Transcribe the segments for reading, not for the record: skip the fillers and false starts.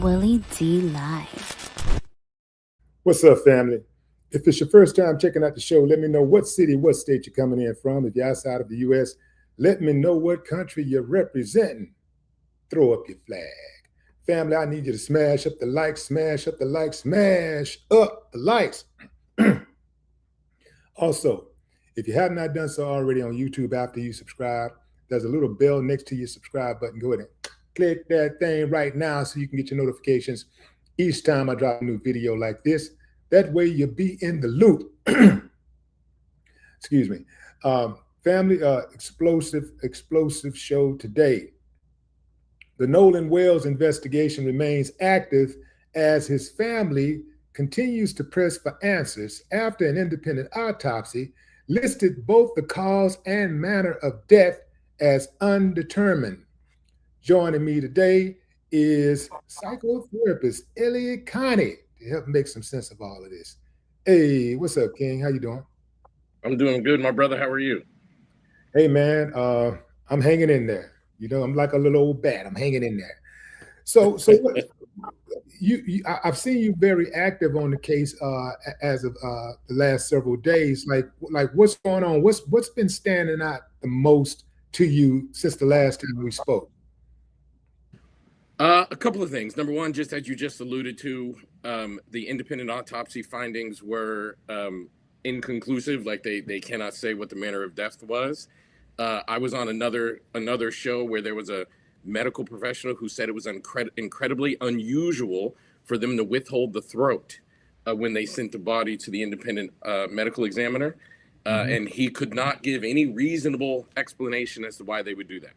Willie D Live. What's up, family? If it's your first time checking out the show, let me know what city, what state you're coming in from. If you're outside of the U.S., let me know what country you're representing. Throw up your flag. Family, I need you to smash up the likes, smash up the likes, smash up the likes. Also, if you have not done so already on YouTube after you subscribe, there's a little bell next to your subscribe button. Go ahead and click that thing right now so you can get your notifications each time I drop a new video like this. That way you'll be in the loop. Excuse me. Family, explosive show today. The Nolan Wells investigation remains active as his family continues to press for answers after an independent autopsy listed both the cause and manner of death as undetermined. Joining me today is psychotherapist Elliot Connie to help make some sense of all of this. Hey, what's up, King? How you doing? I'm doing good, my brother. How are you? Hey, man, I'm hanging in there. You know, I'm like a little old bat. I'm hanging in there. So what, I've seen you very active on the case as of the last several days. Like what's going on? What's been standing out the most to you since the last time we spoke? A couple of things. Number one, just as you just alluded to, the independent autopsy findings were inconclusive. Like they cannot say what the manner of death was. I was on another show where there was a medical professional who said it was incredibly unusual for them to withhold the throat when they sent the body to the independent medical examiner, and he could not give any reasonable explanation as to why they would do that.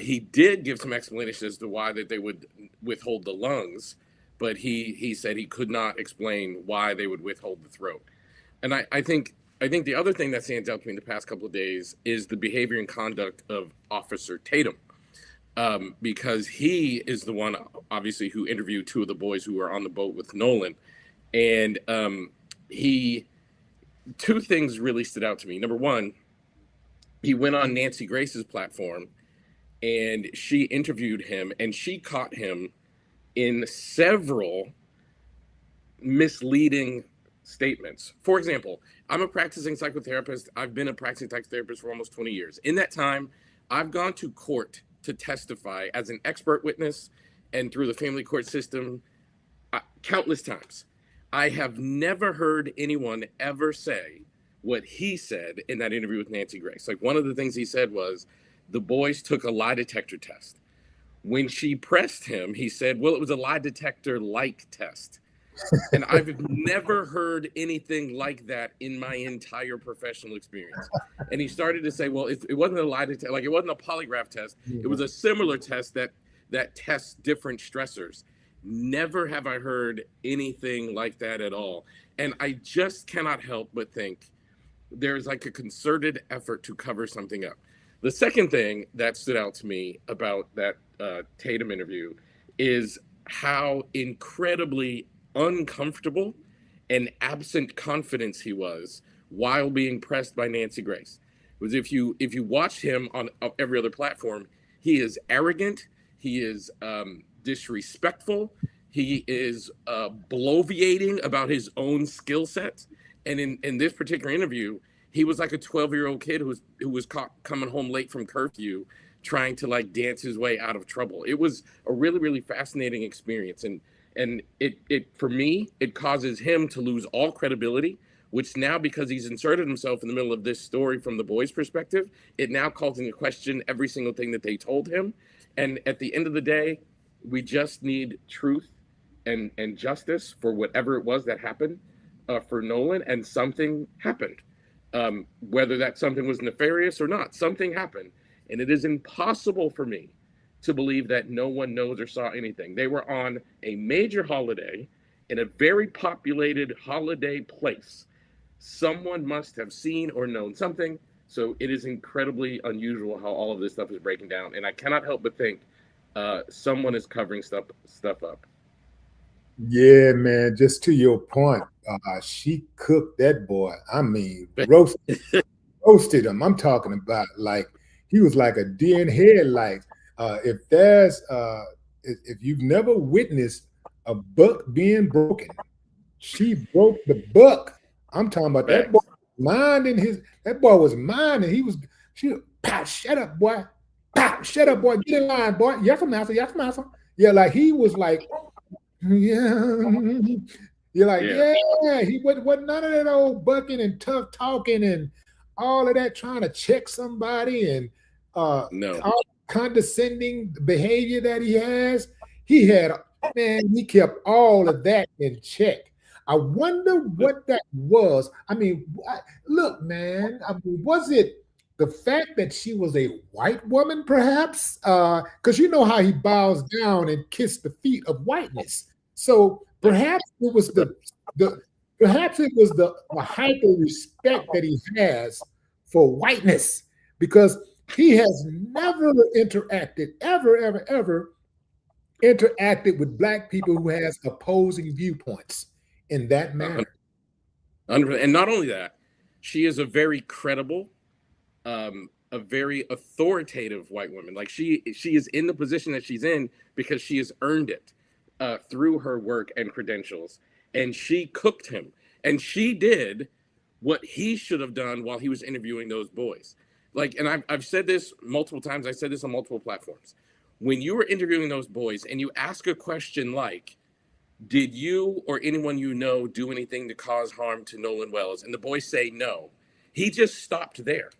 He did give some explanation as to why that they would withhold the lungs, but he said he could not explain why they would withhold the throat. And I think the other thing that stands out to me in the past couple of days is the behavior and conduct of Officer Tatum, because he is the one, obviously, who interviewed two of the boys who were on the boat with Nolan. And two things really stood out to me. Number one, he went on Nancy Grace's platform and she interviewed him, and she caught him in several misleading statements. For example, I'm a practicing psychotherapist. I've been a practicing psychotherapist for almost 20 years. In that time, I've gone to court to testify as an expert witness and through the family court system countless times. I have never heard anyone ever say what he said in that interview with Nancy Grace. Like, one of the things he said was the boys took a lie detector test. When she pressed him, he said, well, it was a lie detector like test. And I've never heard anything like that in my entire professional experience. And he started to say, well, it wasn't a lie detector, like it wasn't a polygraph test. It was a similar test that tests different stressors. Never have I heard anything like that at all. And I just cannot help but think there's like a concerted effort to cover something up. The second thing that stood out to me about that Tatum interview is how incredibly uncomfortable and absent confidence he was while being pressed by Nancy Grace. It was if you watch him on every other platform, he is arrogant, he is disrespectful, he is bloviating about his own skill sets. And in this particular interview, he was like a 12-year-old kid who was caught coming home late from curfew, trying to like dance his way out of trouble. It was a really, really fascinating experience. And it for me, it causes him to lose all credibility, which now, because he's inserted himself in the middle of this story from the boys' perspective, it now calls into question every single thing that they told him. And at the end of the day, we just need truth and justice for whatever it was that happened for Nolan, and something happened. Whether that something was nefarious or not, something happened. And it is impossible for me to believe that no one knows or saw anything. They were on a major holiday in a very populated holiday place. Someone must have seen or known something. So it is incredibly unusual how all of this stuff is breaking down. And I cannot help but think someone is covering stuff up. Yeah, man, just to your point, she cooked that boy. I mean, roasted him. I'm talking about like he was like a deer in headlights. If there's if you've never witnessed a buck being broken, she broke the buck. I'm talking about that boy Facts. minding his. That boy was minding. He was. She. Pow, shut up, boy. Pow, shut up, boy. Get in line, boy. Yes, master. Yes, master. Yeah, like he was like, yeah. You're like, Yeah. yeah. He wasn't none of that old bucking and tough talking and all of that trying to check somebody and No. all condescending behavior that he has. He had, man, he kept all of that in check. I wonder what that was. I mean, look, man, I mean, was it the fact that she was a white woman, perhaps? Because you know how he bows down and kissed the feet of whiteness. So perhaps it was the perhaps it was the hyper respect that he has for whiteness, because he has never interacted, ever interacted with black people who has opposing viewpoints in that manner. And not only that, she is a very credible, a very authoritative white woman. Like she is in the position that she's in because she has earned it through her work and credentials. And she cooked him, and she did what he should have done while he was interviewing those boys. Like, and I've said this multiple times. I said this on multiple platforms. When you were interviewing those boys and you ask a question like, did you or anyone you know do anything to cause harm to Nolan Wells? And the boys say no. He just stopped there.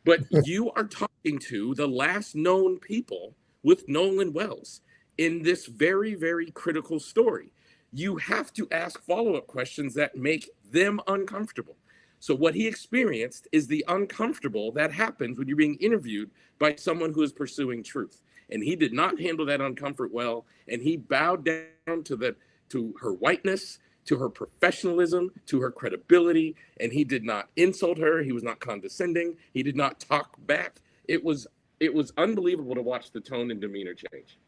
But you are talking to the last known people with Nolan Wells in this very, very critical story. You have to ask follow-up questions that make them uncomfortable. So what he experienced is the uncomfortable that happens when you're being interviewed by someone who is pursuing truth. And he did not handle that uncomfort well. And he bowed down to her whiteness, to her professionalism, to her credibility. And he did not insult her. He was not condescending. He did not talk back. It was unbelievable to watch the tone and demeanor change.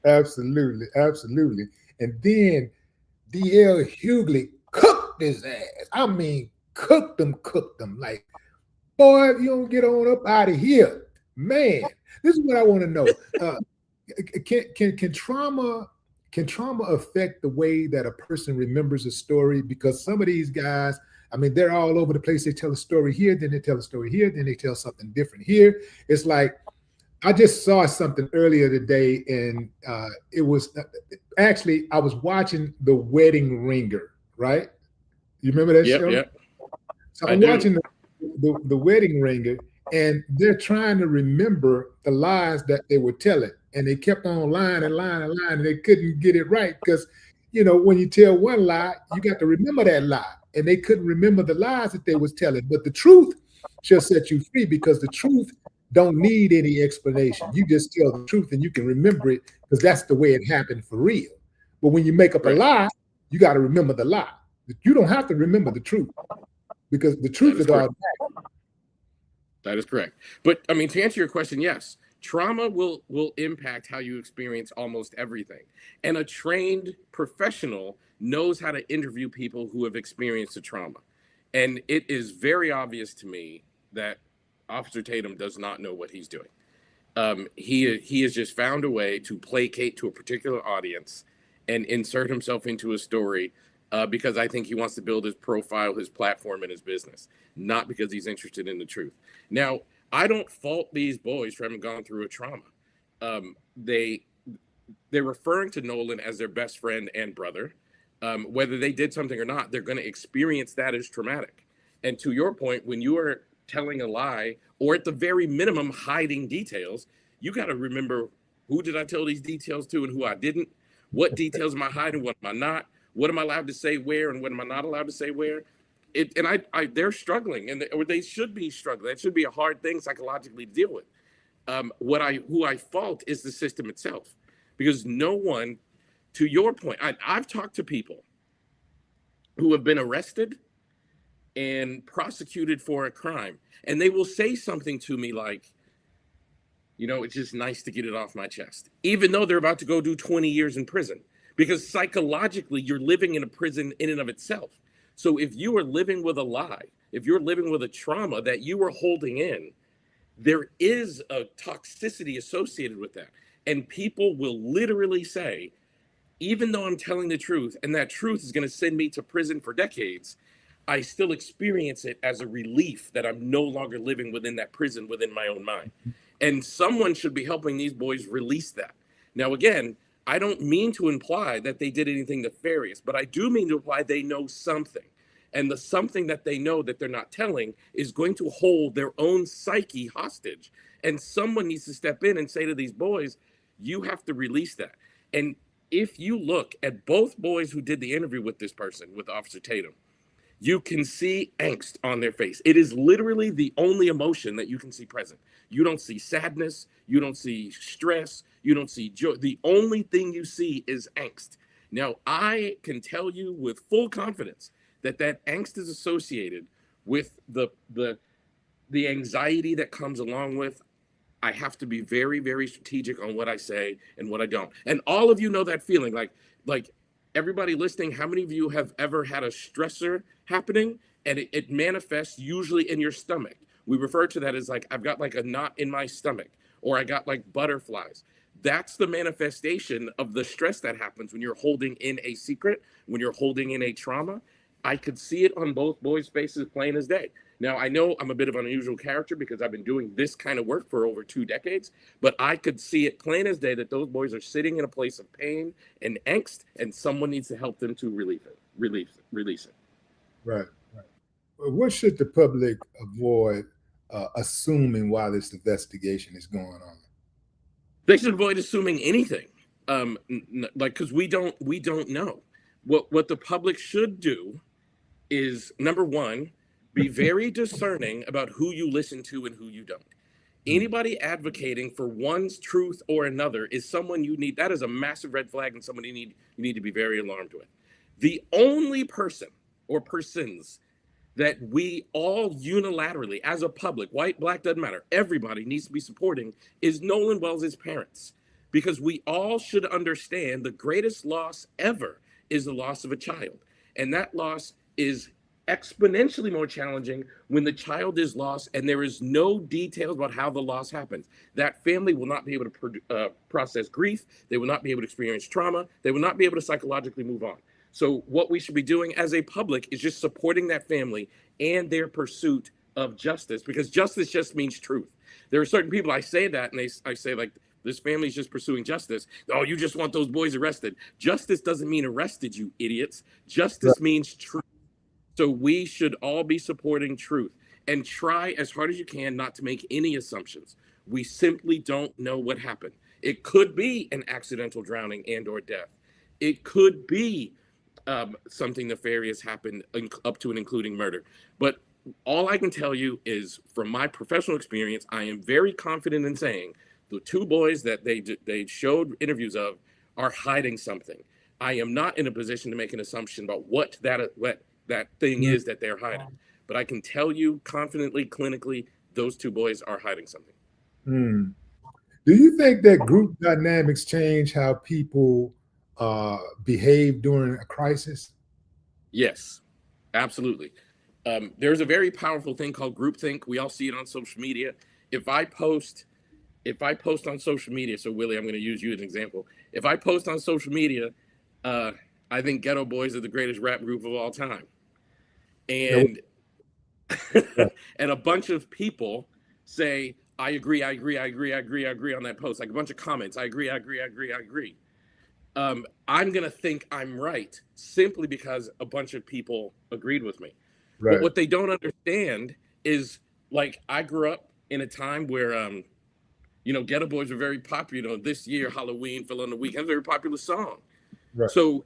Absolutely, absolutely. And then D.L. Hughley cooked his ass. I mean, cooked him. Like, boy, if you don't get on up out of here, man. This is what I want to know. Can trauma affect the way that a person remembers a story? Because some of these guys, I mean, they're all over the place. They tell a story here, then they tell a story here, then they tell something different here. It's like, I just saw something earlier today, and it was actually, I was watching The Wedding Ringer, right? You remember that show? Yep. So I'm watching the Wedding Ringer, and they're trying to remember the lies that they were telling. And they kept on lying, and they couldn't get it right. Because, you know, when you tell one lie, you got to remember that lie. And they couldn't remember the lies that they was telling. But the truth shall set you free, because the truth don't need any explanation. You just tell the truth and you can remember it, because that's the way it happened for real. But when you make up a lie, you got to remember the lie. You don't have to remember the truth, because the truth is all that. That is correct. But I mean, to answer your question, yes, trauma will impact how you experience almost everything. And a trained professional knows how to interview people who have experienced a trauma. And it is very obvious to me that Officer Tatum does not know what he's doing. He has just found a way to placate to a particular audience and insert himself into a story because I think he wants to build his profile, his platform, and his business, not because he's interested in the truth. Now, I don't fault these boys for having gone through a trauma. They're referring to Nolan as their best friend and brother. Whether they did something or not, they're going to experience that as traumatic. And to your point, when you are telling a lie, or at the very minimum hiding details, you got to remember, who did I tell these details to and who I didn't? What details am I hiding? What am I not? What am I allowed to say where, and what am I not allowed to say where? They're struggling, or they should be struggling. It should be a hard thing psychologically to deal with. Who I fault is the system itself, because no one, to your point, I've talked to people who have been arrested and prosecuted for a crime, and they will say something to me like, you know, it's just nice to get it off my chest, even though they're about to go do 20 years in prison, because psychologically you're living in a prison in and of itself. So if you are living with a lie, if you're living with a trauma that you are holding in, there is a toxicity associated with that. And people will literally say, even though I'm telling the truth, and that truth is going to send me to prison for decades, I still experience it as a relief that I'm no longer living within that prison within my own mind. And someone should be helping these boys release that. Now, again, I don't mean to imply that they did anything nefarious, but I do mean to imply they know something. And the something that they know that they're not telling is going to hold their own psyche hostage. And someone needs to step in and say to these boys, you have to release that. And if you look at both boys who did the interview with this person, with Officer Tatum, you can see angst on their face. It is literally the only emotion that you can see present. You don't see sadness. You don't see stress. You don't see joy. The only thing you see is angst. Now, I can tell you with full confidence that that angst is associated with the anxiety that comes along with, I have to be very, very strategic on what I say and what I don't. And all of you know that feeling, like everybody listening, how many of you have ever had a stressor happening and it manifests usually in your stomach? We refer to that as like, I've got like a knot in my stomach, or I got like butterflies. That's the manifestation of the stress that happens when you're holding in a secret, when you're holding in a trauma. I could see it on both boys' faces plain as day. Now, I know I'm a bit of an unusual character because I've been doing this kind of work for over 2 decades, but I could see it plain as day that those boys are sitting in a place of pain and angst, and someone needs to help them to release it. Right. Well, what should the public avoid assuming while this investigation is going on? They should avoid assuming anything, because we don't know. What the public should do is, number one, be very discerning about who you listen to and who you don't. Anybody advocating for one's truth or another is someone you need. That is a massive red flag and someone you need to be very alarmed with. The only person or persons that we all unilaterally, as a public, white, black, doesn't matter, everybody needs to be supporting is Nolan Wells' parents. Because we all should understand the greatest loss ever is the loss of a child. And that loss is exponentially more challenging when the child is lost and there is no details about how the loss happens. That family will not be able to process grief. They will not be able to experience trauma. They will not be able to psychologically move on. So what we should be doing as a public is just supporting that family and their pursuit of justice, because justice just means truth. There are certain people, I say that, and I say, like, this family's just pursuing justice. Oh, you just want those boys arrested. Justice doesn't mean arrested, you idiots. Justice means truth. So we should all be supporting truth and try as hard as you can not to make any assumptions. We simply don't know what happened. It could be an accidental drowning and or death. It could be something nefarious happened up to and including murder. But all I can tell you is, from my professional experience, I am very confident in saying the 2 boys that they showed interviews of are hiding something. I am not in a position to make an assumption about what that thing is that they're hiding. But I can tell you confidently, clinically, those 2 boys are hiding something. Do you think that group dynamics change how people behave during a crisis? Yes, absolutely. There's a very powerful thing called groupthink. We all see it on social media. If I post on social media, so Willie, I'm going to use you as an example. If I post on social media, I think Ghetto Boys are the greatest rap group of all time. And and a bunch of people say, I agree on that post. Like a bunch of comments, I agree. I'm going to think I'm right simply because a bunch of people agreed with me. Right. But what they don't understand is, like, I grew up in a time where, Ghetto Boys were very popular. This year, Halloween fell on the weekend, a very popular song. Right. So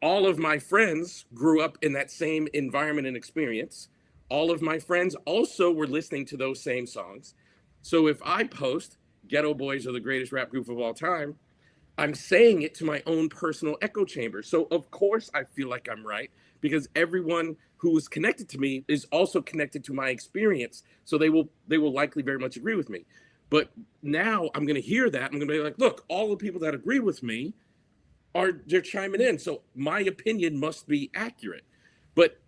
all of my friends grew up in that same environment and experience. All of my friends also were listening to those same songs. So if I post Ghetto Boys are the greatest rap group of all time, I'm saying it to my own personal echo chamber. So of course I feel like I'm right, because everyone who is connected to me is also connected to my experience. So they will likely very much agree with me. But now I'm going to hear that. I'm going to be like, look, all the people that agree with me they're chiming in. So my opinion must be accurate. But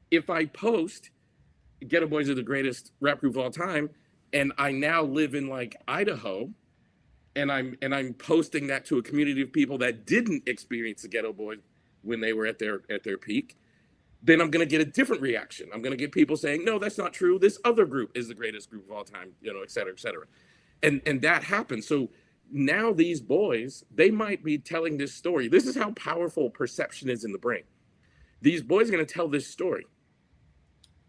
if I post Ghetto Boys are the greatest rap group of all time, and I now live in like Idaho, and I'm posting that to a community of people that didn't experience the Ghetto Boys when they were at their peak, then I'm going to get a different reaction. I'm going to get people saying, no, that's not true. This other group is the greatest group of all time, et cetera, et cetera. And that happens. So now these boys, they might be telling this story. This is how powerful perception is in the brain. These boys are going to tell this story.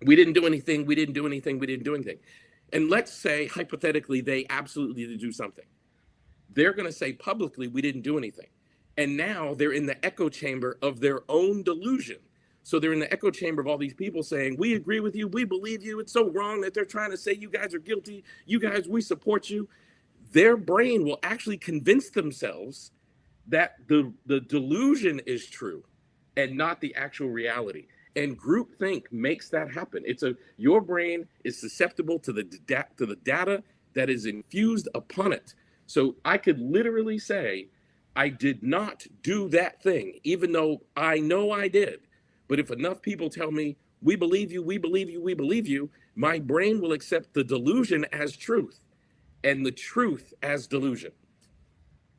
We didn't do anything. We didn't do anything. We didn't do anything. And let's say, hypothetically, they absolutely did do something. They're going to say publicly, we didn't do anything. And now they're in the echo chamber of their own delusion. So they're in the echo chamber of all these people saying, we agree with you. We believe you. It's so wrong that they're trying to say you guys are guilty. You guys, we support you. Their brain will actually convince themselves that the delusion is true and not the actual reality. And groupthink makes that happen. Your brain is susceptible to the data that is infused upon it. So I could literally say, I did not do that thing, even though I know I did. But if enough people tell me, we believe you, we believe you, we believe you, my brain will accept the delusion as truth and the truth as delusion.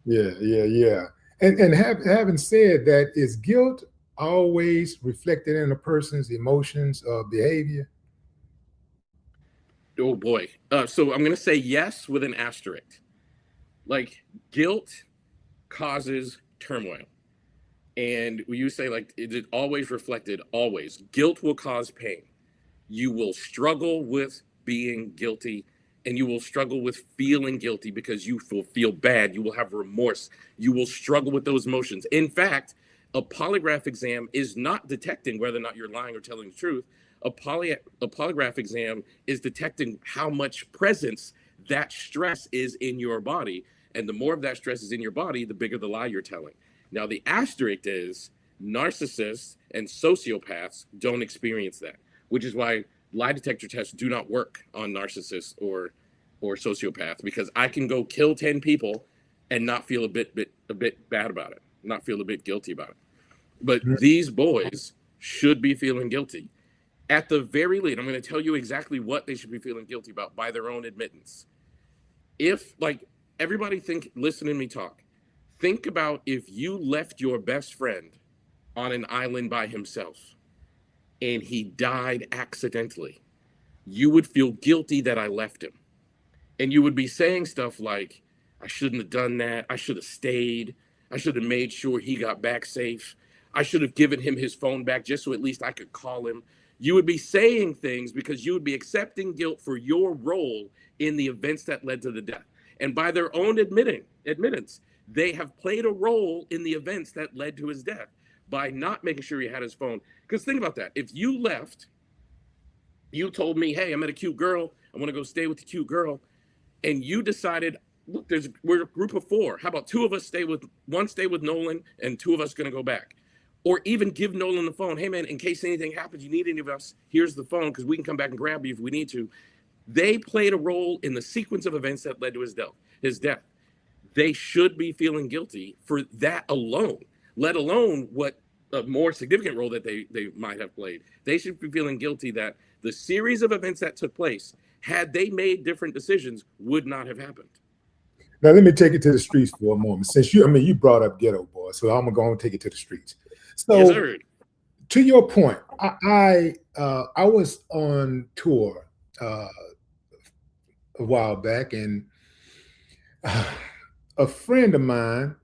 Yeah. And having said that, is guilt always reflected in a person's emotions or behavior? Oh boy. So I'm going to say yes with an asterisk. Like, guilt causes turmoil. And you say, like, is it always reflected? Always. Guilt will cause pain. You will struggle with being guilty, and you will struggle with feeling guilty because you will feel bad. You will have remorse. You will struggle with those emotions. In fact, a polygraph exam is not detecting whether or not you're lying or telling the truth. A polygraph exam is detecting how much presence that stress is in your body. And the more of that stress is in your body, the bigger the lie you're telling. Now, the asterisk is narcissists and sociopaths don't experience that, which is why lie detector tests do not work on narcissists or sociopaths, because I can go kill 10 people and not feel a bit bad about it, not feel a bit guilty about it. But these boys should be feeling guilty. At the very least, I'm going to tell you exactly what they should be feeling guilty about by their own admittance. If, like, everybody listen to me talk. Think about if you left your best friend on an island by himself and he died accidentally. You would feel guilty that I left him. And you would be saying stuff like, I shouldn't have done that. I should have stayed. I should have made sure he got back safe. I should have given him his phone back just so at least I could call him. You would be saying things because you would be accepting guilt for your role in the events that led to the death. And by their own admittance, they have played a role in the events that led to his death by not making sure he had his phone. Because think about that. If you left, you told me, hey, I met a cute girl. I want to go stay with the cute girl. And you decided, look, we're a group of 4. How about stay with Nolan and 2 of us going to go back? Or even give Nolan the phone. Hey, man, in case anything happens, you need any of us, here's the phone because we can come back and grab you if we need to. They played a role in the sequence of events that led to his death. They should be feeling guilty for that alone, let alone what a more significant role that they might have played. They should be feeling guilty that the series of events that took place, had they made different decisions, would not have happened. Now, let me take it to the streets for a moment. Since you brought up Ghetto Boy, so I'm going to take it to the streets. So, yes, sir. To your point, I was on tour a while back, and a friend of mine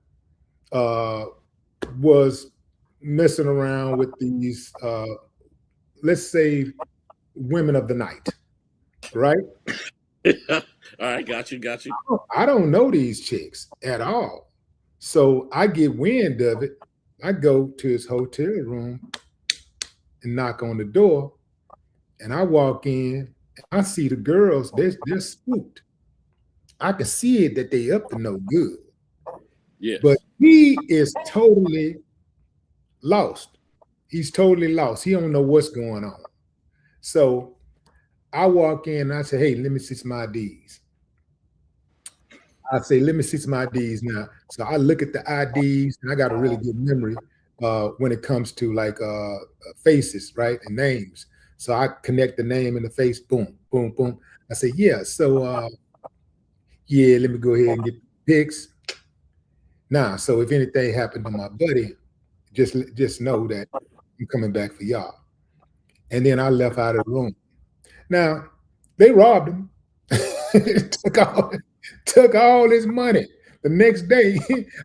was messing around with these, let's say, women of the night, right? All right, got you. I don't know these chicks at all. So I get wind of it. I go to his hotel room and knock on the door, and I walk in. I see the girls, they're spooked. I can see it that they up to no good. Yes. But he is totally lost. He's totally lost. He don't know what's going on. So I walk in and I say, hey, let me see some IDs. I say, let me see some IDs now. So I look at the IDs, and I got a really good memory when it comes to like faces, right, and names. So I connect the name and the face, boom, boom, boom. I say, yeah. So yeah, let me go ahead and pics. Nah, so if anything happened to my buddy, just know that I'm coming back for y'all. And then I left out of the room. Now, they robbed him, took all his money. The next day,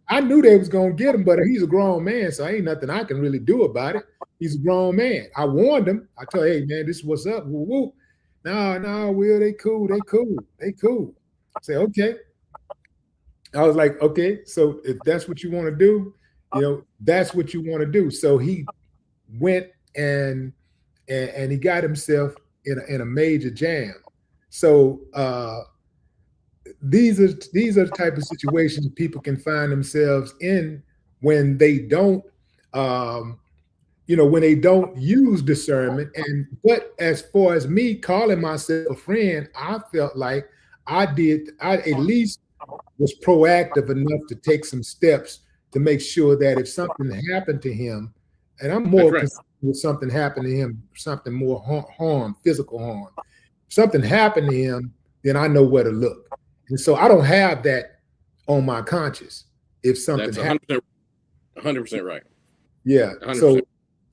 I knew they was gonna get him, but he's a grown man, so ain't nothing I can really do about it. He's a grown man. I warned him. I told him, hey man, this is what's up. Woo woo. No, Will, they cool. I say, okay. I was like, okay, so if that's what you want to do, that's what you want to do. So he went and he got himself in a major jam. So these are the type of situations people can find themselves in when they don't when they don't use discernment. But as far as me calling myself a friend, I felt like I at least was proactive enough to take some steps to make sure that if something happened to him, and I'm more concerned with something happened to him, something more harm, physical harm, if something happened to him, then I know where to look. And so I don't have that on my conscience. If something happened. 100% right. Yeah. 100%.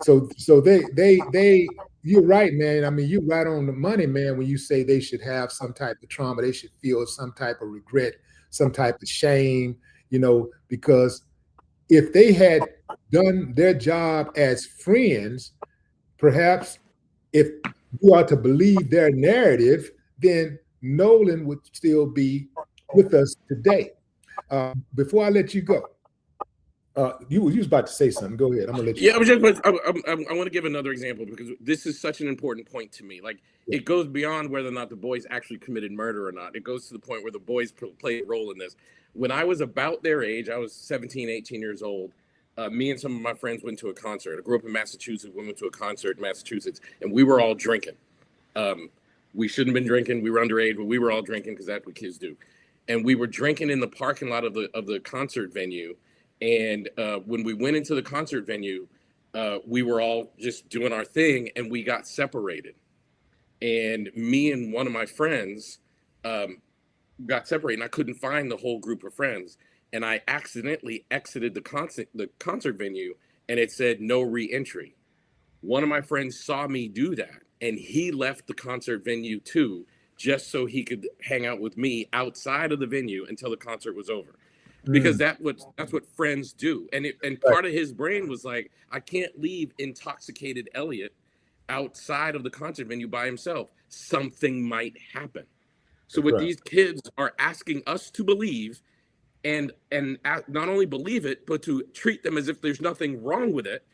So they you're right, man. I mean, you're right on the money, man, when you say they should have some type of trauma, they should feel some type of regret, some type of shame, because if they had done their job as friends, perhaps if you are to believe their narrative, then Nolan would still be with us today. Before I let you go, you was about to say something. Go ahead. I'm gonna let you. Yeah, I want to give another example because this is such an important point to me. Like, it goes beyond whether or not the boys actually committed murder or not. It goes to the point where the boys play a role in this. When I was about their age, I was 17, 18 years old. Me and some of my friends went to a concert. I grew up in Massachusetts. We went to a concert in Massachusetts, and we were all drinking. We shouldn't have been drinking. We were underage, but we were all drinking because that's what kids do. And we were drinking in the parking lot of the concert venue. And when we went into the concert venue, we were all just doing our thing, and we got separated. And me and one of my friends got separated, and I couldn't find the whole group of friends. And I accidentally exited the concert venue, and it said no re-entry. One of my friends saw me do that, and he left the concert venue too, just so he could hang out with me outside of the venue until the concert was over. Because that's what friends do. And part of his brain was like, I can't leave intoxicated Elliot outside of the concert venue by himself. Something might happen. So what these kids are asking us to believe, and not only believe it, but to treat them as if there's nothing wrong with it,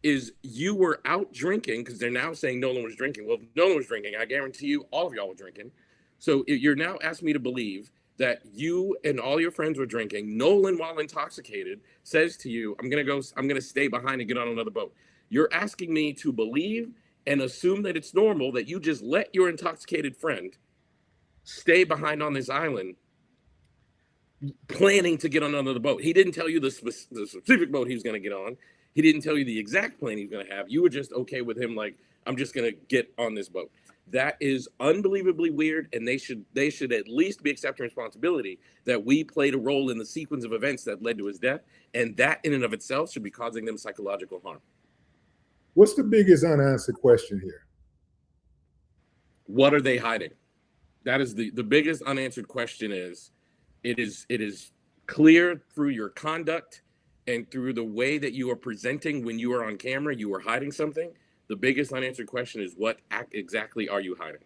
is you were out drinking, because they're now saying Nolan was drinking. Well, if Nolan was drinking, I guarantee you all of y'all were drinking. So you're now asking me to believe that you and all your friends were drinking. Nolan, while intoxicated, says to you, I'm going to stay behind and get on another boat. You're asking me to believe and assume that it's normal that you just let your intoxicated friend stay behind on this island, planning to get on another boat. He didn't tell you the specific boat he was going to get on. He didn't tell you the exact plane he was going to have. You were just okay with him, like, I'm just going to get on this boat. That is unbelievably weird, and they should at least be accepting responsibility that we played a role in the sequence of events that led to his death, and that in and of itself should be causing them psychological harm. What's the biggest unanswered question here? What are they hiding? That is the biggest unanswered question. It is clear through your conduct and through the way that you are presenting when you are on camera, you are hiding something. The biggest unanswered question is, what exactly are you hiding?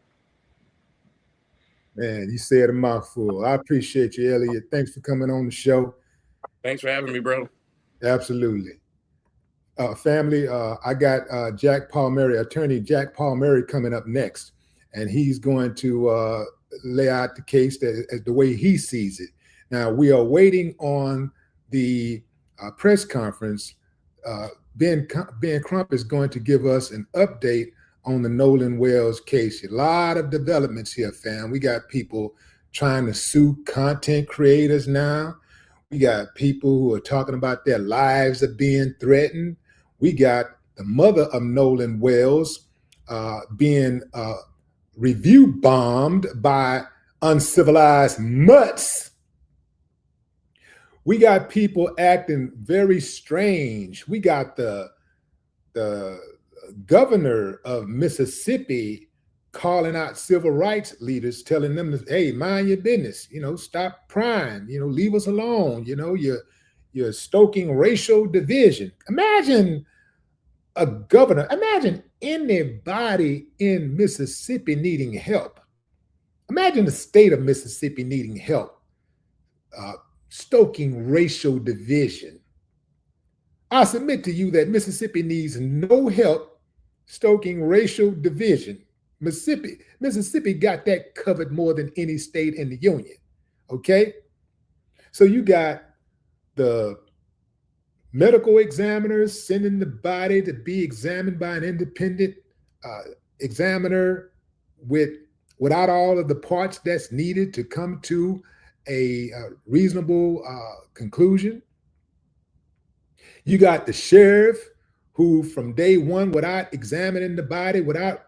Man, you said a mouthful. I appreciate you, Elliot. Thanks for coming on the show. Thanks for having me, bro. Absolutely. Family, I got attorney Jack Palmieri coming up next, and he's going to lay out the case as the way he sees it. Now, we are waiting on the press conference. Ben Crump is going to give us an update on the Nolan Wells case. A lot of developments here, fam. We got people trying to sue content creators now. We got people who are talking about their lives are being threatened. We got the mother of Nolan Wells being review bombed by uncivilized mutts. We got people acting very strange. We got the governor of Mississippi calling out civil rights leaders, telling them, "Hey, mind your business. Stop prying. Leave us alone. You're stoking racial division." Imagine a governor. Imagine anybody in Mississippi needing help. Imagine the state of Mississippi needing help, stoking racial division. I submit to you that Mississippi needs no help stoking racial division. Mississippi got that covered more than any state in the union. Okay? So you got the medical examiners sending the body to be examined by an independent examiner without all of the parts that's needed to come to a reasonable conclusion. You got the sheriff who from day one, without examining the body, without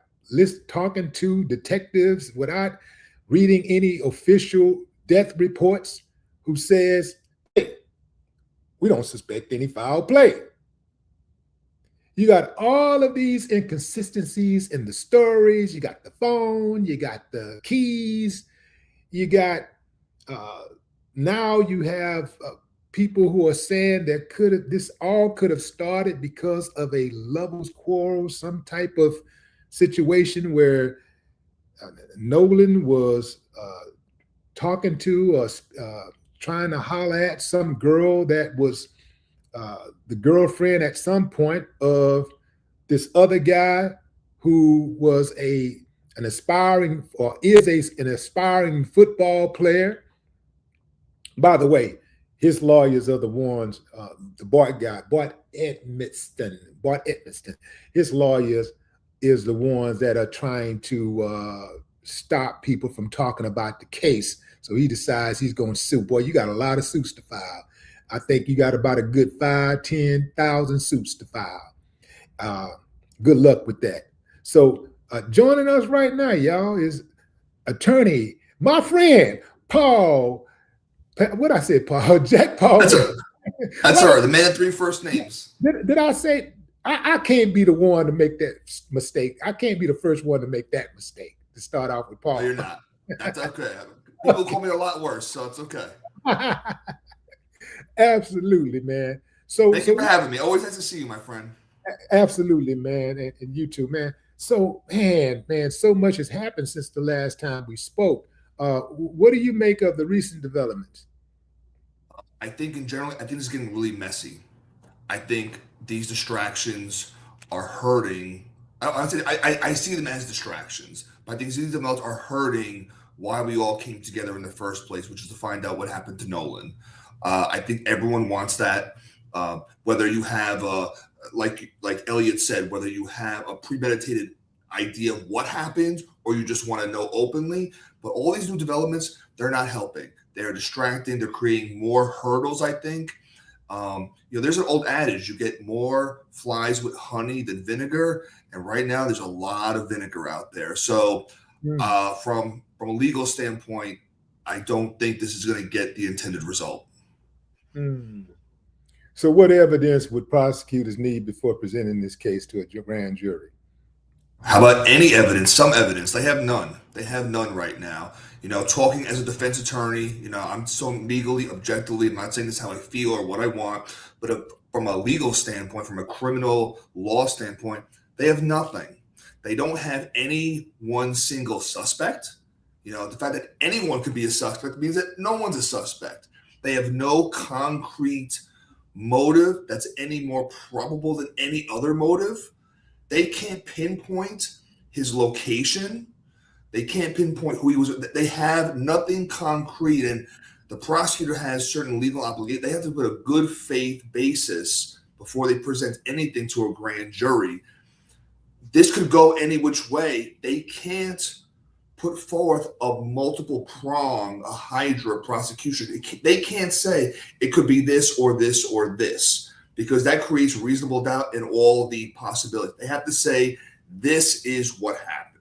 talking to detectives, without reading any official death reports, who says, "Hey, we don't suspect any foul play." You got all of these inconsistencies in the stories. You got the phone, you got the keys, you got now you have people who are saying that this all could have started because of a lovers quarrel, some type of situation where Nolan was talking to or trying to holler at some girl that was the girlfriend at some point of this other guy who was an aspiring or is an aspiring football player. By the way, his lawyers are the ones, the Bart guy, Bart Edmiston. His lawyers is the ones that are trying to stop people from talking about the case. So he decides he's going to sue. Boy, you got a lot of suits to file. I think you got about a good 5,000-10,000 suits to file. Good luck with that. So joining us right now, y'all, is attorney, my friend, Paul. What I said, Paul? Jack Paul. That's all right. The man three first names. Did I say I can't be the one to make that mistake? I can't be the first one to make that mistake to start off with Paul. No, you're not. That's okay. People call me a lot worse, so it's okay. Absolutely, man. So thank you for having me. Always nice to see you, my friend. Absolutely, man, and you too, man. So, man, so much has happened since the last time we spoke. What do you make of the recent developments? I think in general, I think it's getting really messy. I think these distractions are hurting. I see them as distractions, but I think these developments are hurting why we all came together in the first place, which is to find out what happened to Nolan. I think everyone wants that. Whether you have like Elliot said, whether you have a premeditated idea of what happened or you just want to know openly, but all these new developments, they're not helping. They're distracting. They're creating more hurdles, I think. There's an old adage, you get more flies with honey than vinegar. And right now there's a lot of vinegar out there. So from a legal standpoint, I don't think this is going to get the intended result. So what evidence would prosecutors need before presenting this case to a grand jury? How about any evidence? Some evidence. They have none. They have none right now. Talking as a defense attorney, I'm so legally, objectively, I'm not saying this is how I feel or what I want, but from a legal standpoint, from a criminal law standpoint, they have nothing. They don't have any one single suspect. The fact that anyone could be a suspect means that no one's a suspect. They have no concrete motive that's any more probable than any other motive. They can't pinpoint his location. They can't pinpoint who he was. They have nothing concrete, and the prosecutor has certain legal obligations. They have to put a good faith basis before they present anything to a grand jury. This could go any which way. They can't put forth a multiple prong, a hydra prosecution. They can't say it could be this or this or this, because that creates reasonable doubt in all the possibilities. They have to say this is what happened.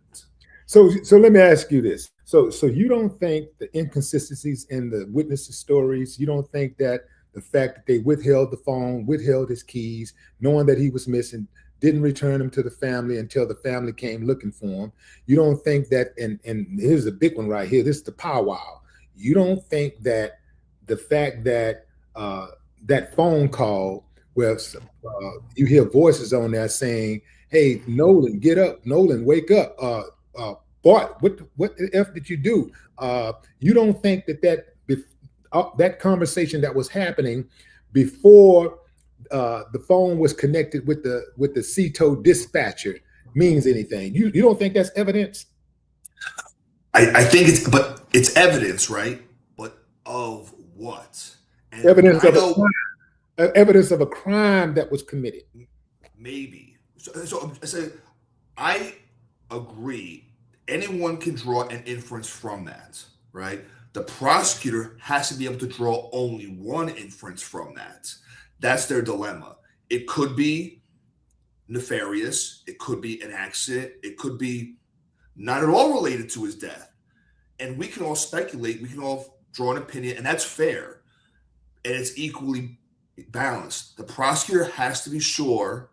So let me ask you this. So you don't think the inconsistencies in the witnesses' stories, you don't think that the fact that they withheld the phone, withheld his keys, knowing that he was missing, didn't return him to the family until the family came looking for him. You don't think that, and here's the big one right here, this is the powwow. You don't think that the fact that that phone call where you hear voices on there saying, "Hey, Nolan, get up. Nolan, wake up. Bart, what the F did you do?" You don't think that conversation that was happening before the phone was connected with the CTO dispatcher means anything? You don't think that's evidence? I think it's evidence, right? But of what? And Evidence of a crime. Evidence of a crime that was committed. Maybe. So I agree. Anyone can draw an inference from that, right? The prosecutor has to be able to draw only one inference from that. That's their dilemma. It could be nefarious. It could be an accident. It could be not at all related to his death. And we can all speculate. We can all draw an opinion, and that's fair. And it's equally balanced. The prosecutor has to be sure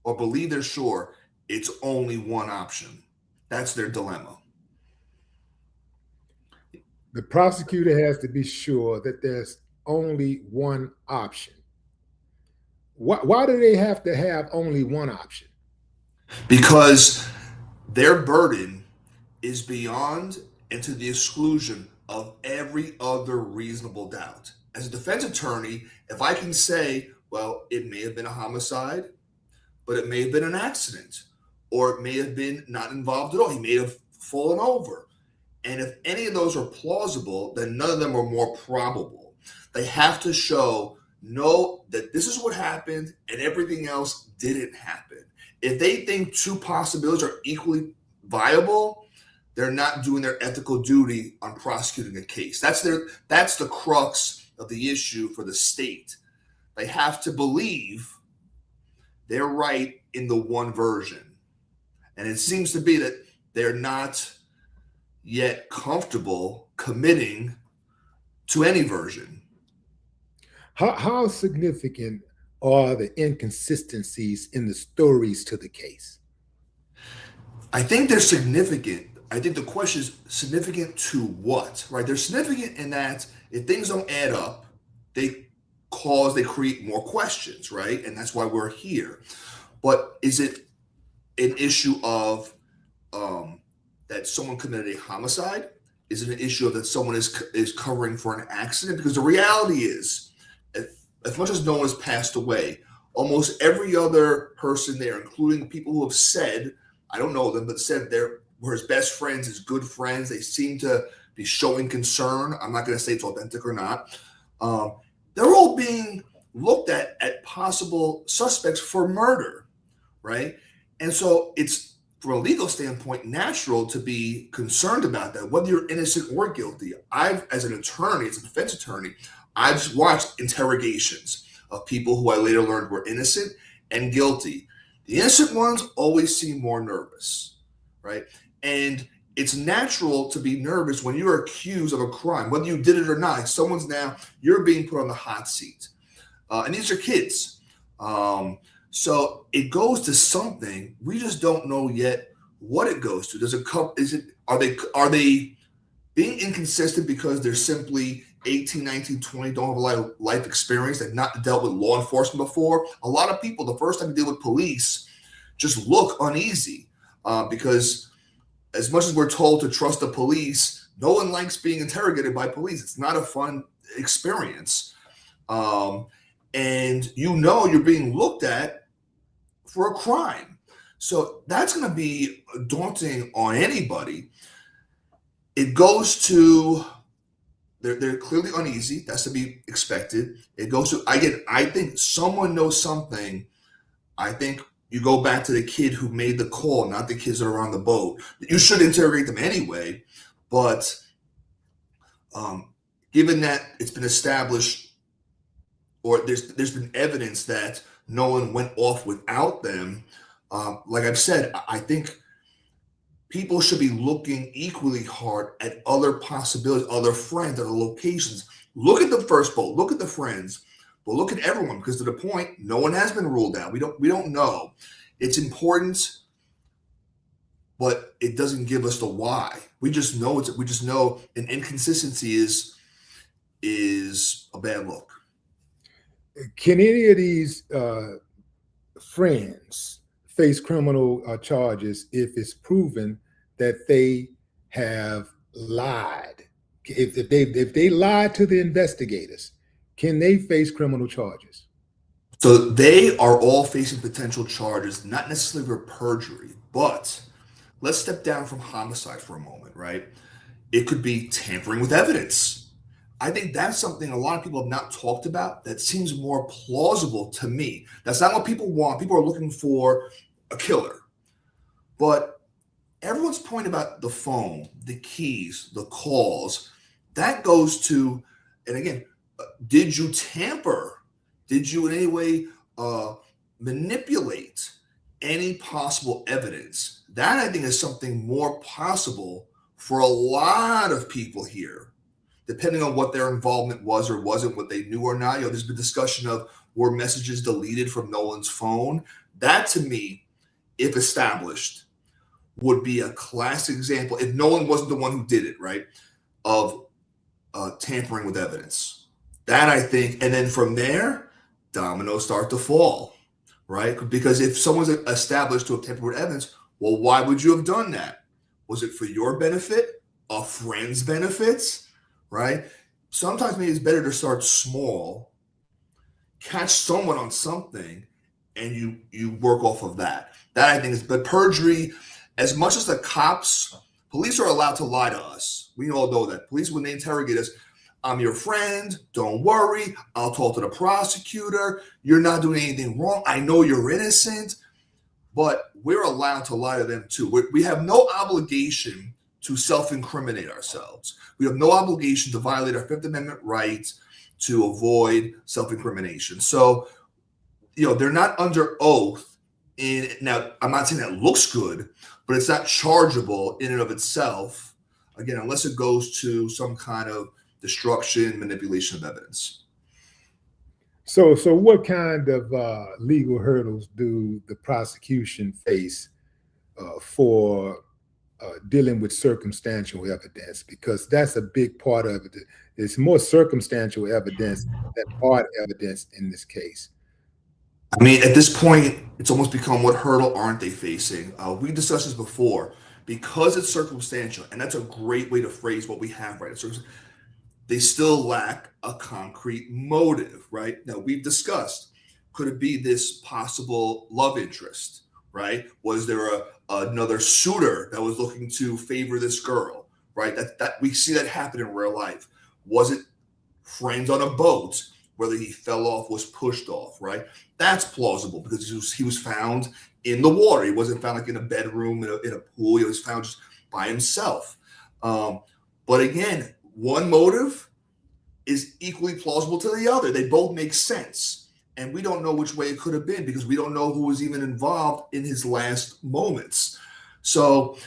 or believe they're sure it's only one option. That's their dilemma. The prosecutor has to be sure that there's only one option. Why do they have to have only one option? Because their burden is beyond and to the exclusion of every other reasonable doubt. As a defense attorney, if I can say, well, it may have been a homicide, but it may have been an accident, or it may have been not involved at all. He may have fallen over. And if any of those are plausible, then none of them are more probable. They have to show that this is what happened and everything else didn't happen. If they think two possibilities are equally viable, they're not doing their ethical duty on prosecuting a case. That's the crux of the issue for the state. They have to believe they're right in the one version. And it seems to be that they're not yet comfortable committing to any version. How significant are the inconsistencies in the stories to the case? I think they're significant. I think the question is significant to what, right? They're significant in that if things don't add up, they create more questions, right? And that's why we're here. But is it an issue of that someone committed a homicide? Is it an issue of that someone is covering for an accident? Because the reality is, as much as no one has passed away, almost every other person there, including people who have said, I don't know them, but said they were his best friends, his good friends, they seem to be showing concern. I'm not going to say it's authentic or not. They're all being looked at possible suspects for murder, right? And so it's, from a legal standpoint, natural to be concerned about that, whether you're innocent or guilty. As an attorney, as a defense attorney, I've watched interrogations of people who I later learned were innocent and guilty. The innocent ones always seem more nervous, right? And it's natural to be nervous when you're accused of a crime, whether you did it or not. You're being put on the hot seat. And these are kids. So it goes to something. We just don't know yet what it goes to. Are they being inconsistent because they're simply 18, 19, 20, don't have a lot of life experience, they've not dealt with law enforcement before? A lot of people, the first time they deal with police, just look uneasy because as much as we're told to trust the police, no one likes being interrogated by police. It's not a fun experience. And you're being looked at for a crime. So that's going to be daunting on anybody. It goes to, they're clearly uneasy. That's to be expected. It goes to, I think someone knows something. I think you go back to the kid who made the call, not the kids that are on the boat. You should interrogate them anyway, but given that it's been established, or there's been evidence that Nolan went off without them, like I've said, I think people should be looking equally hard at other possibilities, other friends, other locations. Look at the first boat. Look at the friends. But look at everyone, because to the point, no one has been ruled out. We don't know. It's important, but it doesn't give us the why. We just know an inconsistency is a bad look. Can any of these friends face criminal charges if it's proven that they have lied? If they lied to the investigators, can they face criminal charges? So they are all facing potential charges, not necessarily for perjury, but let's step down from homicide for a moment, right? It could be tampering with evidence. I think that's something a lot of people have not talked about that seems more plausible to me. That's not what people want. People are looking for a killer. But everyone's point about the phone, the keys, the calls, that goes to, and again, did you tamper? Did you in any way manipulate any possible evidence? That I think is something more possible for a lot of people here, depending on what their involvement was or wasn't, what they knew or not. There's been discussion of were messages deleted from Nolan's phone. That to me, if established, would be a classic example, if Nolan wasn't the one who did it, right, of tampering with evidence. That I think, and then from there, dominoes start to fall, right? Because if someone's established to have tampered with evidence, well, why would you have done that? Was it for your benefit, a friend's benefits, right? Sometimes maybe it's better to start small, catch someone on something, and you work off of that. That I think is, but perjury, as much as the police are allowed to lie to us. We all know that. Police, when they interrogate us, I'm your friend. Don't worry. I'll talk to the prosecutor. You're not doing anything wrong. I know you're innocent, but we're allowed to lie to them too. We have no obligation to self-incriminate ourselves. We have no obligation to violate our Fifth Amendment rights to avoid self-incrimination. So, they're not under oath. Now, I'm not saying that looks good, but it's not chargeable in and of itself, again, unless it goes to some kind of destruction, manipulation of evidence. So what kind of legal hurdles do the prosecution face for dealing with circumstantial evidence? Because that's a big part of it. It's more circumstantial evidence than hard evidence in this case. I mean, at this point, it's almost become what hurdle aren't they facing? We discussed this before. Because it's circumstantial, and that's a great way to phrase what we have, right? They still lack a concrete motive, right? Now, we've discussed, could it be this possible love interest, right? Was there another suitor that was looking to favor this girl, right? That we see that happen in real life. Was it friends on a boat, whether he fell off, was pushed off, right? That's plausible because he was found in the water. He wasn't found like in a bedroom, in a pool. He was found just by himself. But again, one motive is equally plausible to the other. They both make sense. And we don't know which way it could have been because we don't know who was even involved in his last moments. So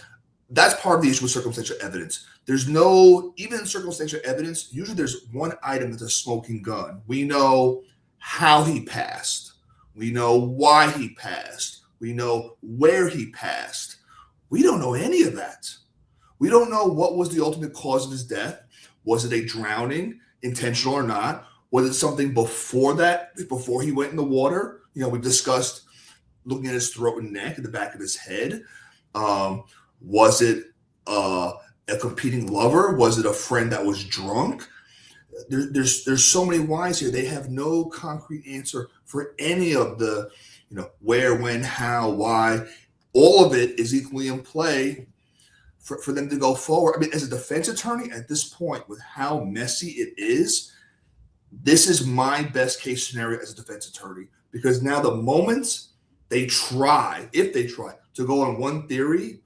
that's part of the issue with circumstantial evidence. There's no, even in circumstantial evidence, usually there's one item that's a smoking gun. We know how he passed. We know why he passed. We know where he passed. We don't know any of that. We don't know what was the ultimate cause of his death. Was it a drowning, intentional or not? Was it something before that, before he went in the water? We've discussed looking at his throat and neck, at the back of his head. Was it a competing lover? Was it a friend that was drunk? There's so many whys here. They have no concrete answer for any of the, where, when, how, why. All of it is equally in play for them to go forward. I mean, as a defense attorney at this point, with how messy it is, this is my best case scenario as a defense attorney, because now the moment they try, if they try to go on one theory,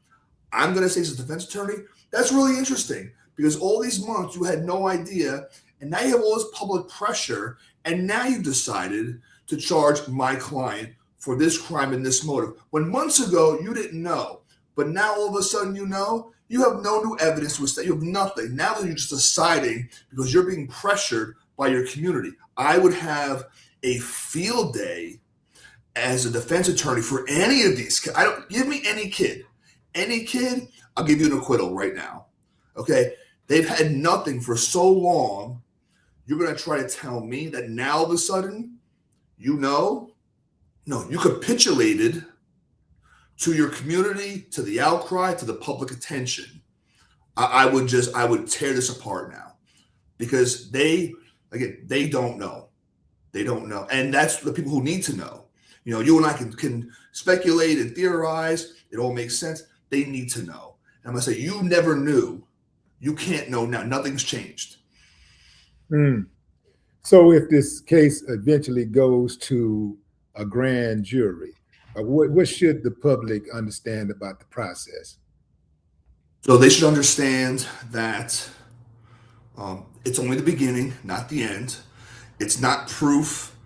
I'm going to say as a defense attorney, that's really interesting because all these months you had no idea, and now you have all this public pressure, and now you've decided to charge my client for this crime and this motive. When months ago you didn't know, but now all of a sudden you know, you have no new evidence to establish. You have nothing. Now that you're just deciding because you're being pressured by your community. I would have a field day as a defense attorney for any of these. Give me any kid, I'll give you an acquittal right now. Okay, they've had nothing for so long. You're going to try to tell me that now all of a sudden, no, you capitulated to your community, to the outcry, to the public attention. I would tear this apart now, because they don't know. They don't know. And that's the people who need to know. You and I can speculate and theorize. It all makes sense. They need to know. And I'm going to say, you never knew. You can't know now. Nothing's changed. So if this case eventually goes to a grand jury, what should the public understand about the process? So they should understand that it's only the beginning, not the end. It's not proof.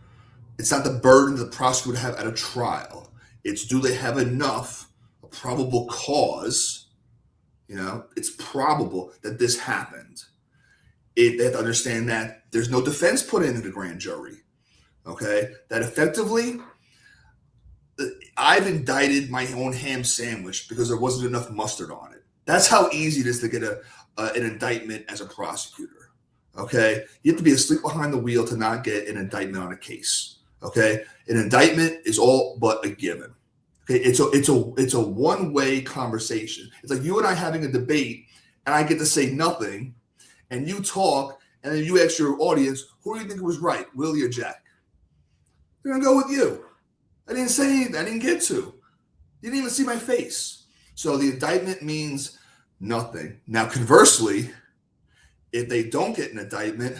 It's not the burden the prosecutor would have at a trial. It's, do they have enough probable cause? It's probable that this happened. They have to understand that there's no defense put into the grand jury. Okay, that effectively, I've indicted my own ham sandwich because there wasn't enough mustard on it. That's how easy it is to get an indictment as a prosecutor. Okay, you have to be asleep behind the wheel to not get an indictment on a case. Okay, an indictment is all but a given. Okay, it's a one-way conversation. It's like you and I having a debate, and I get to say nothing, and you talk, and then you ask your audience, who do you think was right, Willie or Jack? They're gonna go with you. I didn't say anything. I didn't get to. You didn't even see my face. So the indictment means nothing. Now, conversely, if they don't get an indictment,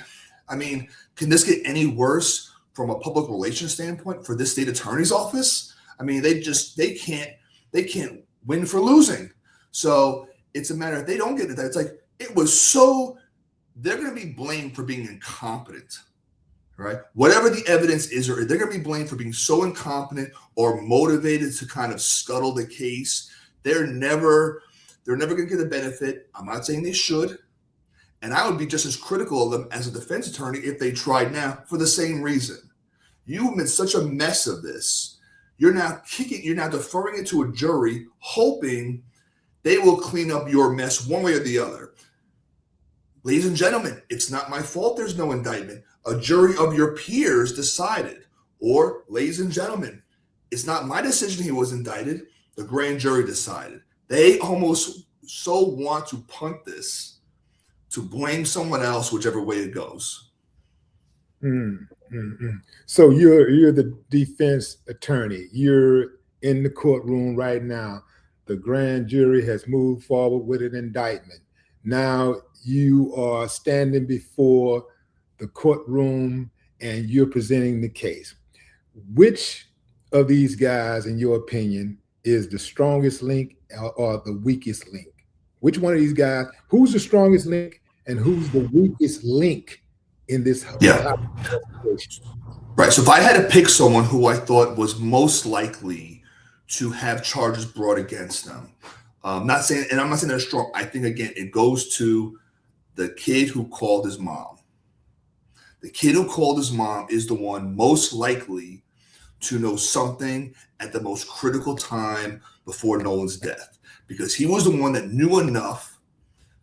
can this get any worse from a public relations standpoint for this state attorney's office? They can't win for losing. So it's a matter, if they don't get it, it's like, they're going to be blamed for being incompetent, right? Whatever the evidence is, or they're going to be blamed for being so incompetent or motivated to kind of scuttle the case. They're never going to get a benefit. I'm not saying they should. And I would be just as critical of them as a defense attorney if they tried now, for the same reason. You've made such a mess of this. You're now deferring it to a jury, hoping they will clean up your mess one way or the other. Ladies and gentlemen, it's not my fault there's no indictment. A jury of your peers decided. Or, ladies and gentlemen, it's not my decision he was indicted. The grand jury decided. They almost so want to punt this to blame someone else, whichever way it goes. So you're the defense attorney. You're in the courtroom right now. The grand jury has moved forward with an indictment. Now you are standing before the courtroom and you're presenting the case. Which of these guys, in your opinion, is the strongest link or the weakest link? Which one of these guys, who's the strongest link and who's the weakest link in this? Right. So if I had to pick someone who I thought was most likely to have charges brought against them, I'm not saying they're strong. I think, again, it goes to the kid who called his mom. The kid who called his mom is the one most likely to know something at the most critical time before Nolan's death, because he was the one that knew enough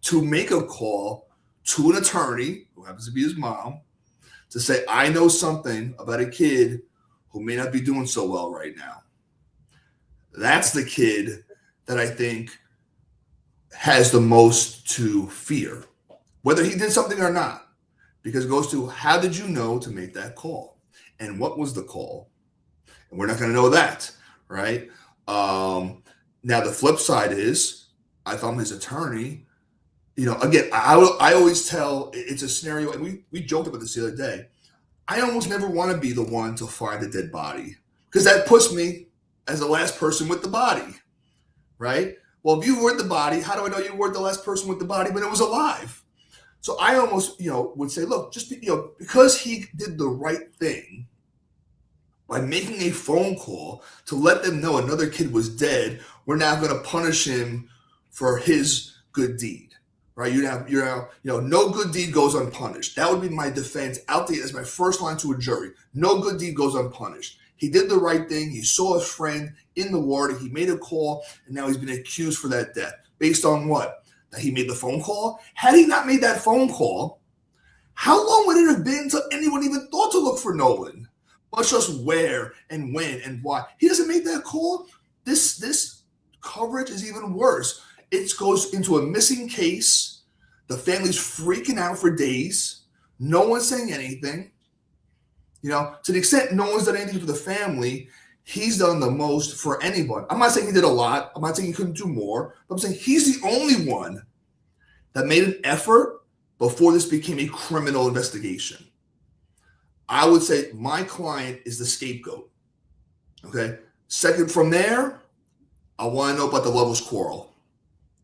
to make a call to an attorney, who happens to be his mom, to say, I know something about a kid who may not be doing so well right now. That's the kid that I think has the most to fear, whether he did something or not, because it goes to, how did you know to make that call? And what was the call? And we're not going to know that, right? Now, the flip side is, if I'm his attorney, again, I always tell, it's a scenario, and we joked about this the other day. I almost never want to be the one to find a dead body, because that puts me as the last person with the body, right? Well, if you were the body, how do I know you weren't the last person with the body when it was alive? So I almost, would say, look, just because he did the right thing by making a phone call to let them know another kid was dead, we're now going to punish him for his good deed. right? No good deed goes unpunished. That would be my defense out there as my first line to a jury. No good deed goes unpunished. He did the right thing. He saw his friend in the water. He made a call, and now he's been accused for that death. Based on what? That he made the phone call? Had he not made that phone call, how long would it have been until anyone even thought to look for Nolan? Much less where and when and why. He doesn't make that call. This coverage is even worse. It goes into a missing case. The family's freaking out for days. No one's saying anything. To the extent no one's done anything for the family, he's done the most for anyone. I'm not saying he did a lot. I'm not saying he couldn't do more. But I'm saying he's the only one that made an effort before this became a criminal investigation. I would say my client is the scapegoat. Okay. Second from there, I want to know about the lovers' quarrel.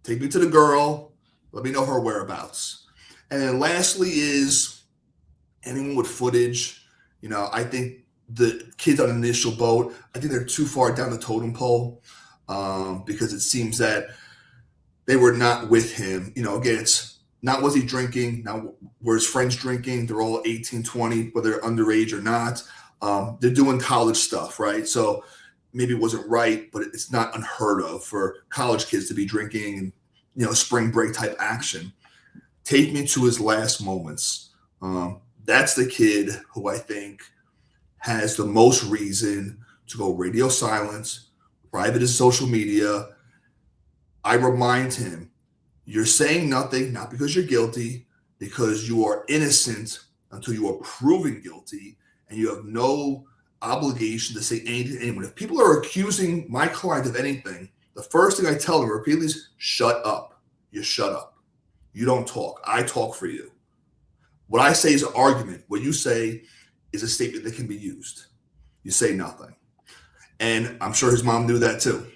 Take me to the girl. Let me know her whereabouts. And then lastly is anyone with footage. I think the kids on the initial boat, I think they're too far down the totem pole because it seems that they were not with him. Again, it's not was he drinking, now were his friends drinking, they're all 18, 20, whether they're underage or not. They're doing college stuff, right? So maybe it wasn't right, but it's not unheard of for college kids to be drinking and, spring break type action. Take me to his last moments. That's the kid who I think has the most reason to go radio silence, private his social media. I remind him, you're saying nothing, not because you're guilty, because you are innocent until you are proven guilty, and you have no obligation to say anything to anyone. If people are accusing my client of anything, the first thing I tell them repeatedly is, shut up. You shut up. You don't talk. I talk for you. What I say is an argument. What you say is a statement that can be used. You say nothing. And I'm sure his mom knew that too.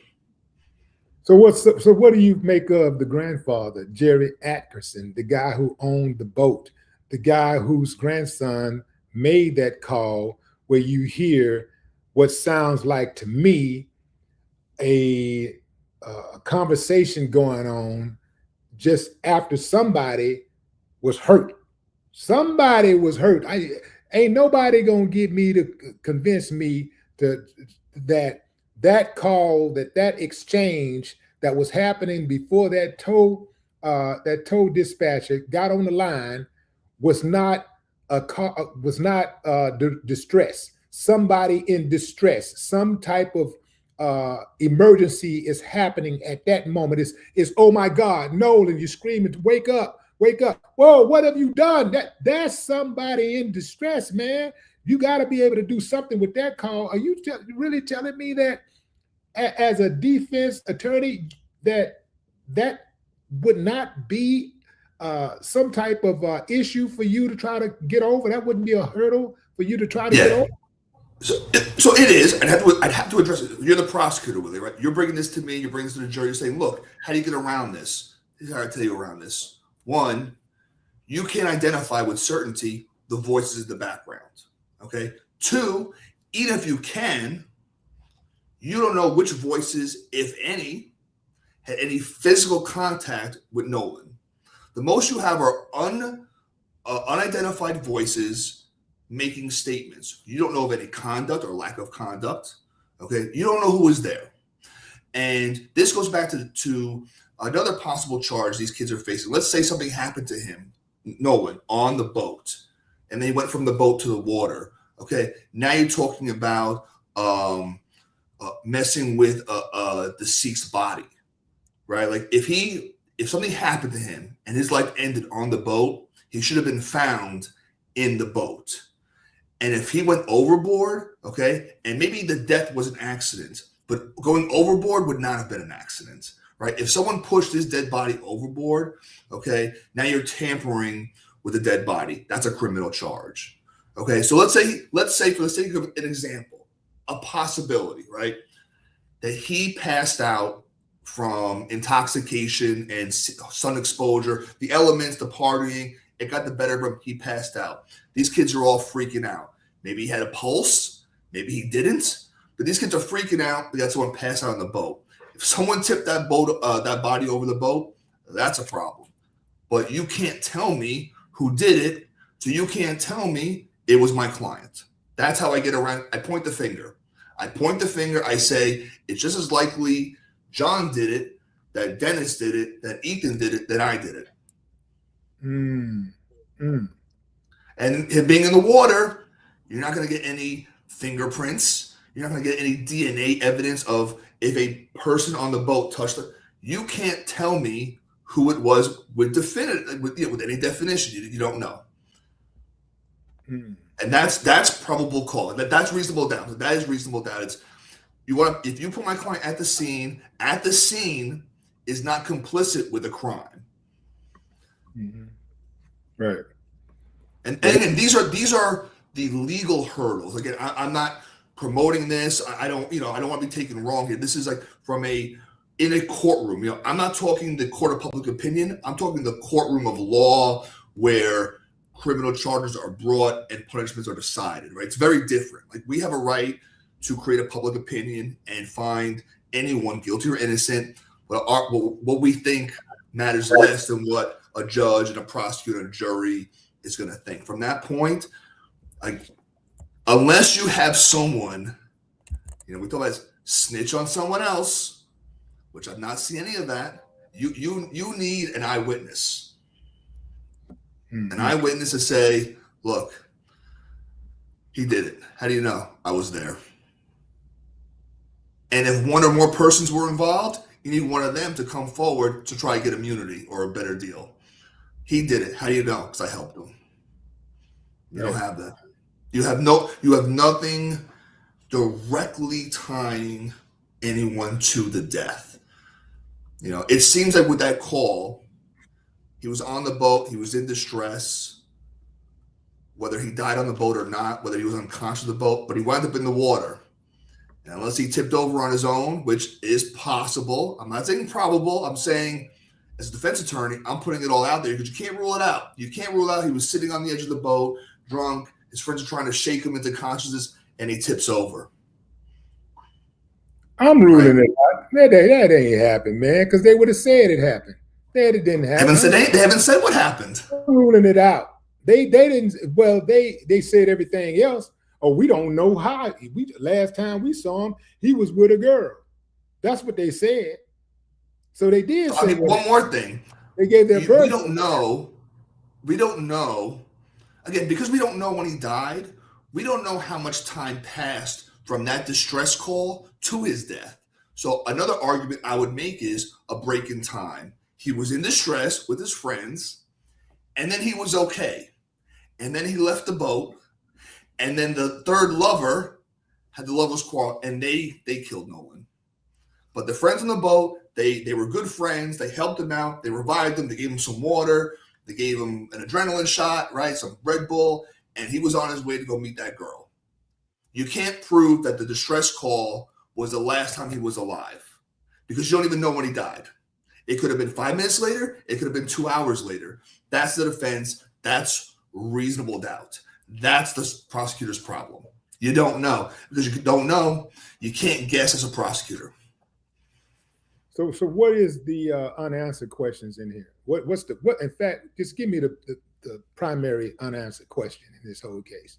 So what do you make of the grandfather, Jerry Atkerson, the guy who owned the boat, the guy whose grandson made that call where you hear what sounds like to me a conversation going on just after somebody was hurt. Somebody was hurt. Ain't nobody gonna get me to convince me that call, that exchange that was happening before that tow dispatcher got on the line was not distress. Somebody in distress, some type of emergency is happening at that moment. It's oh my God, Nolan, you're screaming, wake up. Whoa, what have you done? That's somebody in distress, man. You got to be able to do something with that call. Are you really telling me that as a defense attorney that would not be some type of issue for you to try to get over? That wouldn't be a hurdle for you to try to get over? So it is. I'd have to address it. You're the prosecutor, Willie, right? You're bringing this to me. You're bringing this to the jury. You're saying, look, how do you get around this? Here's how I tell you around this. One, you can't identify with certainty the voices in the background. Okay. Two, even if you can, you don't know which voices, if any, had any physical contact with Nolan. The most you have are unidentified voices making statements. You don't know of any conduct or lack of conduct. Okay. You don't know who was there. And this goes back to another possible charge these kids are facing. Let's say something happened to him, Nolan, on the boat, and they went from the boat to the water. Okay, now you're talking about messing with a deceased body, right? Like if something happened to him and his life ended on the boat, he should have been found in the boat. And if he went overboard, okay, and maybe the death was an accident, but going overboard would not have been an accident. Right? If someone pushed his dead body overboard, okay, now you're tampering with a dead body. That's a criminal charge. Okay, so let's say for the sake of an example, a possibility, right, that he passed out from intoxication and sun exposure, the elements, the partying, it got the better of him. He passed out. These kids are all freaking out. Maybe he had a pulse, maybe he didn't, but these kids are freaking out because someone passed out on the boat. If someone tipped that body over the boat, that's a problem. but you can't tell me who did it, so you can't tell me it was my client. That's how I get around. I point the finger. I say, it's just as likely John did it, that Dennis did it, that Ethan did it, that I did it. And him being in the water, you're not going to get any fingerprints. You're not going to get any DNA evidence of if a person on the boat touched it. You can't tell me who it was with any definition. You don't know. And that's probable cause. That's reasonable doubt. That is reasonable doubt. It's if you put my client at the scene is not complicit with a crime. Right. And again, these are the legal hurdles. Again, I'm not promoting this. I don't want to be taken wrong here. This is like in a courtroom. I'm not talking the court of public opinion. I'm talking the courtroom of law where criminal charges are brought and punishments are decided, right? It's very different. Like, we have a right to create a public opinion and find anyone guilty or innocent. But what we think matters less than what a judge and a prosecutor and a jury is going to think. From that point, like, unless you have someone, we talk about snitch on someone else, which I've not seen any of that. You need an eyewitness. An eyewitness to say, look, he did it. How do you know? I was there. And if one or more persons were involved, you need one of them to come forward to try to get immunity or a better deal. He did it. How do you know? Because I helped him. You don't have that. You have nothing directly tying anyone to the death. It seems like with that call, he was on the boat, he was in distress, whether he died on the boat or not, whether he was unconscious of the boat, but he wound up in the water. And unless he tipped over on his own, which is possible, I'm not saying probable, I'm saying as a defense attorney, I'm putting it all out there because you can't rule it out. You can't rule out he was sitting on the edge of the boat, drunk, his friends are trying to shake him into consciousness, and he tips over. I'm ruling it out. That ain't happened, man, because they would have said it happened. It didn't happen. They haven't said what happened. I'm ruling it out. They didn't. Well, they said everything else. Oh, we don't know how. Last time we saw him, he was with a girl. That's what they said. So they did say. One more thing. They gave their birth. We don't know. Again, because we don't know when he died, we don't know how much time passed from that distress call to his death. So another argument I would make is a break in time. He was in distress with his friends, and then he was okay. And then he left the boat, and then the third lover had the lovers quarrel, and they killed Nolan. But the friends on the boat, they were good friends. They helped him out. They revived him. They gave him some water. They gave him an adrenaline shot, right? Some Red Bull, and he was on his way to go meet that girl. You can't prove that the distress call was the last time he was alive because you don't even know when he died. It could have been 5 minutes later. It could have been 2 hours later. That's the defense. That's reasonable doubt. That's the prosecutor's problem. You don't know. Because you don't know, you can't guess as a prosecutor. So what is the unanswered questions in here? What in fact, just give me the primary unanswered question in this whole case.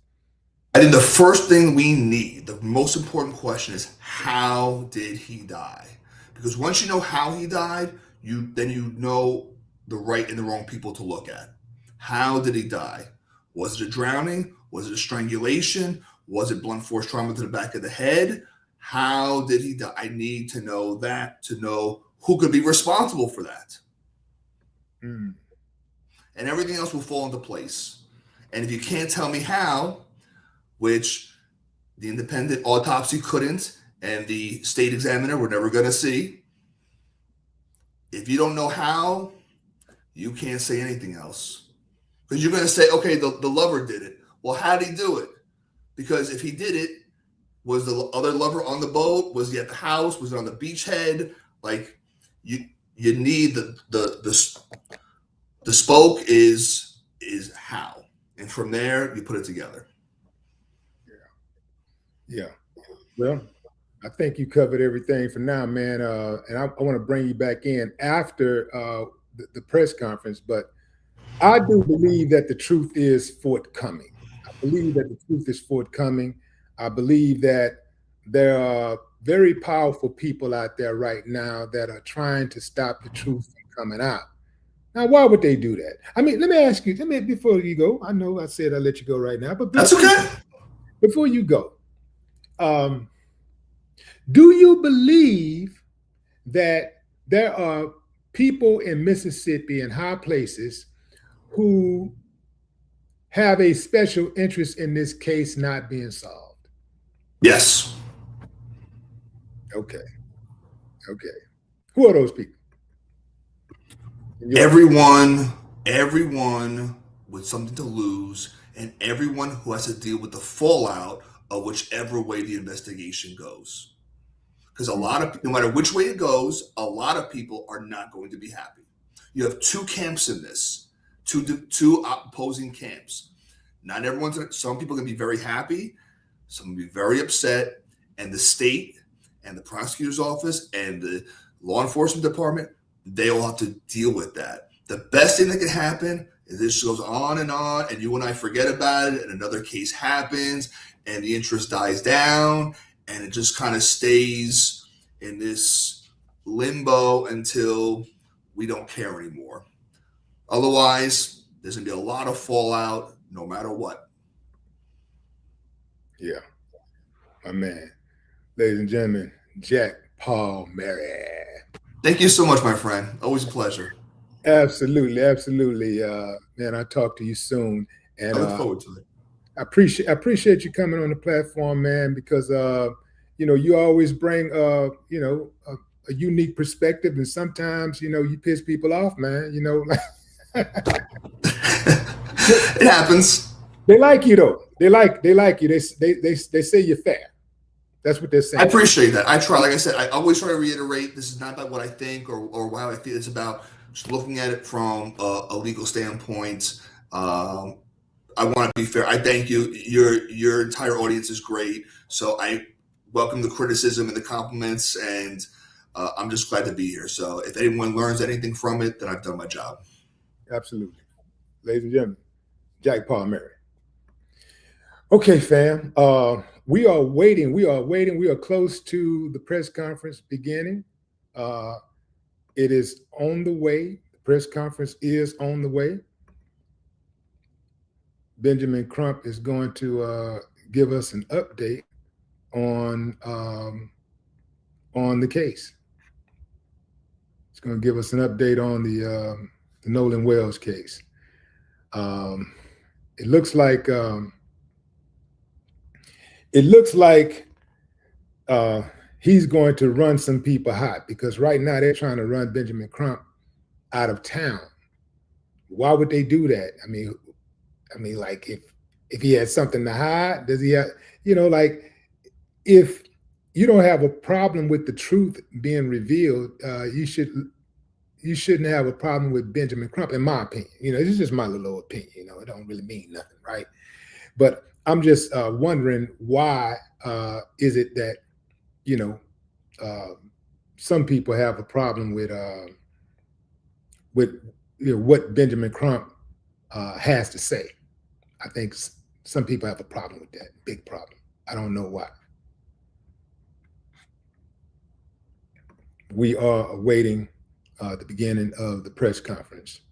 I think the first thing we need, the most important question is, how did he die? Because once you know how he died, then you know the right and the wrong people to look at. How did he die? Was it a drowning? Was it a strangulation? Was it blunt force trauma to the back of the head? How did he die? I need to know that to know who could be responsible for that. And everything else will fall into place. And if you can't tell me how, which the independent autopsy couldn't, and the state examiner we're never going to see, if you don't know how, you can't say anything else. Because you're going to say, okay, the lover did it. Well, how did he do it? Because if he did it, was the other lover on the boat? Was he at the house? Was it on the beachhead? Like, you need the spoke is how. And from there, you put it together. Yeah. Well, I think you covered everything for now, man. And I want to bring you back in after the press conference, but I do believe that the truth is forthcoming. I believe that the truth is forthcoming. I believe that there are very powerful people out there right now that are trying to stop the truth from coming out. Now, why would they do that? I mean, let me ask you, before you go, I know I said I'll let you go right now, but That's okay. before you go, um, do you believe that there are people in Mississippi in high places who have a special interest in this case not being solved? Yes. Okay. Okay. Who are those people? Everyone with something to lose, and everyone who has to deal with the fallout of whichever way the investigation goes. Because no matter which way it goes, a lot of people are not going to be happy. You have two camps in this, two opposing camps. Not everyone's. Some people are going to be very happy, some will be very upset, and the state and the prosecutor's office and the law enforcement department, they all have to deal with that. The best thing that can happen is this goes on, and you and I forget about it, and another case happens, and the interest dies down, and it just kind of stays in this limbo until we don't care anymore. Otherwise, there's going to be a lot of fallout no matter what. Yeah. My man. Ladies and gentlemen, Jack Paul Mary. Thank you so much, my friend. Always a pleasure. Absolutely, absolutely. Man, I'll talk to you soon. And I look forward to it. I appreciate you coming on the platform, man, because you always bring a unique perspective, and sometimes you piss people off, man. It happens. They like you though. They like you. They say you're fair. That's what they're saying. I appreciate that. I try. Like I said, I always try to reiterate, this is not about what I think or how I feel. It's about just looking at it from a legal standpoint. I want to be fair. I thank you. Your entire audience is great. So I welcome the criticism and the compliments, and I'm just glad to be here. So if anyone learns anything from it, then I've done my job. Absolutely. Ladies and gentlemen, Jack Paul Mary. Okay, fam. We are waiting. We are close to the press conference beginning. It is on the way. The press conference is on the way. Benjamin Crump is going to give us an update on the case. He's going to give us an update on the Nolan Wells case. It looks like he's going to run some people hot, because right now they're trying to run Benjamin Crump out of town. Why would they do that? I mean, like if he had something to hide, does he have, like if you don't have a problem with the truth being revealed, you shouldn't have a problem with Benjamin Crump, in my opinion. This is just my little opinion. It don't really mean nothing, right? But I'm just wondering, why is it that some people have a problem with what Benjamin Crump has to say? I think some people have a problem with that, big problem. I don't know why. We are awaiting the beginning of the press conference.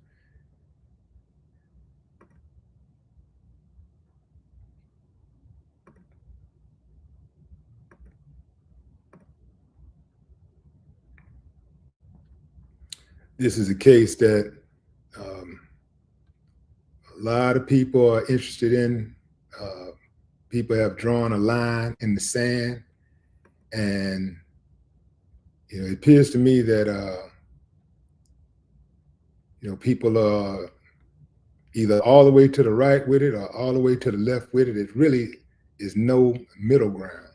This is a case that a lot of people are interested in. People have drawn a line in the sand, and it appears to me that people are either all the way to the right with it or all the way to the left with it. It really is no middle ground.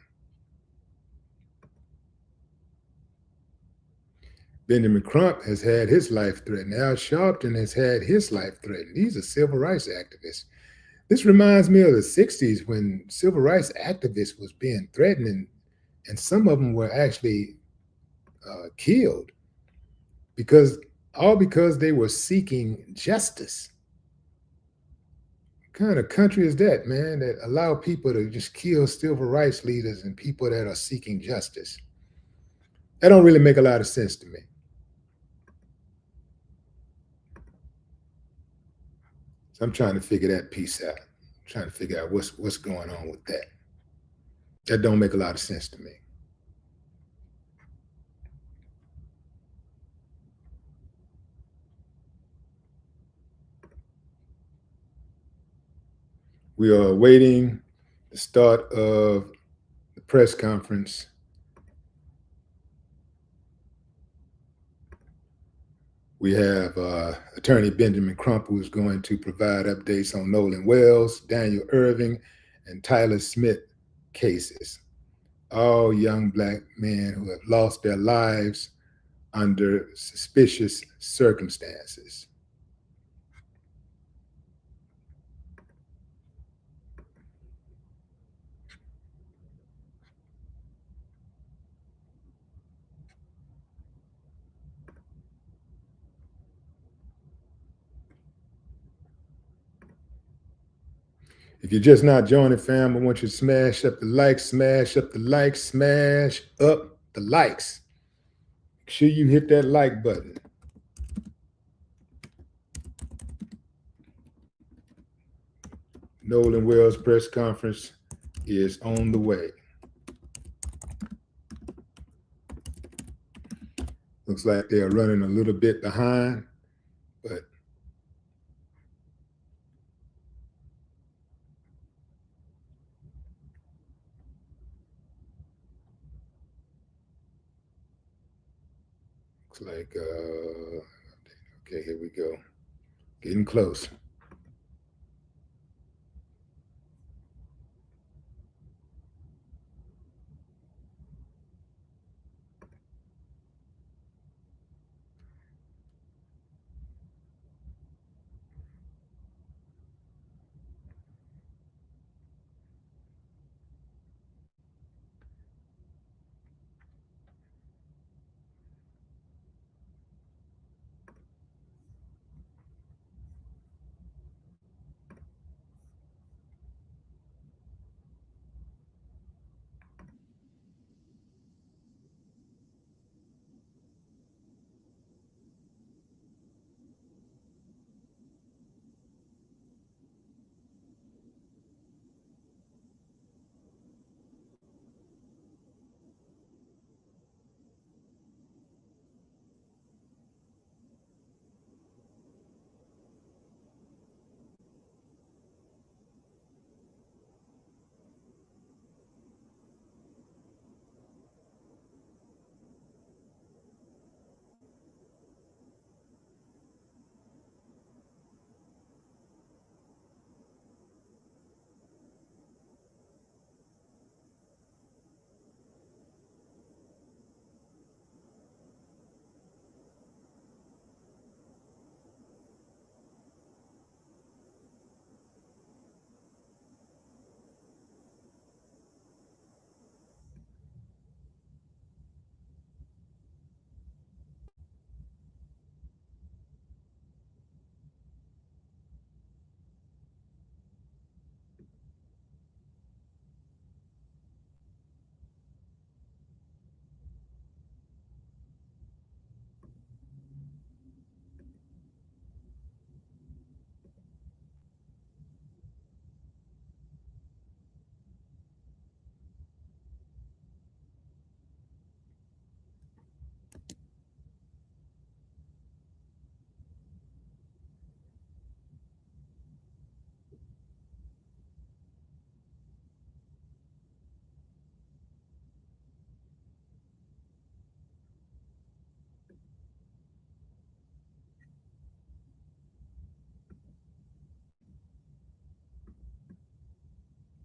Benjamin Crump has had his life threatened. Al Sharpton has had his life threatened. These are civil rights activists. This reminds me of the 60s, when civil rights activists was being threatened, and some of them were actually killed because they were seeking justice. kind of country is that, man, that allow people to just kill civil rights leaders and people that are seeking justice? That don't really make a lot of sense to me. So I'm trying to figure that piece out. I'm trying to figure out what's going on with that. That don't make a lot of sense to me. We are awaiting the start of the press conference. We have Attorney Benjamin Crump, who is going to provide updates on Nolan Wells, Daniel Irving, and Tyler Smith cases. All young Black men who have lost their lives under suspicious circumstances. If you're just not joining, fam, I want you to smash up the likes, smash up the likes, smash up the likes. Make sure you hit that like button. Nolan Wells press conference is on the way. Looks like they're running a little bit behind, but looks like, okay, here we go. Getting close.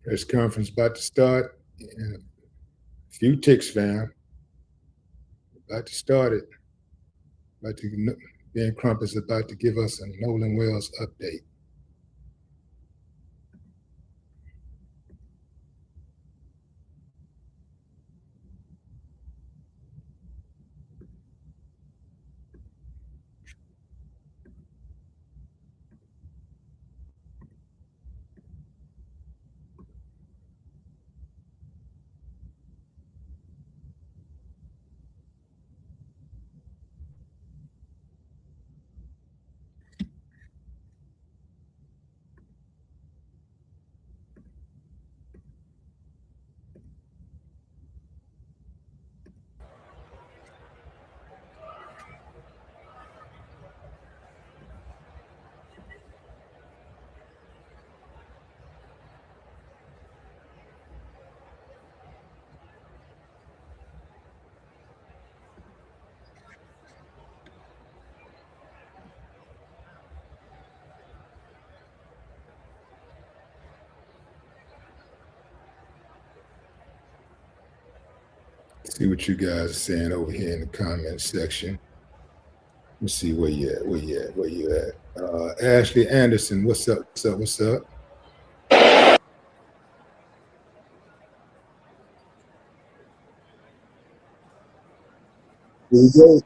Press conference about to start in a few ticks, fam. About to start it. Ben Crump is about to give us a Nolan Wells update. See what you guys are saying over here in the comment section. Let me see where you at. Where you at? Ashley Anderson, what's up? What's up? Here we go.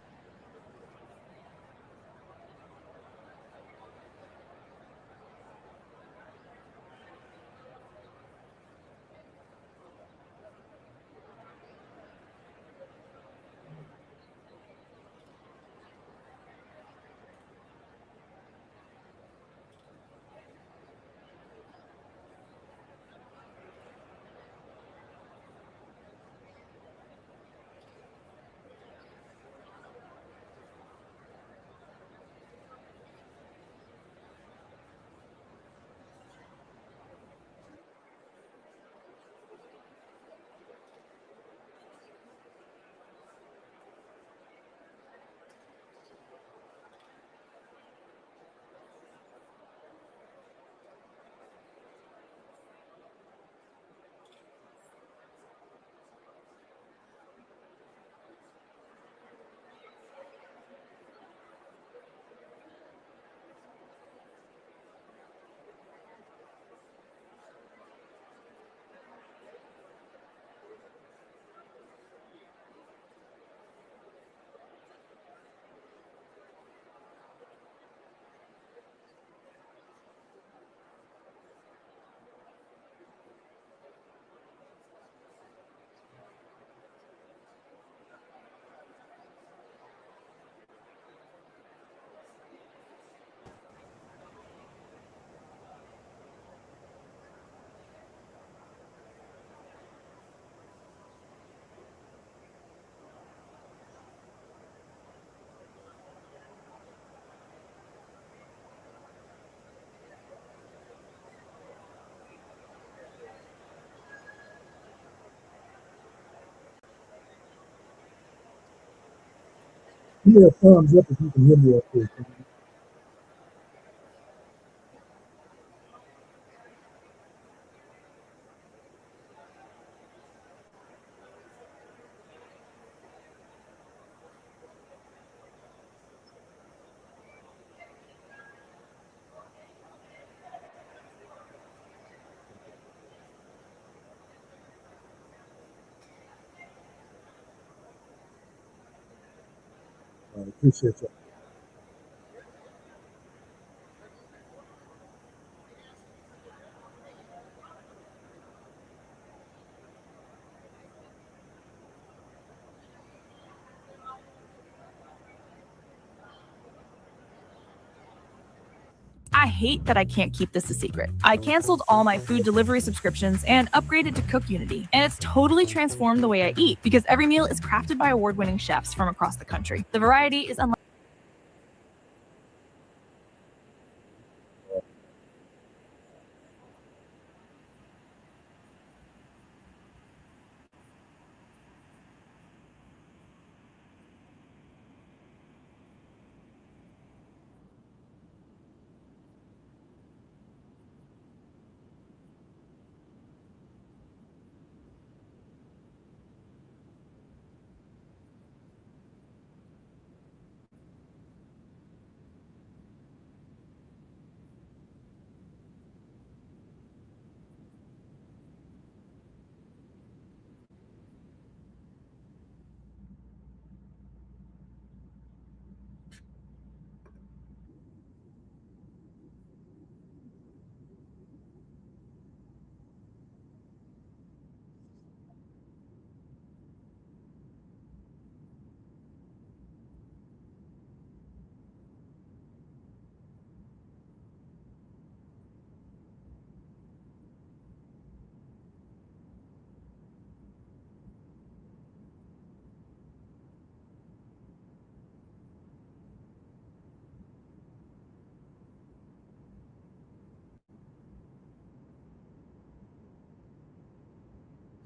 Give me a thumbs up if you can hear me up there. I appreciate you. I hate that I can't keep this a secret. I canceled all my food delivery subscriptions and upgraded to Cook Unity, and it's totally transformed the way I eat because every meal is crafted by award-winning chefs from across the country. The variety is unlike.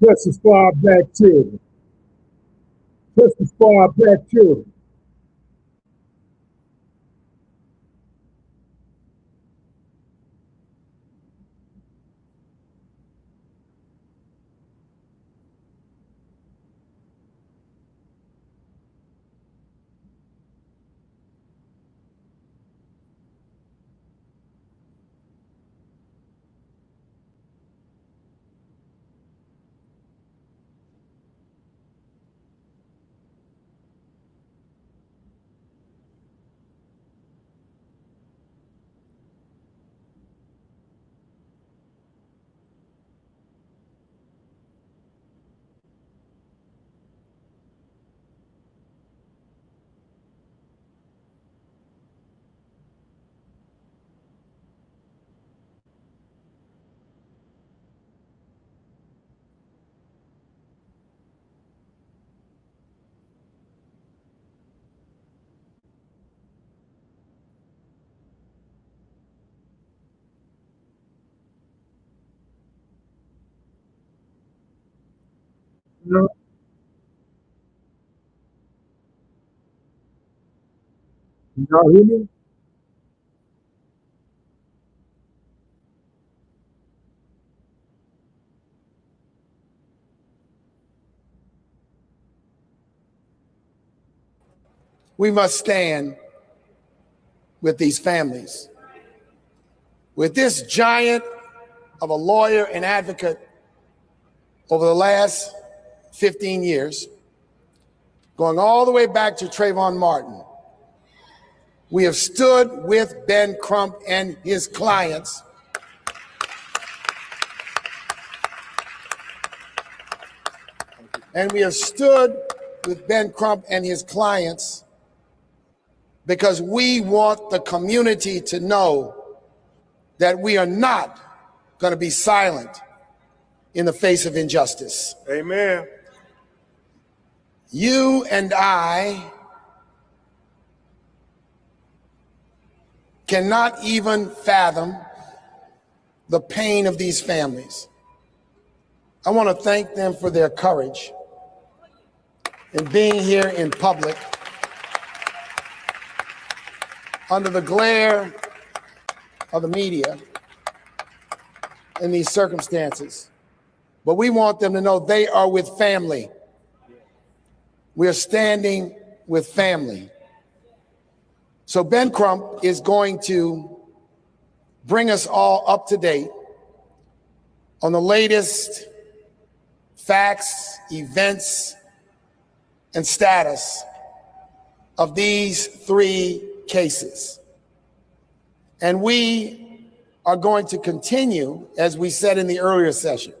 Justice for our black children. Justice for our black children. No. Y'all hear me? We must stand with these families, with this giant of a lawyer and advocate over the last 15 years, going all the way back to Trayvon Martin. We have stood with Ben Crump and his clients and we have stood with Ben Crump and his clients because we want the community to know that we are not going to be silent in the face of injustice. Amen. You and I cannot even fathom the pain of these families. I want to thank them for their courage in being here in public under the glare of the media in these circumstances. But we want them to know they are with family. We are standing with family. So Ben Crump is going to bring us all up to date on the latest facts, events, and status of these three cases. And we are going to continue, as we said in the earlier session,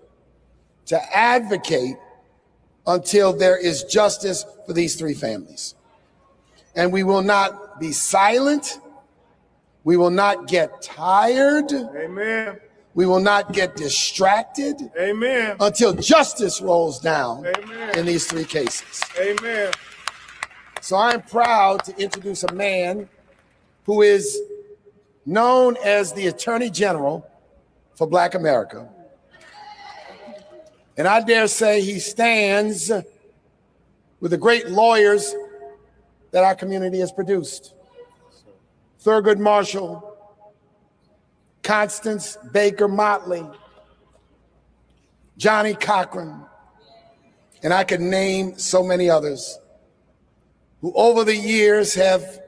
to advocate until there is justice for these three families. And we will not be silent. We will not get tired. Amen. We will not get distracted. Amen. Until justice rolls down. Amen. In these three cases. Amen. So I'm proud to introduce a man who is known as the Attorney General for Black America. And I dare say he stands with the great lawyers that our community has produced. Thurgood Marshall, Constance Baker Motley, Johnny Cochran, and I could name so many others who over the years have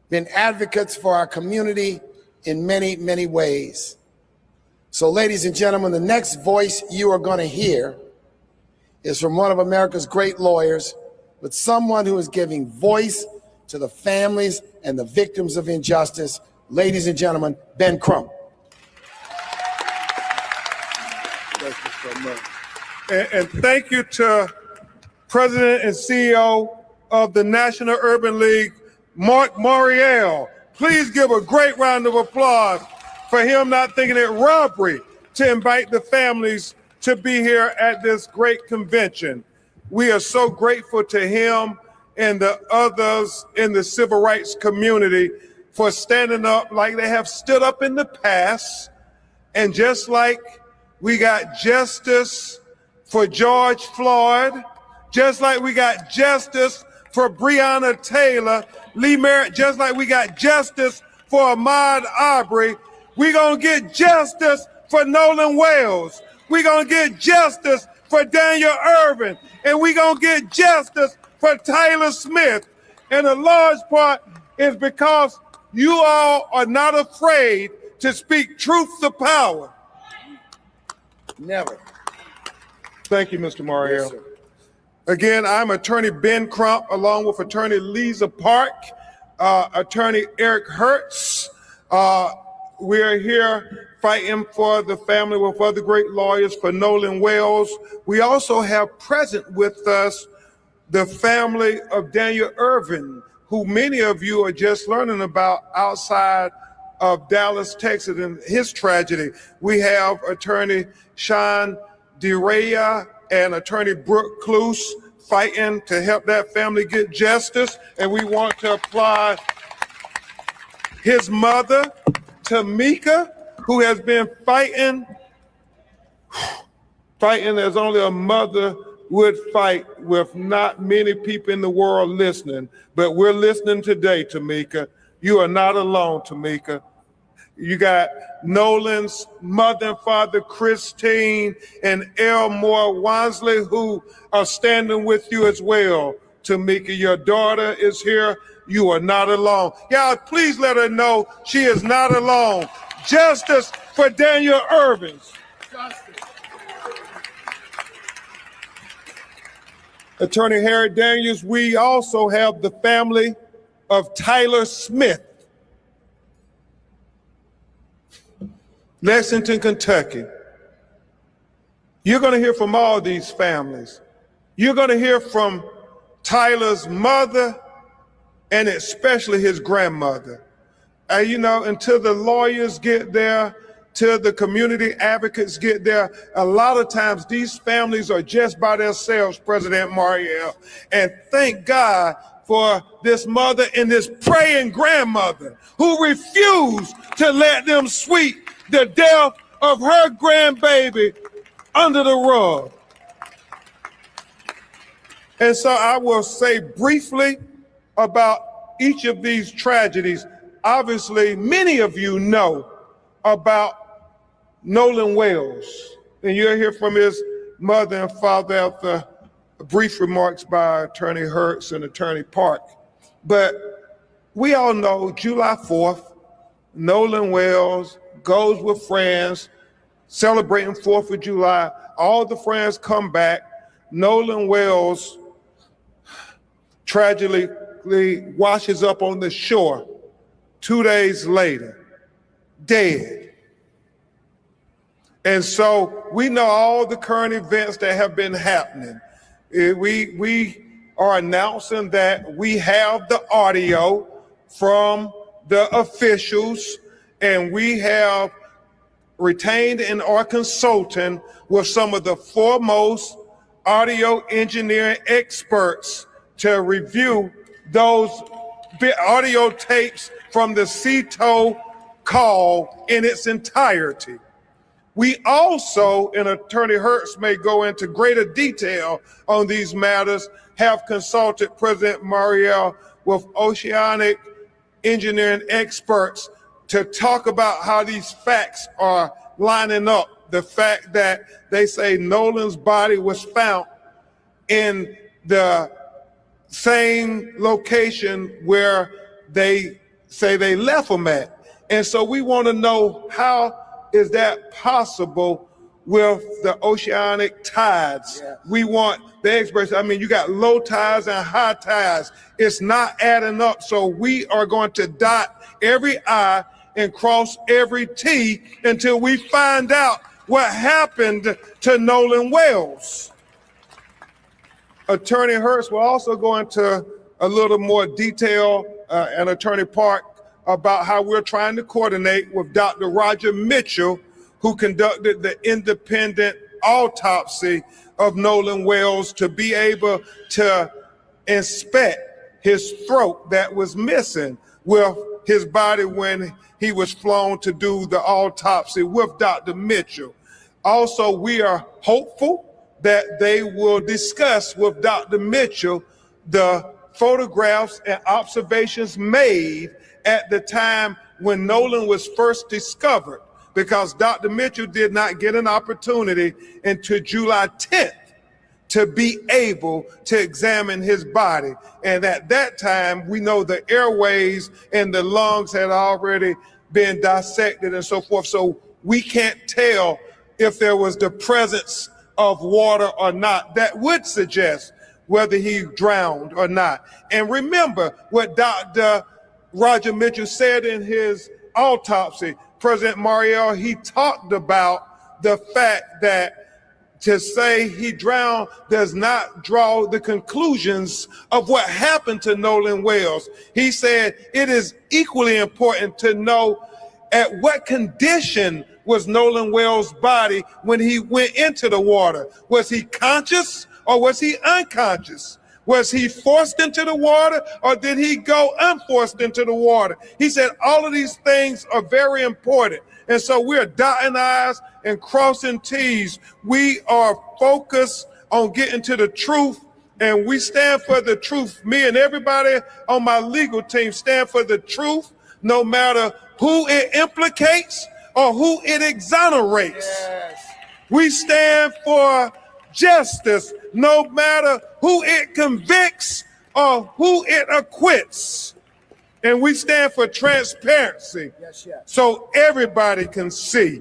been advocates for our community in many, many ways. So ladies and gentlemen, the next voice you are going to hear is from one of America's great lawyers, but someone who is giving voice to the families and the victims of injustice. Ladies and gentlemen, Ben Crump. Thank you so much. And thank you to President and CEO of the National Urban League, Mark Morial. Please give a great round of applause for him not thinking it robbery to invite the families to be here at this great convention. We are so grateful to him and the others in the civil rights community for standing up like they have stood up in the past. And just like we got justice for George Floyd, just like we got justice for Breonna Taylor, Lee Merritt, just like we got justice for Ahmaud Arbery, we're gonna get justice for Nolan Wells. We're gonna get justice for Daniel Irvin, and we're gonna get justice for Tyler Smith. And a large part is because you all are not afraid to speak truth to power. Never. Thank you, Mr. Mario. Yes, sir. Again, I'm Attorney Ben Crump, along with Attorney Lisa Park, Attorney Eric Hertz. We are here fighting for the family with other great lawyers for Nolan Wells. We also have present with us the family of Daniel Irvin, who many of you are just learning about outside of Dallas, Texas, and his tragedy. We have Attorney Sean DeRaya and Attorney Brooke Cluse fighting to help that family get justice. And we want to applaud his mother, Tamika, who has been fighting as only a mother would fight with not many people in the world listening, but we're listening today, Tamika. You are not alone, Tamika. You got Nolan's mother and father, Christine and Elmore Wansley, who are standing with you as well. Tamika, your daughter is here. You are not alone. Y'all, please let her know she is not alone. Justice for Daniel Irvins. Attorney Harry Daniels, we also have the family of Tyler Smith, Lexington, Kentucky. You're going to hear from all these families. You're going to hear from Tyler's mother and especially his grandmother. Until the lawyers get there, till the community advocates get there, a lot of times these families are just by themselves, President Mariel. And thank God for this mother and this praying grandmother who refused to let them sweep the death of her grandbaby under the rug. And so I will say briefly about each of these tragedies. Obviously, many of you know about Nolan Wells, and you'll hear from his mother and father after brief remarks by Attorney Hertz and Attorney Park. But we all know July 4th, Nolan Wells goes with friends, celebrating 4th of July. All the friends come back. Nolan Wells tragically washes up on the shore 2 days later, dead. And so we know all the current events that have been happening. We are announcing that we have the audio from the officials, and we have retained and are consulting with some of the foremost audio engineering experts to review those audio tapes from the CETO call in its entirety. We also, and Attorney Hertz may go into greater detail on these matters, have consulted President Mariel with oceanic engineering experts to talk about how these facts are lining up. The fact that they say Nolan's body was found in the same location where they say they left him at. And so we want to know, how is that possible with the oceanic tides? Yeah. We want the experts. You got low tides and high tides. It's not adding up. So we are going to dot every I and cross every T until we find out what happened to Nolan Wells. Attorney Hertz will also go into a little more detail, and Attorney Park, about how we're trying to coordinate with Dr. Roger Mitchell, who conducted the independent autopsy of Nolan Wells, to be able to inspect his throat that was missing with his body when he was flown to do the autopsy with Dr. Mitchell. Also, we are hopeful that they will discuss with Dr. Mitchell the photographs and observations made at the time when Nolan was first discovered, because Dr. Mitchell did not get an opportunity until July 10th to be able to examine his body. And at that time, we know the airways and the lungs had already been dissected and so forth. So we can't tell if there was the presence of water or not. That would suggest whether he drowned or not. And remember what Dr. Roger Mitchell said in his autopsy. President Mariel, he talked about the fact that to say he drowned does not draw the conclusions of what happened to Nolan Wells. He said it is equally important to know at what condition was Nolan Wells' body when he went into the water. Was he conscious or was he unconscious? Was he forced into the water or did he go unforced into the water? He said all of these things are very important. And so we're dotting I's and crossing T's. We are focused on getting to the truth, and we stand for the truth. Me and everybody on my legal team stand for the truth, no matter who it implicates or who it exonerates. Yes. We stand for justice, no matter who it convicts or who it acquits. And we stand for transparency, so everybody can see.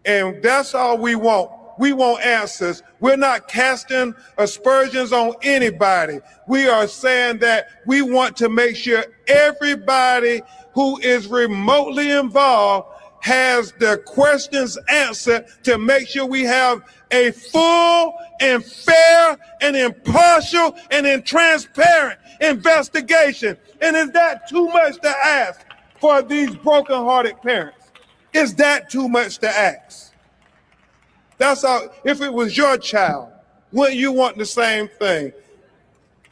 And that's all we want. We want answers. We're not casting aspersions on anybody. We are saying that we want to make sure everybody who is remotely involved has the questions answered to make sure we have a full and fair and impartial and transparent investigation. And is that too much to ask for these broken-hearted parents? Is that too much to ask? That's how, if it was your child, wouldn't you want the same thing?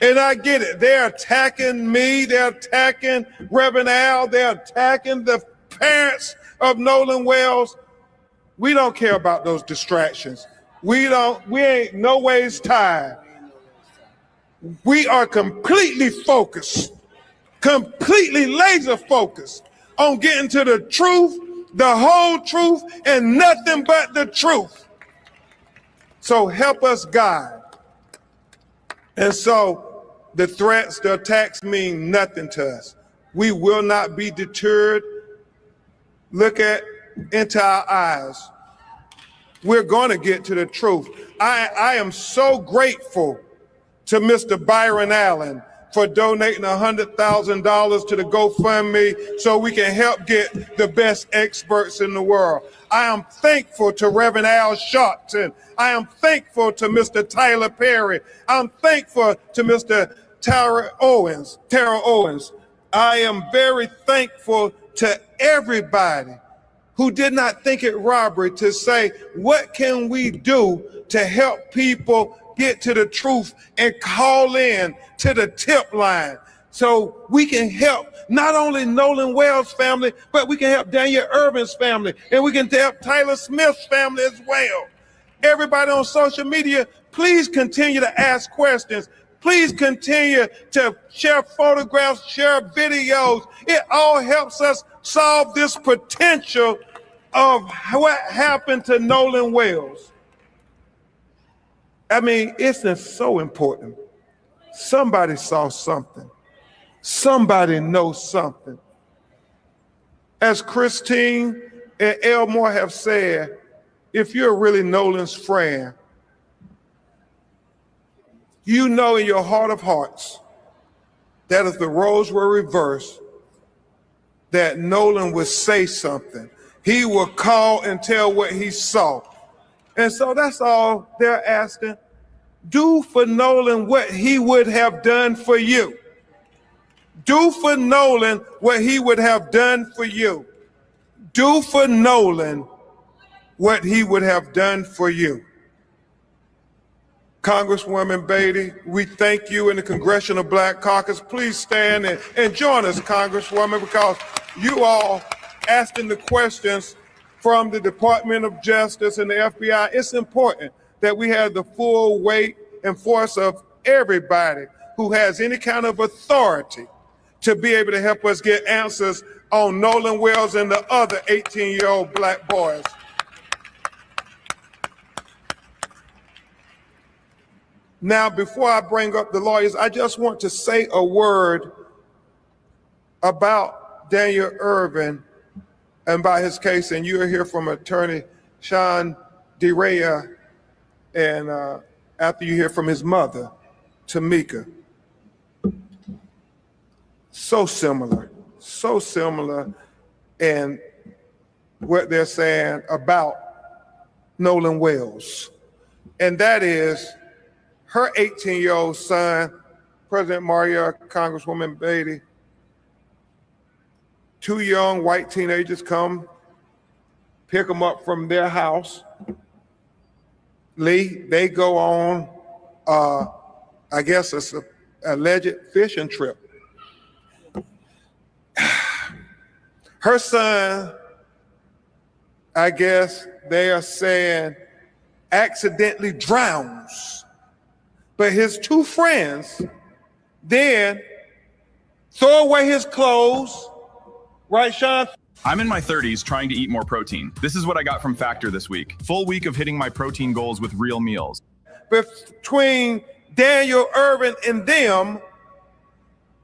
And I get it. They're attacking me. They're attacking Reverend Al. They're attacking the parents of Nolan Wells. We don't care about those distractions. We ain't no ways tired. We are completely focused, completely laser focused on getting to the truth, the whole truth, and nothing but the truth. So help us, God. And so the threats, the attacks mean nothing to us. We will not be deterred. Look into our eyes. We're going to get to the truth. I am so grateful to Mr. Byron Allen for donating $100,000 to the GoFundMe so we can help get the best experts in the world. I am thankful to Reverend Al Sharpton. I am thankful to Mr. Tyler Perry. I'm thankful to Mr. Tara Owens. I am very thankful to everybody who did not think it robbery to say, what can we do to help people get to the truth and call in to the tip line so we can help not only Nolan Wells' family, but we can help Daniel Irvin's family, and we can help Tyler Smith's family as well. Everybody on social media, please continue to ask questions. Please continue to share photographs, share videos. It all helps us solve this potential of what happened to Nolan Wells. I mean, it's so important. Somebody saw something. Somebody knows something. As Christine and Elmore have said, if you're really Nolan's friend, you know in your heart of hearts that if the roles were reversed, that Nolan would say something. He would call and tell what he saw. And so that's all they're asking. Do for Nolan what he would have done for you. Do for Nolan what he would have done for you. Do for Nolan what he would have done for you. Congresswoman Beatty, we thank you in the Congressional Black Caucus. Please stand and join us, Congresswoman, because you all asking the questions from the Department of Justice and the FBI. It's important that we have the full weight and force of everybody who has any kind of authority to be able to help us get answers on Nolan Wells and the other 18-year-old black boys. Now, before I bring up the lawyers, I just want to say a word about Daniel Irvin and by his case, and you'll hear from Attorney Sean DeRea, and after you hear from his mother, Tamika. So similar in what they're saying about Nolan Wells. And that is her 18-year-old son, President Maria, Congresswoman Beatty, two young white teenagers come pick them up from their house. They go on, I guess it's an alleged fishing trip. Her son, I guess they are saying, accidentally drowns But his two friends then throw away his clothes, right, Sean? I'm in my 30s trying to eat more protein. This is what I got from Factor this week. Full week of hitting my protein goals with real meals. Between Daniel Irvin and them,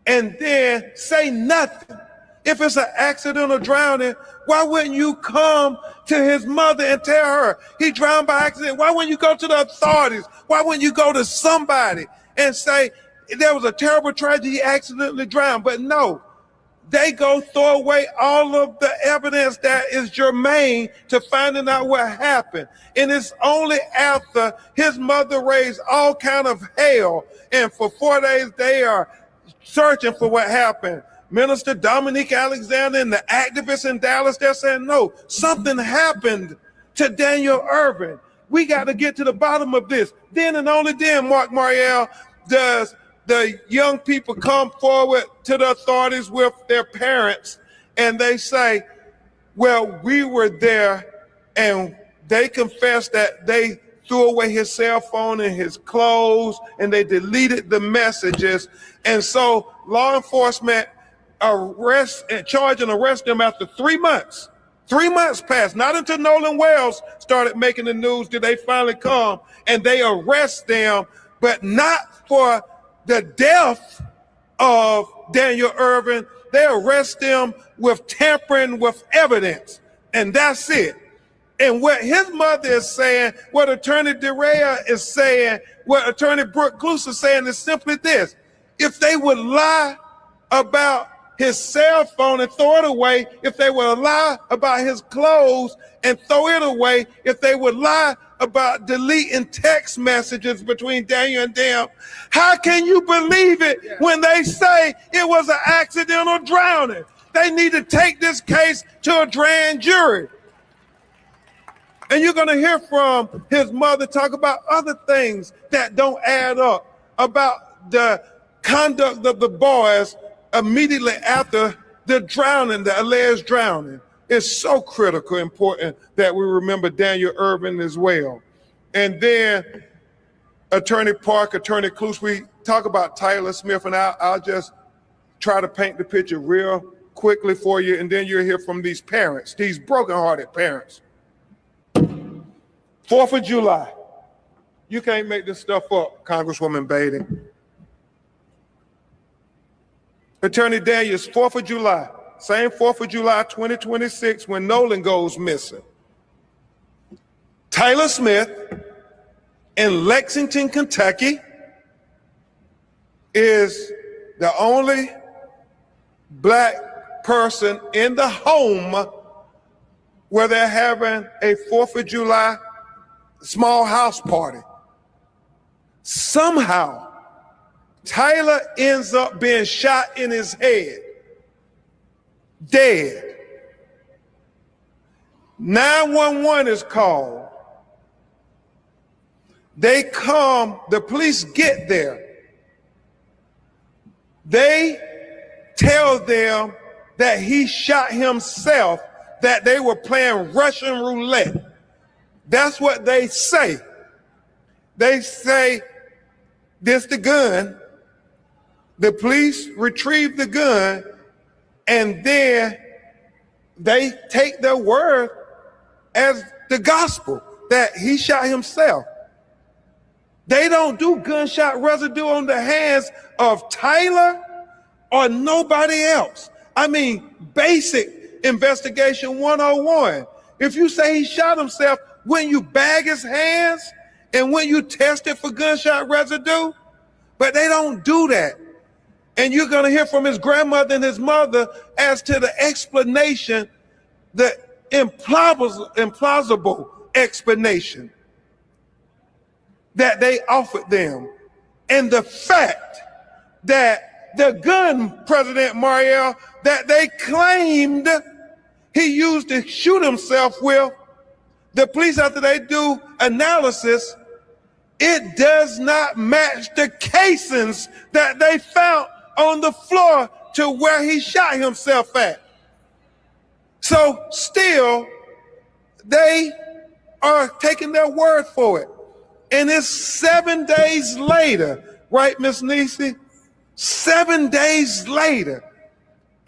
and then say nothing. If it's an accidental drowning, why wouldn't you come to his mother and tell her he drowned by accident? Why wouldn't you go to the authorities? Why wouldn't you go to somebody and say there was a terrible tragedy, he accidentally drowned? But no, they go throw away all of the evidence that is germane to finding out what happened. And it's only after his mother raised all kind of hell, and for 4 days they are searching for what happened. Minister Dominique Alexander and the activists in Dallas, they're saying, no, something happened to Daniel Irvin. We got to get to the bottom of this. Then and only then, Mark Mariel, does the young people come forward to the authorities with their parents, and they say, well, we were there, and they confessed that they threw away his cell phone and his clothes, and they deleted the messages. And so law enforcement charge and arrest them after 3 months. 3 months passed, not until Nolan Wells started making the news did they finally come and they arrest them, but not for the death of Daniel Irvin. They arrest them with tampering with evidence, and that's it. And what his mother is saying, what Attorney DeRea is saying, what Attorney Brooke Cluse is saying is simply this: if they would lie about his cell phone and throw it away, if they would lie about his clothes and throw it away, if they would lie about deleting text messages between Daniel and them, how can you believe it when they say it was an accidental drowning? They need to take this case to a grand jury. And you're going to hear from his mother talk about other things that don't add up, about the conduct of the boys immediately after the drowning, the alleged drowning. It's so critical, important that we remember Daniel Irvin as well. And then Attorney Park, Attorney Cluse, we talk about Tyler Smith, and I'll just try to paint the picture real quickly for you, and then you'll hear from these parents, these brokenhearted parents. 4th of July. You can't make this stuff up, Congresswoman Beatty. Attorney Daniels, 4th of July, same 4th of July, 2026, when Nolan goes missing. Tyler Smith in Lexington, Kentucky, is the only Black person in the home where they're having a 4th of July small house party. Somehow, Tyler ends up being shot in his head, dead. 911 is called. They come, the police get there. They tell them that he shot himself, that they were playing Russian roulette. That's what they say. They say, this the gun. The police retrieve the gun, and then they take their word as the gospel that he shot himself. They don't do gunshot residue on the hands of Tyler or nobody else. I mean, basic investigation 101. If you say he shot himself, when you bag his hands and when you test it for gunshot residue, but they don't do that. And you're going to hear from his grandmother and his mother as to the explanation, the implausible explanation that they offered them. And the fact that the gun, President Mariel, that they claimed he used to shoot himself with, the police, after they do analysis, it does not match the casings that they found on the floor to where he shot himself at. So still, they are taking their word for it. And it's 7 days later, right, Miss Niecy? 7 days later,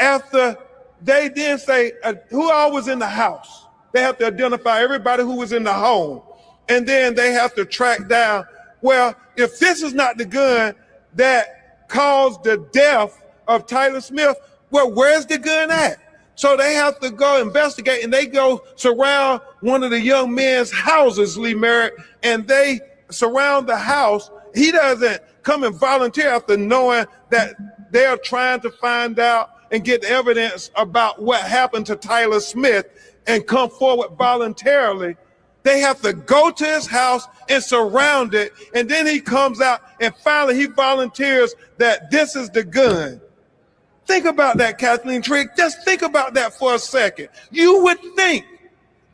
after they then say, who all was in the house? They have to identify everybody who was in the home. And then they have to track down, well, if this is not the gun that caused the death of Tyler Smith, well, where's the gun at? So they have to go investigate, and they go surround one of the young men's houses, Lee Merritt, and they surround the house. He doesn't come and volunteer after knowing that they're trying to find out and get evidence about what happened to Tyler Smith and come forward voluntarily. They have to go to his house and surround it, and then he comes out and finally he volunteers that this is the gun. Think about that, Kathleen Trigg. Just think about that for a second. You would think,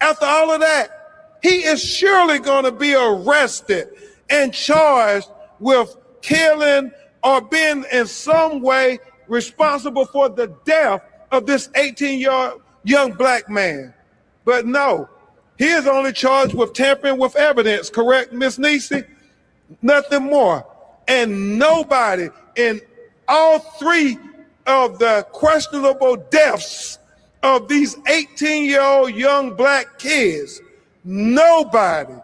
after all of that, he is surely going to be arrested and charged with killing or being in some way responsible for the death of this 18-year-old young black man. But no, he is only charged with tampering with evidence, correct, Ms. Niecy? Nothing more. And nobody in all three of the questionable deaths of these 18-year-old young black kids, nobody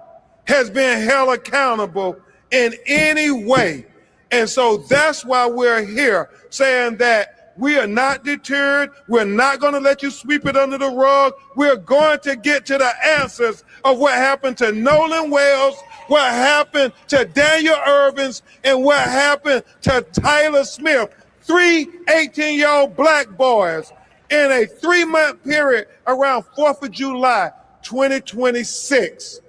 has been held accountable in any way. And so that's why we're here saying that we are not deterred. We're not going to let you sweep it under the rug. We're going to get to the answers of what happened to Nolan Wells, what happened to Daniel Irvins, and what happened to Tyler Smith. 3 18-year-old black boys in a 3-month period around 4th of July, 2026,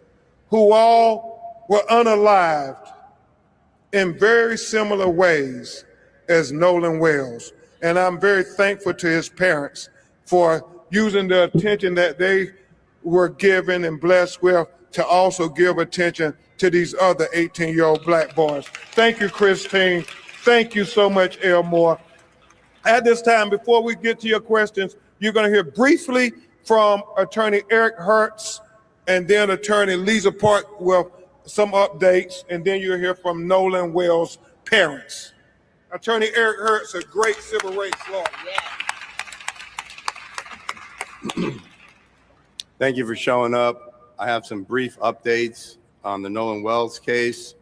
who all were unalived in very similar ways as Nolan Wells. And I'm very thankful to his parents for using the attention that they were given and blessed with to also give attention to these other 18-year-old black boys. Thank you, Christine. Thank you so much, Elmore. At this time, before we get to your questions, you're going to hear briefly from Attorney Eric Hertz and then Attorney Lisa Park with some updates, and then you'll hear from Nolan Wells' parents. Attorney Eric Hertz, a great civil rights lawyer. Thank you for showing up. I have some brief updates on the Nolan Wells case.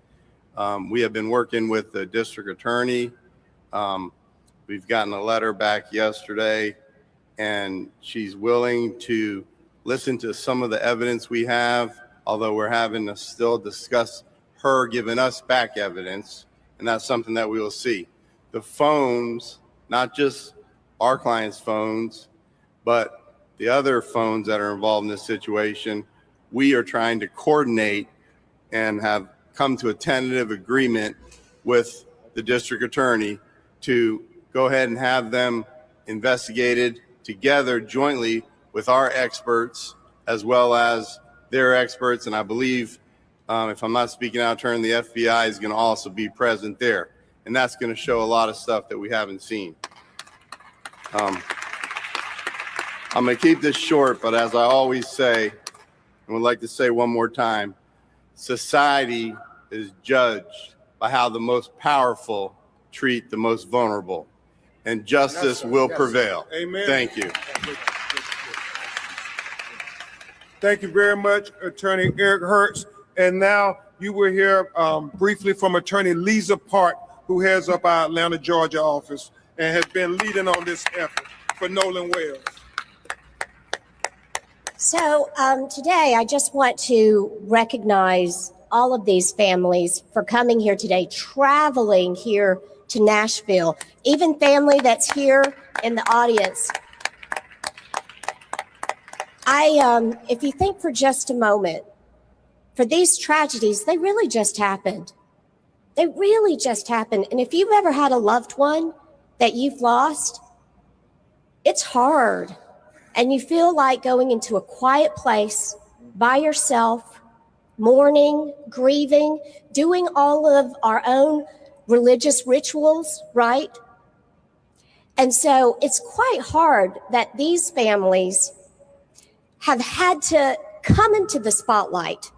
We have been working with the district attorney. We've gotten a letter back yesterday, and she's willing to listen to some of the evidence we have, although we're having to still discuss her giving us back evidence, and that's something that we will see. The phones, not just our clients' phones, but the other phones that are involved in this situation, we are trying to coordinate and have come to a tentative agreement with the district attorney to go ahead and have them investigated together jointly with our experts as well as their experts. And I believe, if I'm not speaking out of turn, the FBI is going to also be present there. And that's going to show a lot of stuff that we haven't seen. I'm going to keep this short, but as I always say, and would like to say one more time, society is judged by how the most powerful treat the most vulnerable, and justice will prevail. Amen. Thank you. Thank you very much, Attorney Eric Hertz. And now you will hear briefly from Attorney Lisa Park, who heads up our Atlanta, Georgia office and has been leading on this effort for Nolan Wells. So today I just want to recognize all of these families for coming here today, traveling here to Nashville, even family that's here in the audience. If you think for just a moment, for these tragedies, they really just happened. They really just happened. And if you've ever had a loved one that you've lost, it's hard. And you feel like going into a quiet place by yourself, mourning, grieving, doing all of our own religious rituals, right? And so it's quite hard that these families have had to come into the spotlight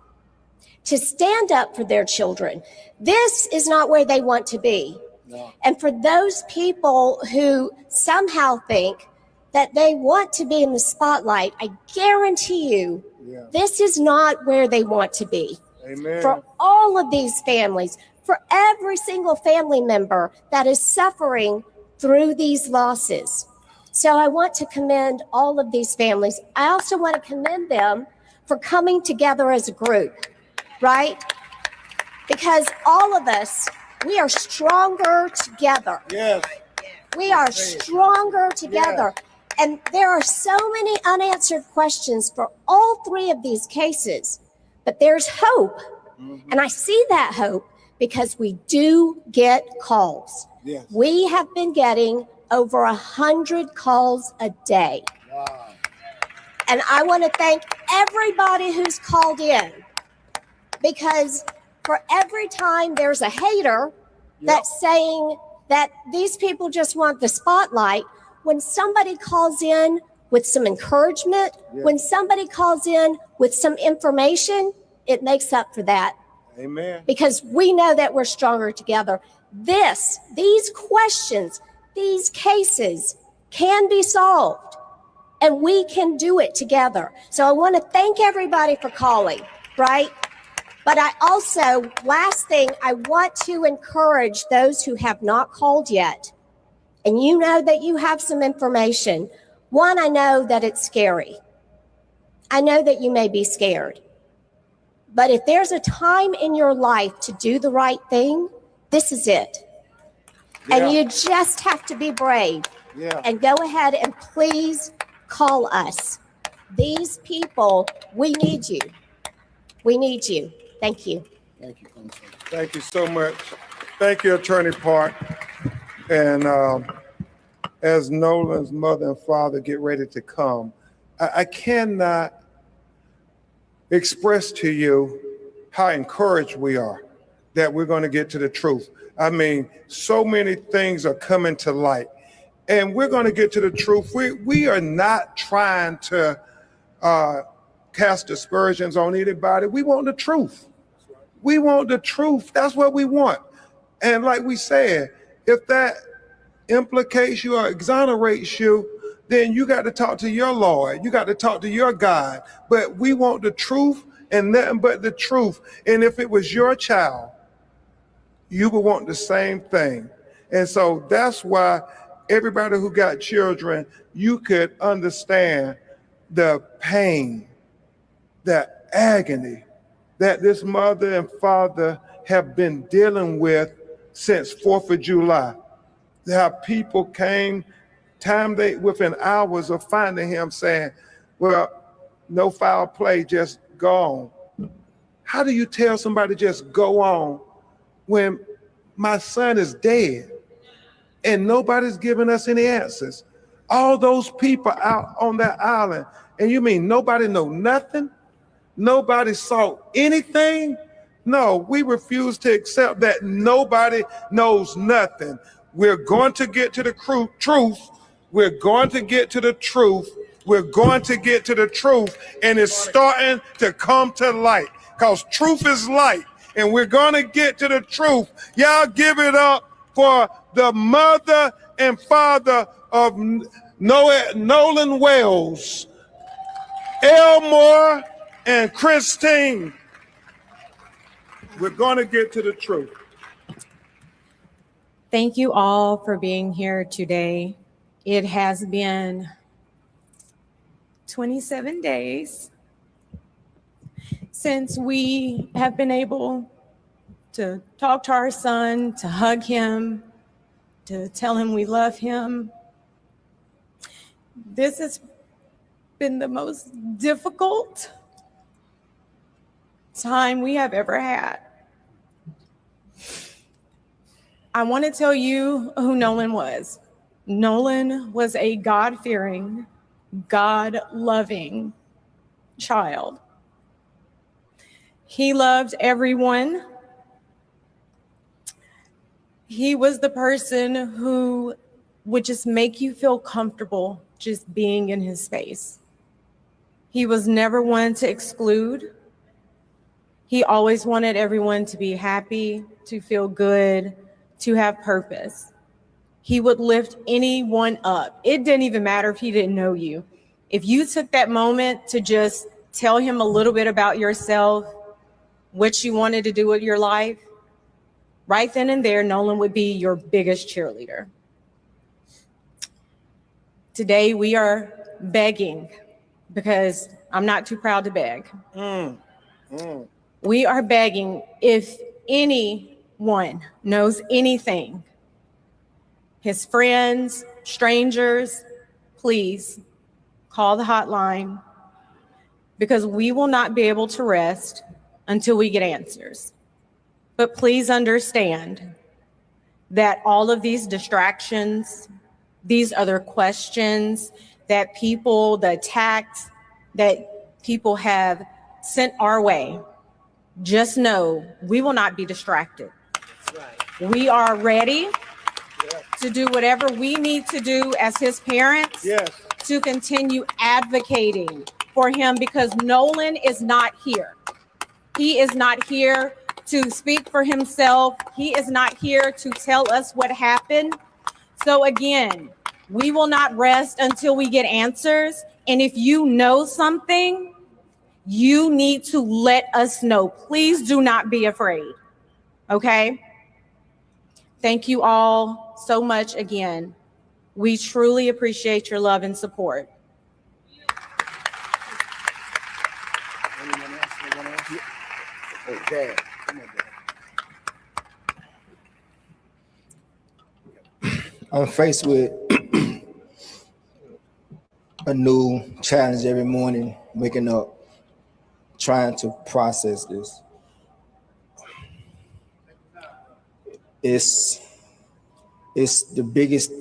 to stand up for their children. This is not where they want to be. No. And for those people who somehow think that they want to be in the spotlight, I guarantee you, this is not where they want to be. Amen. For all of these families, for every single family member that is suffering through these losses. So I want to commend all of these families. I also want to commend them for coming together as a group, right? Because all of us, we are stronger together. Yes. We are stronger together. Yes. And there are so many unanswered questions for all three of these cases, but there's hope. Mm-hmm. And I see that hope because we do get calls. Yes. We have been getting over 100 calls a day. Wow. And I want to thank everybody who's called in, because for every time there's a hater that's saying that these people just want the spotlight, when somebody calls in with some encouragement, when somebody calls in with some information, it makes up for that. Amen. Because we know that we're stronger together. These questions, these cases can be solved, and we can do it together. So I want to thank everybody for calling, right? But I also, last thing, I want to encourage those who have not called yet, and you know that you have some information. One, I know that it's scary. I know that you may be scared. But if there's a time in your life to do the right thing, this is it. Yeah. And you just have to be brave. Yeah. And go ahead and please call us. These people, we need you. We need you. Thank you. Thank you. Thank you so much. Thank you, Attorney Park. And as Nolan's mother and father get ready to come, I cannot express to you how encouraged we are that we're going to get to the truth. I mean, so many things are coming to light, and we're going to get to the truth. We are not trying to cast aspersions on anybody. We want the truth. We want the truth. That's what we want. And like we said, if that implicates you or exonerates you, then you got to talk to your Lord. You got to talk to your God. But we want the truth and nothing but the truth. And if it was your child, you would want the same thing. And so that's why everybody who got children, you could understand the pain, the agony that this mother and father have been dealing with since 4th of July. How people came, within hours of finding him saying, well, no foul play, just go on. How do you tell somebody just go on when my son is dead and nobody's giving us any answers? All those people out on that island, and you mean nobody know nothing? Nobody saw anything? No, we refuse to accept that nobody knows nothing. We're going to get to the truth. We're going to get to the truth. We're going to get to the truth. And it's starting to come to light, because truth is light. And we're going to get to the truth. Y'all give it up for the mother and father of Nolan Wells, Elmore, and Christine. We're going to get to the truth. Thank you all for being here today. It has been 27 days since we have been able to talk to our son, to hug him, to tell him we love him. This has been the most difficult time we have ever had. I want to tell you who Nolan was. Nolan was a God-fearing, God-loving child. He loved everyone. He was the person who would just make you feel comfortable just being in his space. He was never one to exclude. He always wanted everyone to be happy, to feel good, to have purpose. He would lift anyone up. It didn't even matter if he didn't know you. If you took that moment to just tell him a little bit about yourself, what you wanted to do with your life, right then and there, Nolan would be your biggest cheerleader. Today, we are begging, because I'm not too proud to beg. We are begging, if anyone knows anything, his friends, strangers, please call the hotline, because we will not be able to rest until we get answers. But please understand that all of these distractions, these other questions that people, the attacks that people have sent our way, just know we will not be distracted. We are ready to do whatever we need to do as his parents to continue advocating for him, because Nolan is not here. He is not here to speak for himself. He is not here to tell us what happened. So again, we will not rest until we get answers. And if you know something, you need to let us know. Please do not be afraid. Okay? Thank you all so much again. We truly appreciate your love and support. Okay. I'm faced with a new challenge every morning, waking up, trying to process this. It's the biggest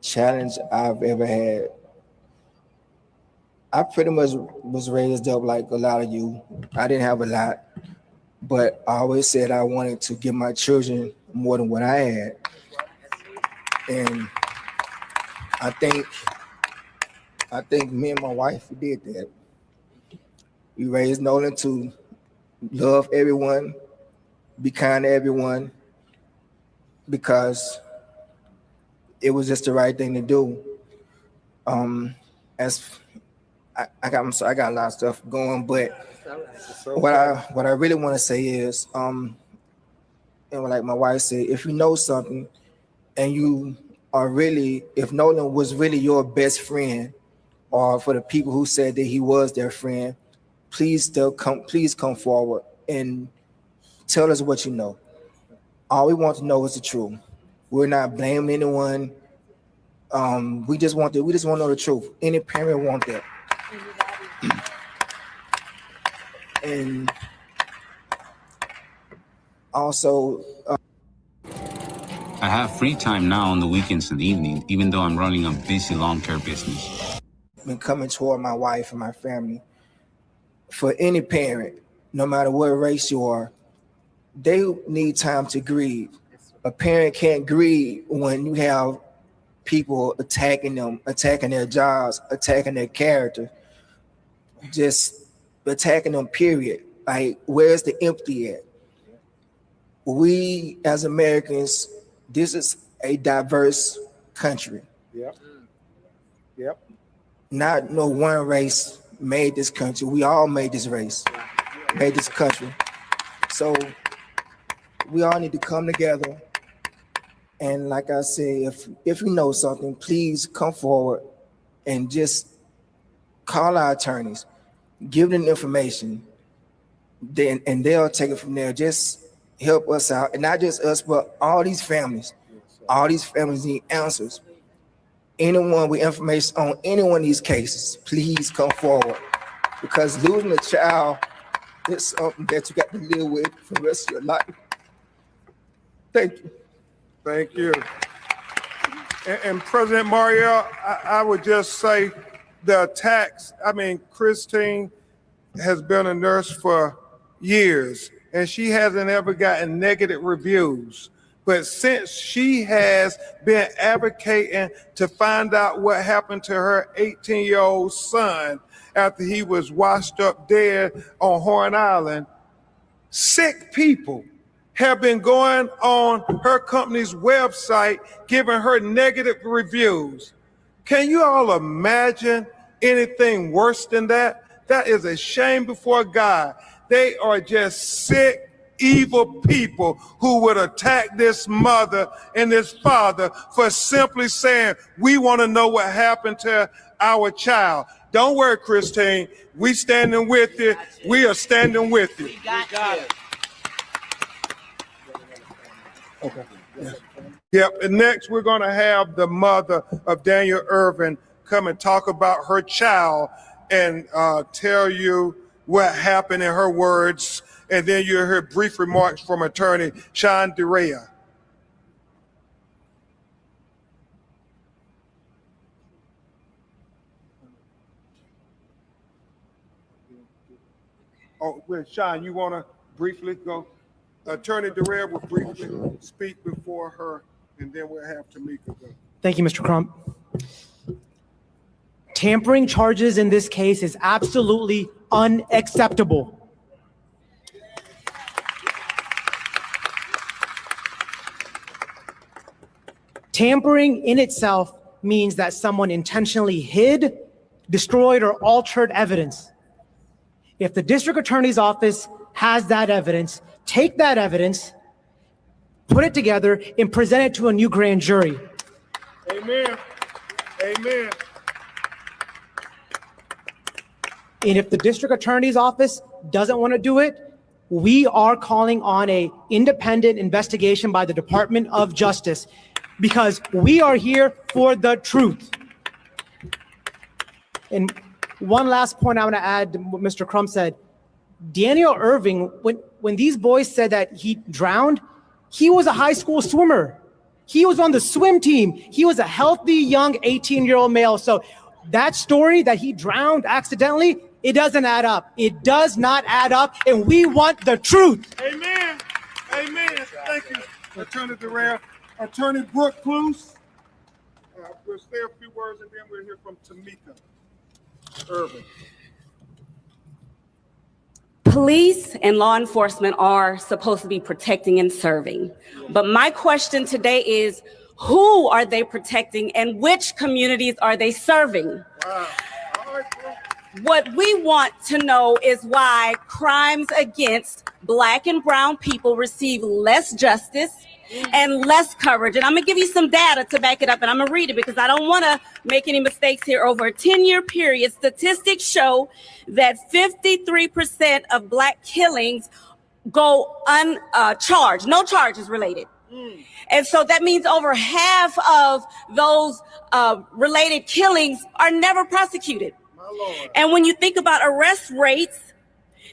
challenge I've ever had. I pretty much was raised up like a lot of you. I didn't have a lot, but I always said I wanted to give my children more than what I had. And I think me and my wife did that. We raised Nolan to love everyone, be kind to everyone, because it was just the right thing to do. As I got a lot of stuff going, but what I really want to say is, and like my wife said, if you know something and you are really, if Nolan was really your best friend, or for the people who said that he was their friend, please come forward and tell us what you know. All we want to know is the truth. We're not blaming anyone. We just want to know the truth. Any parent want that. And also, I have free time now on the weekends and evenings, even though I'm running a busy long-term business. Been coming toward my wife and my family. For any parent, no matter what race you are, they need time to grieve. A parent can't grieve when you have people attacking them, attacking their jobs, attacking their character, just attacking them, period. Like, where's the empathy at? We as Americans, this is a diverse country. Yep. Not no one race made this country. We all made this race, made this country. So we all need to come together. And like I said, if you know something, please come forward and just call our attorneys, give them information, and they'll take it from there. Just help us out, and not just us, but all these families. All these families need answers. Anyone with information on any one of these cases, please come forward, because losing a child is something that you got to live with for the rest of your life. Thank you. Thank you. And President Mariel, I would just say the attacks, Christine has been a nurse for years, and she hasn't ever gotten negative reviews. But since she has been advocating to find out what happened to her 18-year-old son after he was washed up dead on Horn Island, sick people have been going on her company's website, giving her negative reviews. Can you all imagine anything worse than that? That is a shame before God. They are just sick, evil people who would attack this mother and this father for simply saying, we want to know what happened to our child. Don't worry, Christine. We standing with you. We are standing with you. We got it. Okay. Yep. And next, we're going to have the mother of Daniel Irving come and talk about her child and tell you what happened in her words. And then you'll hear brief remarks from attorney Sean DeRea. Oh, well, Sean, you want to briefly go? Attorney DeRea will briefly speak before her, and then we'll have Tamika go. Thank you, Mr. Crump. Tampering charges in this case is absolutely unacceptable. Tampering in itself means that someone intentionally hid, destroyed, or altered evidence. If the district attorney's office has that evidence, take that evidence, put it together, and present it to a new grand jury. Amen. Amen. And if the district attorney's office doesn't want to do it, we are calling on an independent investigation by the Department of Justice because we are here for the truth. And one last point I want to add to what Mr. Crump said. Daniel Irving, when these boys said that he drowned, he was a high school swimmer. He was on the swim team. He was a healthy, young 18-year-old male. So that story that he drowned accidentally, it doesn't add up. It does not add up, and we want the truth. Amen. Amen. Thank you, Attorney DeRea. Attorney Brooke Cluse. We'll say a few words, and then we'll hear from Tamika Irving. Police and law enforcement are supposed to be protecting and serving. But my question today is, who are they protecting and which communities are they serving? Wow. What we want to know is why crimes against Black and brown people receive less justice and less coverage. And I'm gonna give you some data to back it up, and I'm gonna read it because I don't wanna make any mistakes here. Over a 10-year period, statistics show that 53% of Black killings go uncharged, no charges related. And so that means over half of those related killings are never prosecuted. And when you think about arrest rates,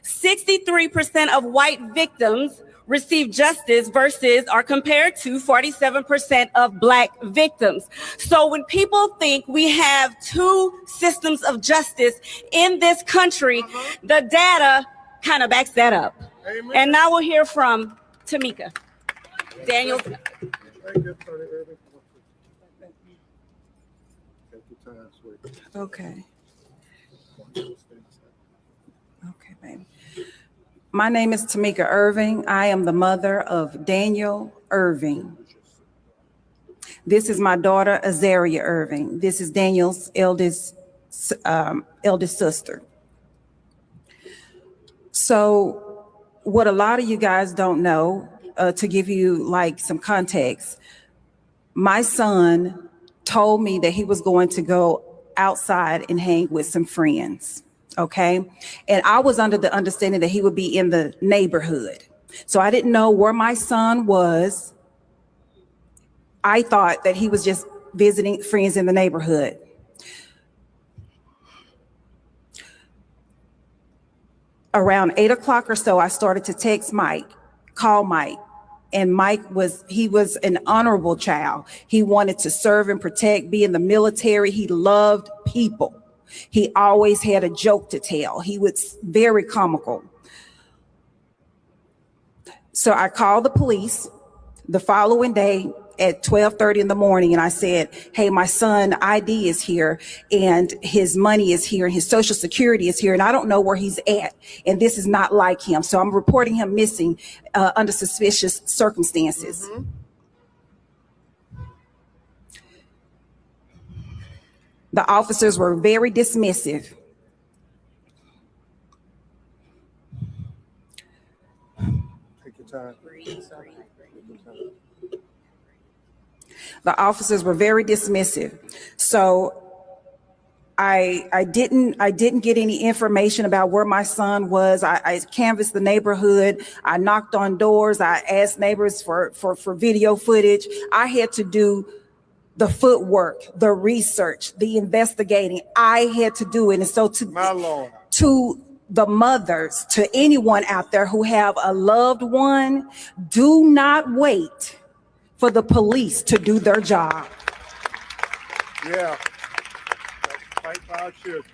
63% of white victims receive justice versus are compared to 47% of Black victims. So when people think we have two systems of justice in this country, the data kind of backs that up. Amen. And now we'll hear from Tamika. Daniel. Thank you, Attorney Irving. Take your time, sweetie. Okay. Okay, baby. My name is Tamika Irving. I am the mother of Daniel Irving. This is my daughter, Azaria Irving. This is Daniel's eldest sister. So what a lot of you guys don't know, to give you like some context, my son told me that he was going to go outside and hang with some friends. Okay. And I was under the understanding that he would be in the neighborhood. So I didn't know where my son was. I thought that he was just visiting friends in the neighborhood. Around 8 o'clock or so, I started to text Mike, call Mike. And Mike was an honorable child. He wanted to serve and protect, be in the military. He loved people. He always had a joke to tell. He was very comical. So I called the police. The following day, at 12:30 in the morning and I said, hey, my son ID is here and his money is here and his social security is here and I don't know where he's at. And this is not like him. So I'm reporting him missing under suspicious circumstances. Mm-hmm. The officers were very dismissive. Take your time. The officers were very dismissive. So I didn't get any information about where my son was. I canvassed the neighborhood. I knocked on doors. I asked neighbors for video footage. I had to do the footwork, the research, the investigating. I had to do it. And so to the mothers, to anyone out there who have a loved one, do not wait for the police to do their job. Yeah. Fight for our children.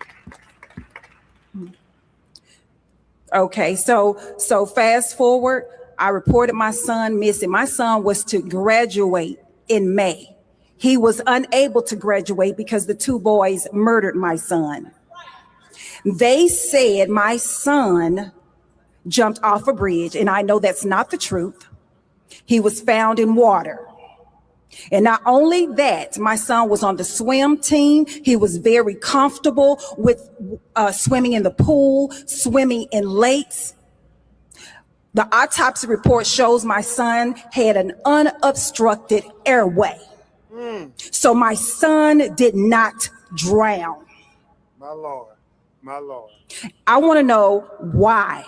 Okay, so fast forward, I reported my son missing. My son was to graduate in May. He was unable to graduate because the two boys murdered my son. They said my son jumped off a bridge, and I know that's not the truth. He was found in water. And not only that, my son was on the swim team. He was very comfortable with swimming in the pool, swimming in lakes. The autopsy report shows my son had an unobstructed airway. So my son did not drown. My Lord, my Lord. I want to know why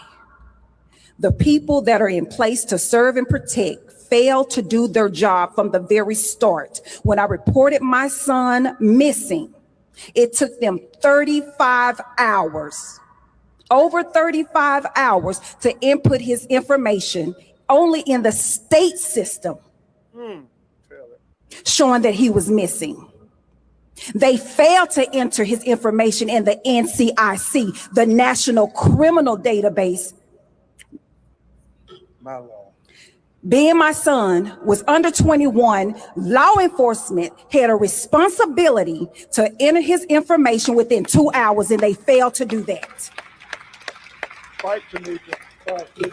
the people that are in place to serve and protect failed to do their job from the very start. When I reported my son missing, it took them 35 hours, over 35 hours to input his information only in the state system, showing that he was missing. They failed to enter his information in the NCIC, the National Criminal Database. My Lord. Being my son was under 21, law enforcement had a responsibility to enter his information within 2 hours, and they failed to do that. Fight, Tamika. Fight.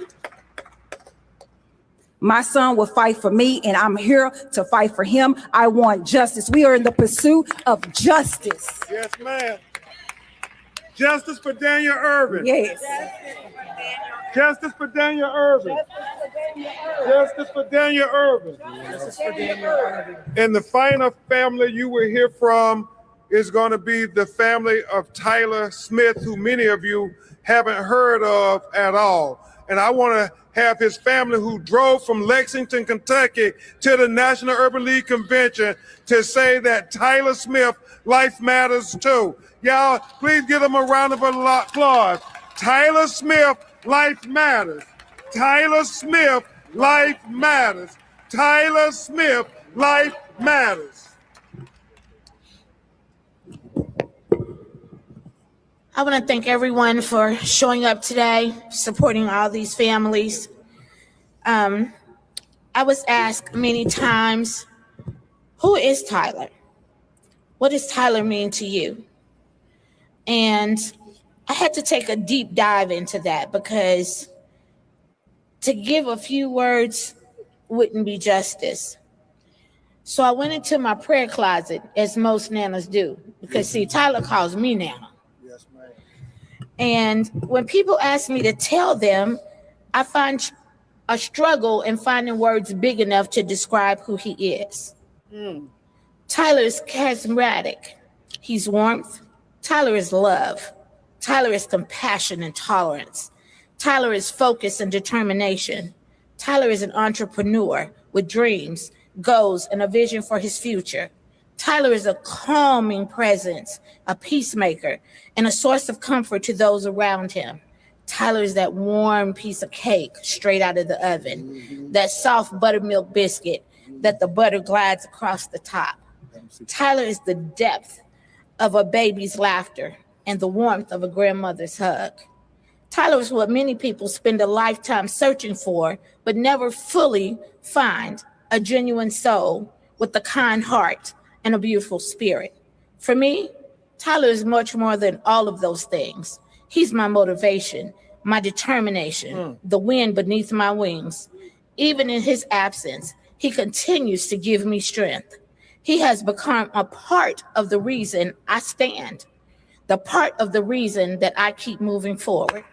My son will fight for me, and I'm here to fight for him. I want justice. We are in the pursuit of justice. Yes, ma'am. Justice for Daniel Irvin. Yes. Justice for Daniel Irvin. Justice for Daniel Irvin. Justice for Daniel Irvin. And the final family you will hear from is going to be the family of Tyler Smith, who many of you haven't heard of at all. And I want to have his family, who drove from Lexington, Kentucky to the National Urban League Convention, to say that Tyler Smith, life matters too. Y'all, please give him a round of applause. Tyler Smith, life matters. Tyler Smith, life matters. Tyler Smith, life matters. I want to thank everyone for showing up today, supporting all these families. I was asked many times, who is Tyler? What does Tyler mean to you? And I had to take a deep dive into that, because to give a few words wouldn't be justice. So I went into my prayer closet, as most nanas do, because see, Tyler calls me Nana. Yes, ma'am. And when people ask me to tell them, I find a struggle in finding words big enough to describe who he is. Tyler is charismatic. He's warmth. Tyler is love. Tyler is compassion and tolerance. Tyler is focus and determination. Tyler is an entrepreneur with dreams, goals, and a vision for his future. Tyler is a calming presence, a peacemaker, and a source of comfort to those around him. Tyler is that warm piece of cake straight out of the oven, that soft buttermilk biscuit that the butter glides across the top. Tyler is the depth of a baby's laughter and the warmth of a grandmother's hug. Tyler is what many people spend a lifetime searching for, but never fully find a genuine soul with a kind heart and a beautiful spirit. For me, Tyler is much more than all of those things. He's my motivation, my determination, the wind beneath my wings. Even in his absence, he continues to give me strength. He has become a part of the reason I stand, the part of the reason that I keep moving forward.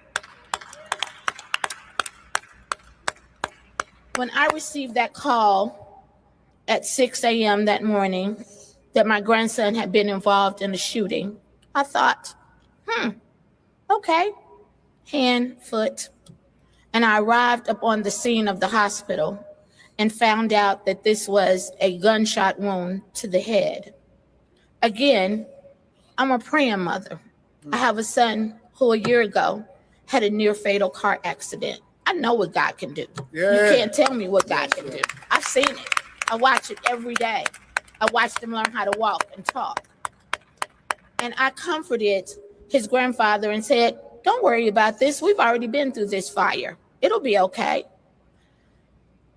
When I received that call at 6 a.m. that morning that my grandson had been involved in a shooting, I thought, okay, hand, foot. And I arrived upon the scene of the hospital and found out that this was a gunshot wound to the head. Again, I'm a praying mother. I have a son who a year ago had a near fatal car accident. I know what God can do. Yeah. You can't tell me what God can do. I've seen it. I watch it every day. I watched him learn how to walk and talk. And I comforted his grandfather and said, don't worry about this. We've already been through this fire. It'll be okay.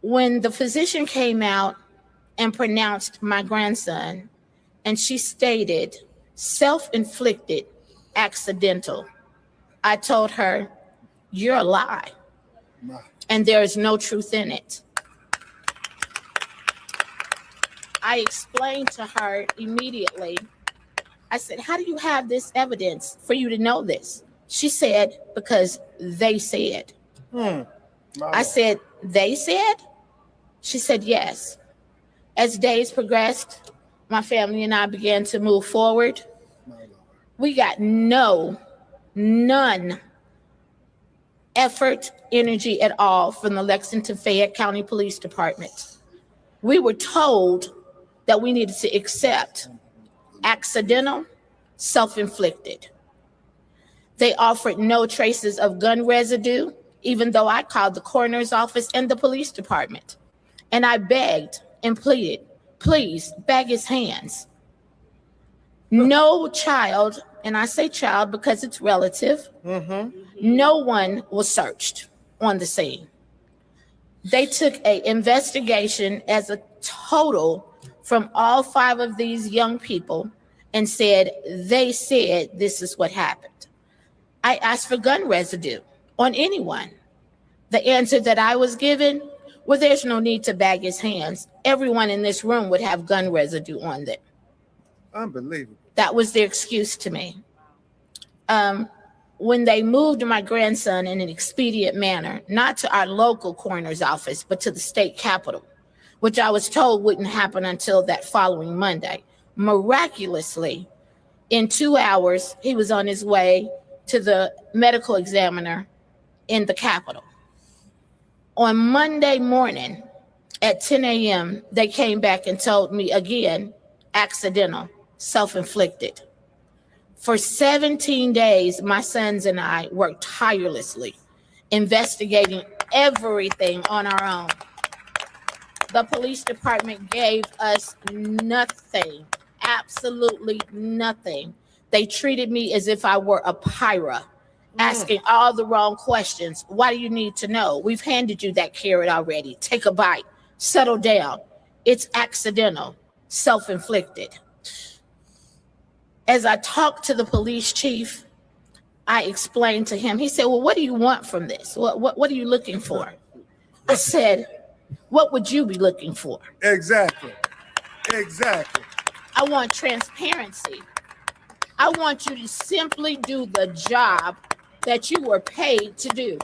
When the physician came out and pronounced my grandson, and she stated self-inflicted, accidental, I told her, you're a lie. And there is no truth in it. I explained to her immediately. I said, how do you have this evidence for you to know this? She said, because they said. I said, they said? She said, yes. As days progressed, my family and I began to move forward. We got none effort, energy at all from the Lexington Fayette County Police Department. We were told that we needed to accept accidental, self-inflicted. They offered no traces of gun residue, even though I called the coroner's office and the police department. And I begged and pleaded, please bag his hands. No child, and I say child because it's relative, no one was searched on the scene. They took an investigation as a total from all 5 of these young people and said, they said this is what happened. I asked for gun residue on anyone. The answer that I was given, well, there's no need to bag his hands. Everyone in this room would have gun residue on them. Unbelievable. That was their excuse to me. When they moved my grandson in an expedient manner, not to our local coroner's office, but to the state capitol, which I was told wouldn't happen until that following Monday. Miraculously, in 2 hours, he was on his way to the medical examiner in the Capitol. On Monday morning at 10 a.m., they came back and told me again, accidental, self-inflicted. For 17 days, my sons and I worked tirelessly, investigating everything on our own. The police department gave us nothing, absolutely nothing. They treated me as if I were a pirate, asking all the wrong questions. Why do you need to know? We've handed you that carrot already. Take a bite, settle down. It's accidental, self-inflicted. As I talked to the police chief, I explained to him, he said, well, what do you want from this? What are you looking for? I said, what would you be looking for? Exactly. Exactly. I want transparency. I want you to simply do the job that you were paid to do.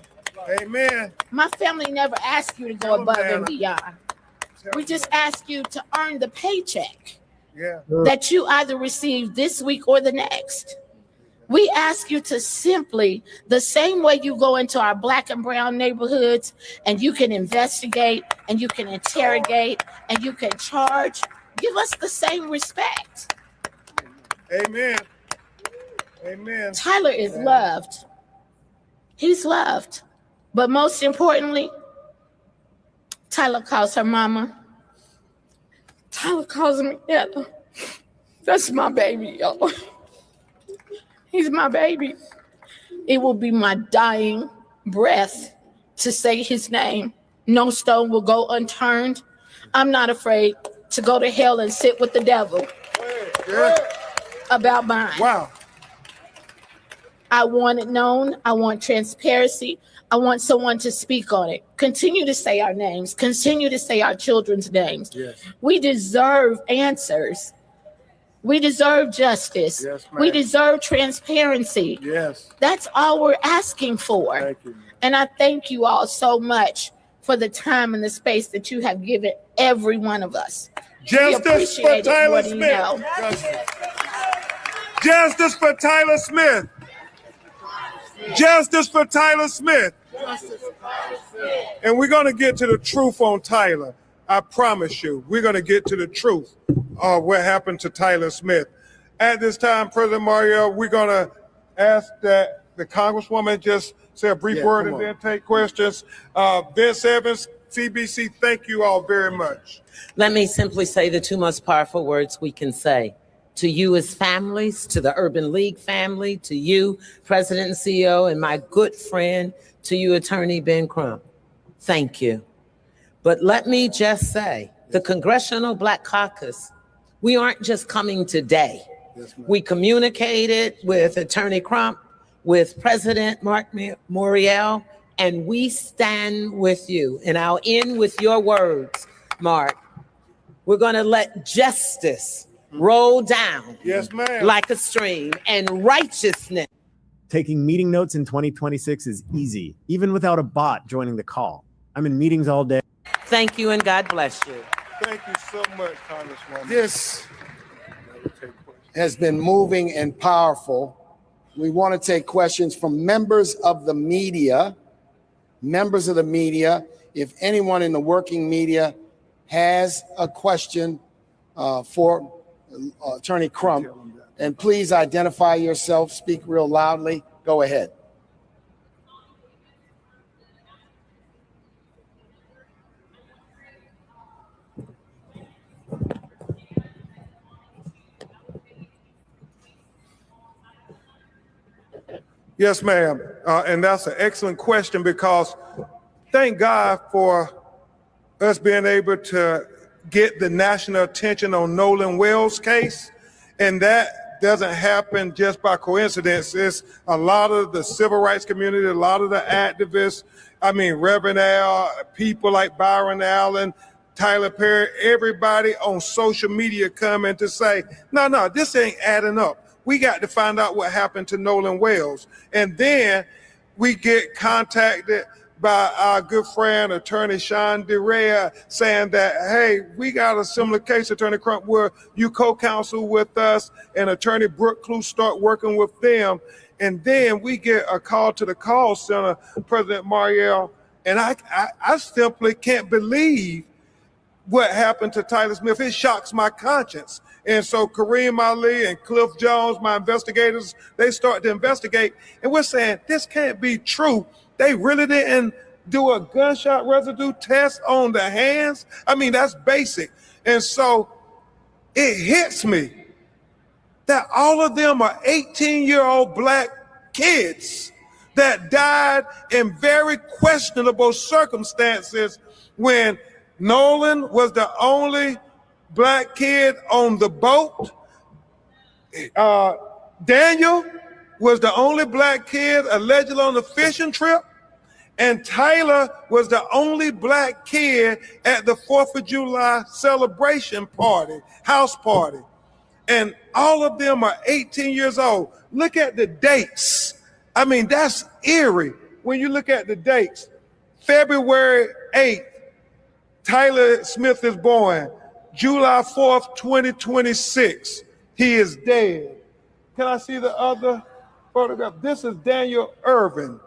Amen. My family never asked you to go above and beyond. We just ask you to earn the paycheck that you either receive this week or the next. We ask you to simply, the same way you go into our Black and brown neighborhoods and you can investigate and you can interrogate and you can charge, give us the same respect. Amen. Amen. Tyler is loved. He's loved. But most importantly, Tyler calls her mama. Tyler calls me Ella. That's my baby, y'all. He's my baby. It will be my dying breath to say his name. No stone will go unturned. I'm not afraid to go to hell and sit with the devil about mine. Wow. I want it known. I want transparency. I want someone to speak on it. Continue to say our names. Continue to say our children's names. Yes. We deserve answers. We deserve justice. Yes, ma'am. We deserve transparency. Yes. That's all we're asking for. Thank you. And I thank you all so much for the time and the space that you have given every one of us. Justice for Tyler Smith. Justice for Tyler Smith. Justice for Tyler Smith. And we're going to get to the truth on Tyler. I promise you, we're going to get to the truth of what happened to Tyler Smith. At this time, President Mario, we're going to ask that the Congresswoman just say a brief word and then take questions. Vince Evans, CBC, thank you all very much. Let me simply say the two most powerful words we can say. To you as families, to the Urban League family, to you, President and CEO, and my good friend, to you, Attorney Ben Crump. Thank you. But let me just say, the Congressional Black Caucus, we aren't just coming today. We communicated with Attorney Crump, with President Mark Morial, and we stand with you. And I'll end with your words, Mark. We're going to let justice roll down like a stream and righteousness. Taking meeting notes in 2026 is easy, even without a bot joining the call. I'm in meetings all day. Thank you and God bless you. Thank you so much, Congresswoman. This has been moving and powerful. We want to take questions from members of the media. Members of the media, if anyone in the working media has a question for Attorney Crump, and please identify yourself, speak real loudly. Go ahead. Yes, ma'am. And that's an excellent question, because thank God for us being able to get the national attention on Nolan Wells' case. And that doesn't happen just by coincidence. It's a lot of the civil rights community, a lot of the activists, Reverend Al, people like Byron Allen, Tyler Perry, everybody on social media coming to say, no, this ain't adding up. We got to find out what happened to Nolan Wells. And then we get contacted by our good friend, Attorney Sean DeRea, saying that, hey, we got a similar case, Attorney Crump, where you co-counsel with us, and Attorney Brooke Clue start working with them. And then we get a call to the call center, President Mariel, and I simply can't believe what happened to Tyler Smith. It shocks my conscience. And so Kareem Ali and Cliff Jones, my investigators, they start to investigate. And we're saying, this can't be true. They really didn't do a gunshot residue test on the hands. That's basic. And so it hits me that all of them are 18-year-old black kids that died in very questionable circumstances, when Nolan was the only black kid on the boat. Daniel was the only black kid allegedly on the fishing trip. And Tyler was the only black kid at the 4th of July celebration party, house party. And all of them are 18 years old. Look at the dates. That's eerie when you look at the dates. February 8th, Tyler Smith is born. July 4th, 2026, he is dead. Can I see the other photograph? This is Daniel Irvin.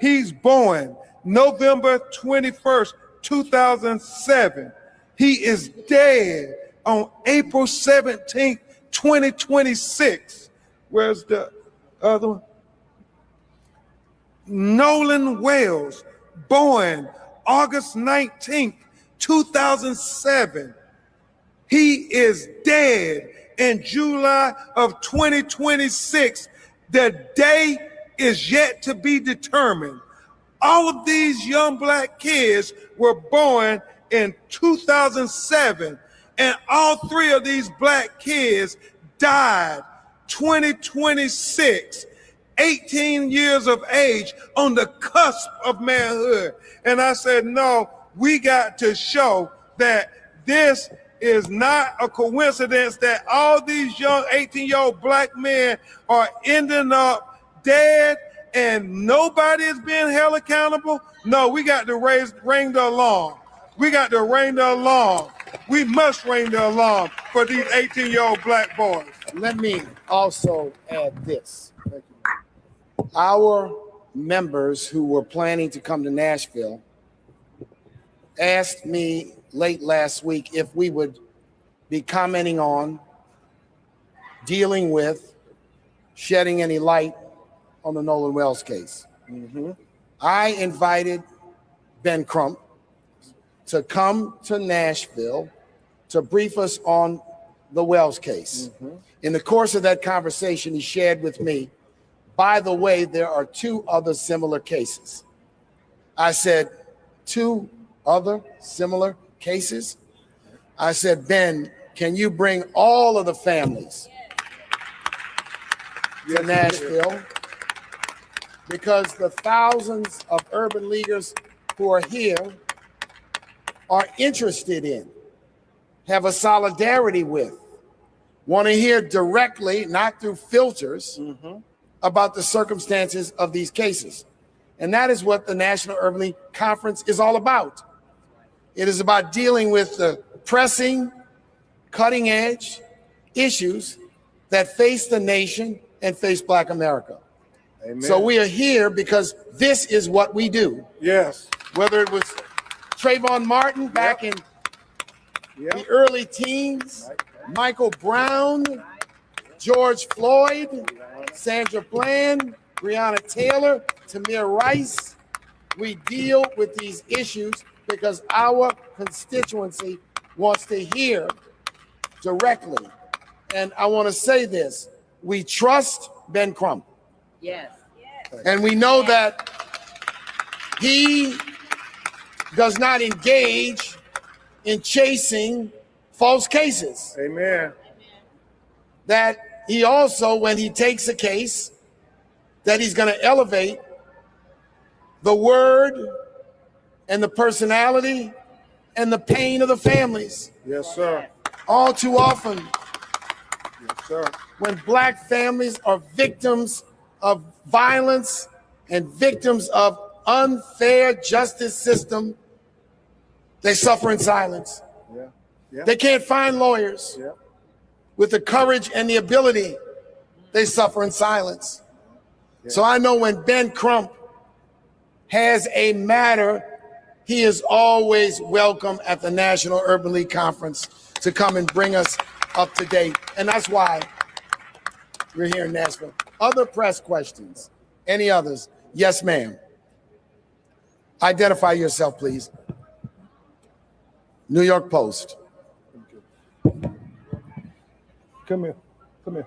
He's born November 21st, 2007. He is dead on April 17th, 2026. Where's the other one? Nolan Wells, born August 19th, 2007. He is dead in July of 2026. The day is yet to be determined. All of these young black kids were born in 2007, and all 3 of these black kids died 2026, 18 years of age, on the cusp of manhood. And I said, no, we got to show that this is not a coincidence that all these young 18-year-old black men are ending up dead and nobody is being held accountable. No, we got to ring the alarm. We got to ring the alarm. We must ring the alarm for these 18-year-old black boys. Let me also add this. Our members who were planning to come to Nashville asked me late last week if we would be commenting on, dealing with, shedding any light on the Nolan Wells case. I invited Ben Crump to come to Nashville to brief us on the Wells case. In the course of that conversation, he shared with me, by the way, there are 2 other similar cases. I said, 2 other similar cases? I said, Ben, can you bring all of the families to Nashville? Because the thousands of urban leaguers who are here are interested in, have a solidarity with, want to hear directly, not through filters, about the circumstances of these cases. And that is what the National Urban League Conference is all about. It is about dealing with the pressing, cutting edge issues that face the nation and face Black America. Amen. So we are here because this is what we do. Yes. Whether it was Trayvon Martin back in the early teens, Michael Brown, George Floyd, Sandra Bland, Breonna Taylor, Tamir Rice. We deal with these issues because our constituency wants to hear directly. And I want to say this, we trust Ben Crump. Yes. And we know that he does not engage in chasing false cases. Amen. That he also, when he takes a case, that he's going to elevate the word and the personality and the pain of the families. Yes, sir. All too often, Yes, sir. when Black families are victims of violence and victims of unfair justice system, they suffer in silence. Yeah. Yeah. They can't find lawyers Yeah. with the courage and the ability. They suffer in silence. So I know when Ben Crump has a matter, he is always welcome at the National Urban League Conference to come and bring us up to date. And that's why we're here in Nashville. Other press questions? Any others? Yes, ma'am. Identify yourself, please. New York Post. Come here. Come here.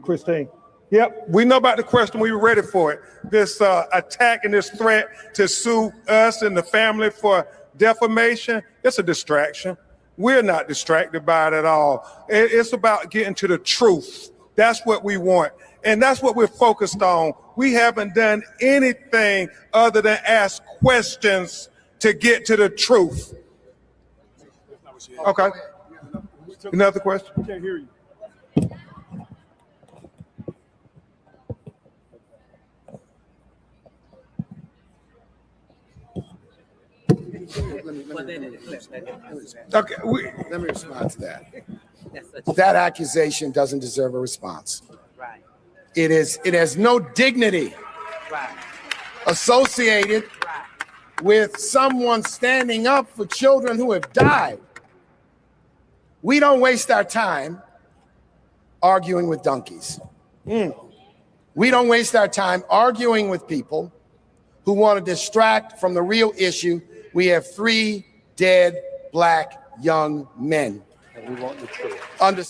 Christine. Yep, we know about the question. We were ready for it. This attack and this threat to sue us and the family for defamation, it's a distraction. We're not distracted by it at all. It's about getting to the truth. That's what we want. And that's what we're focused on. We haven't done anything other than ask questions to get to the truth. Okay. Another question? Can't hear you. Okay, let me respond to that. That accusation doesn't deserve a response. Right. It has no dignity associated with someone standing up for children who have died. We don't waste our time arguing with donkeys. We don't waste our time arguing with people who want to distract from the real issue. We have 3 dead Black young men. And we want the truth. Under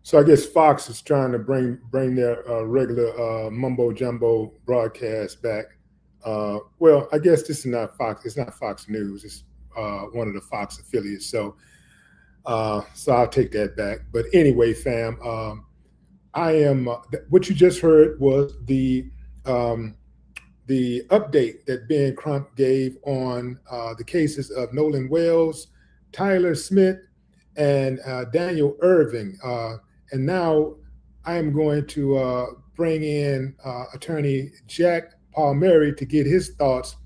So I guess Fox is trying to bring their regular mumbo jumbo broadcast back. Well, I guess this is not Fox. It's not Fox News. It's one of the Fox affiliates. So I'll take that back. But anyway, fam, I am. What you just heard was the update that Ben Crump gave on the cases of Nolan Wells, Tyler Smith, and Daniel Irving. And now I am going to bring in attorney Jack Palmieri to get his thoughts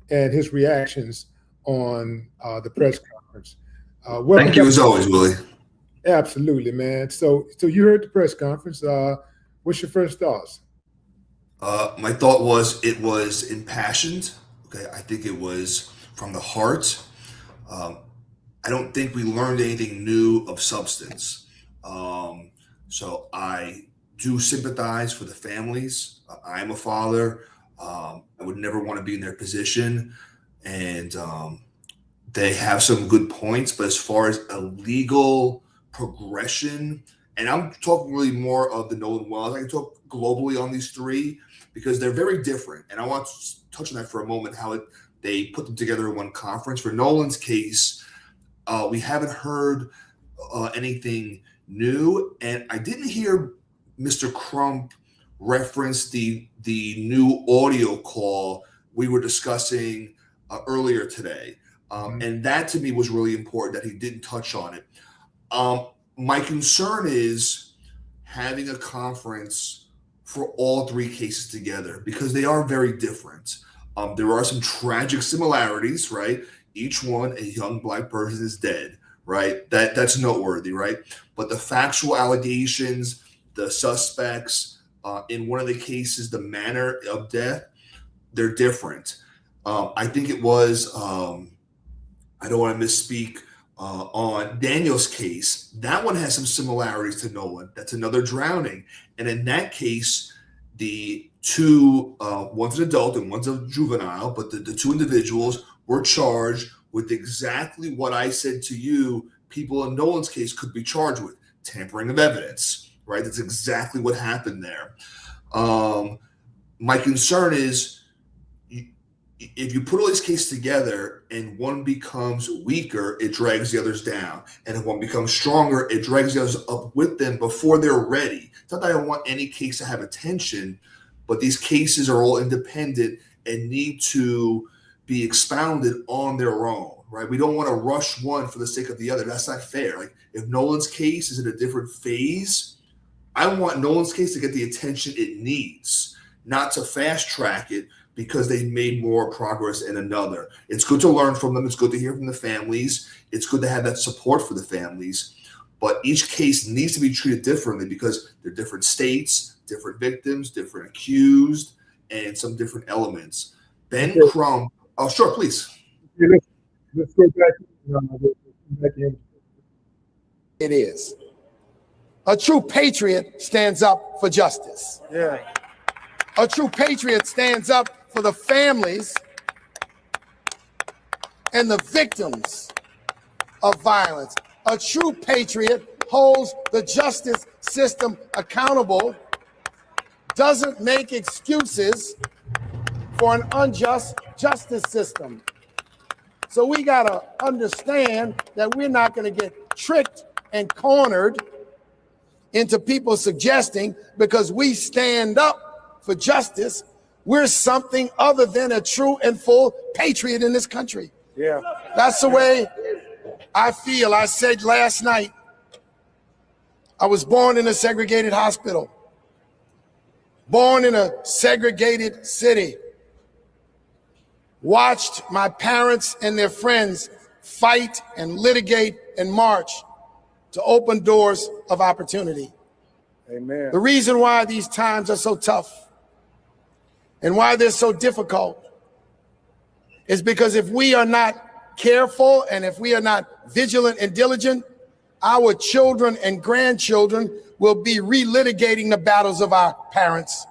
and his reactions on the press conference. Thank you as always, Willie. Absolutely, man. So you heard the press conference. What's your first thoughts? My thought was it was impassioned. Okay, I think it was from the heart. I don't think we learned anything new of substance. So I do sympathize for the families. I am a father. I would never want to be in their position. And they have some good points. But as far as a legal progression, and I'm talking really more of the Nolan Wells, I can talk globally on these three because they're very different. And I want to touch on that for a moment, how they put them together in one conference. For Nolan's case, we haven't heard anything new, and I didn't hear Mr. Crump reference the new audio call we were discussing earlier today, and that to me was really important that he didn't touch on it. My concern is having a conference for all three cases together because they are very different. There are some tragic similarities, right? Each one, a young Black person is dead, right? That's noteworthy, right? But the factual allegations, the suspects, in one of the cases, the manner of death, they're different. I think it was, I don't want to misspeak, on Daniel's case. That one has some similarities to Nolan. That's another drowning. And in that case, the two, one's an adult and one's a juvenile, but the two individuals were charged with exactly what I said to you people in Nolan's case could be charged with: tampering of evidence, right? That's exactly what happened there. My concern is if you put all these cases together and one becomes weaker, it drags the others down. And if one becomes stronger, it drags the others up with them before they're ready. It's not that I don't want any case to have attention, but these cases are all independent and need to be expounded on their own, right? We don't want to rush one for the sake of the other. That's not fair. Like if Nolan's case is in a different phase, I want Nolan's case to get the attention it needs, not to fast track it because they made more progress in another. It's good to learn from them. It's good to hear from the families. It's good to have that support for the families. But each case needs to be treated differently because they're different states, different victims, different accused, and some different elements. Ben Crump. Oh, sure, please. Let's go back in. It is. A true patriot stands up for justice. Yeah. A true patriot stands up for the families and the victims of violence. A true patriot holds the justice system accountable, doesn't make excuses for an unjust justice system. So we gotta understand that we're not gonna get tricked and cornered into people suggesting because we stand up for justice, we're something other than a true and full patriot in this country. Yeah. That's the way I feel. I said last night, I was born in a segregated hospital, born in a segregated city, watched my parents and their friends fight and litigate and march to open doors of opportunity. Amen. The reason why these times are so tough and why they're so difficult is because if we are not careful and if we are not vigilant and diligent, our children and grandchildren will be relitigating the battles of our parents.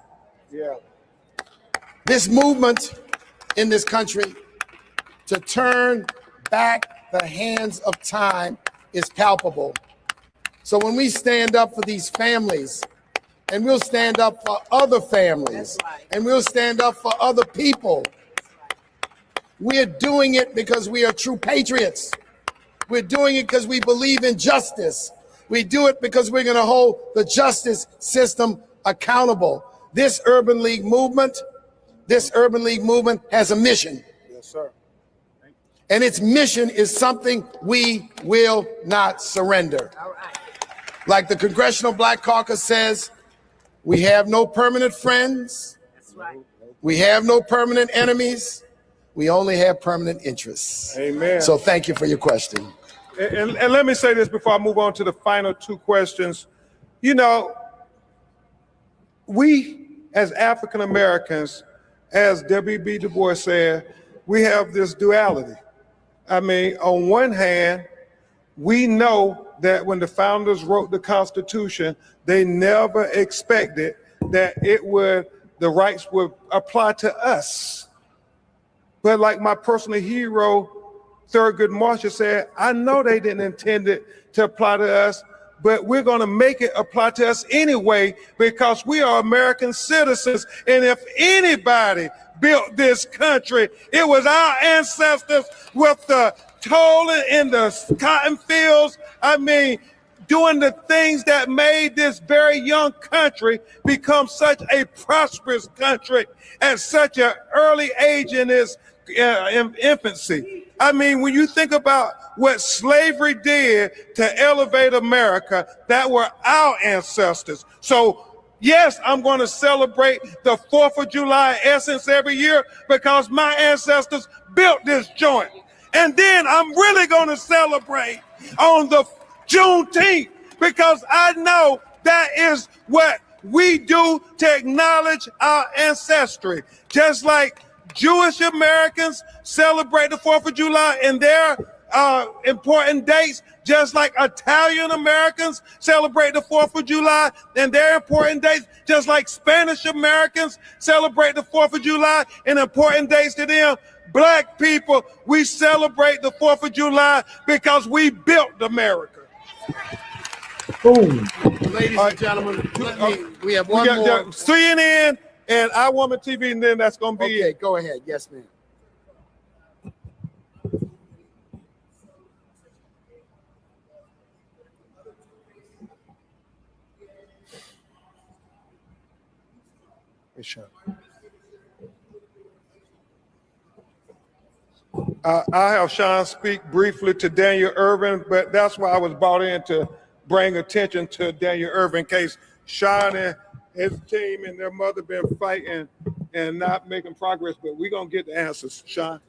Yeah. This movement in this country to turn back the hands of time is palpable. So when we stand up for these families, and we'll stand up for other families, and we'll stand up for other people, we're doing it because we are true patriots. We're doing it because we believe in justice. We do it because we're going to hold the justice system accountable. This Urban League movement has a mission. Yes, sir. And its mission is something we will not surrender. Like the Congressional Black Caucus says, we have no permanent friends. We have no permanent enemies. We only have permanent interests. Amen. So thank you for your question. And let me say this before I move on to the final two questions. You know, we as African Americans, as W.B. Du Bois said, we have this duality. I mean, on one hand, we know that when the founders wrote the Constitution, they never expected that the rights would apply to us. But like my personal hero, Thurgood Marshall said, I know they didn't intend it to apply to us, but we're going to make it apply to us anyway because we are American citizens. And if anybody built this country, it was our ancestors with the toiling in the cotton fields. I mean, doing the things that made this very young country become such a prosperous country at such an early age in its infancy. I mean, when you think about what slavery did to elevate America, that were our ancestors. So yes, I'm going to celebrate the 4th of July essence every year because my ancestors built this joint. And then I'm really going to celebrate on the Juneteenth because I know that is what we do to acknowledge our ancestry. Just like Jewish Americans celebrate the 4th of July in their important dates, just like Italian Americans celebrate the 4th of July and their important dates, just like Spanish Americans celebrate the 4th of July and important dates to them. Black people, we celebrate the 4th of July because we built America. Boom. Ladies and gentlemen, we have one more. CNN and Our Woman TV, and then that's going to be it. Go ahead. Yes, ma'am. I have Sean speak briefly to Daniel Irvin, but that's why I was brought in to bring attention to Daniel Irvin in case Sean and his team and their mother been fighting and not making progress, but we're going to get the answers. Sean?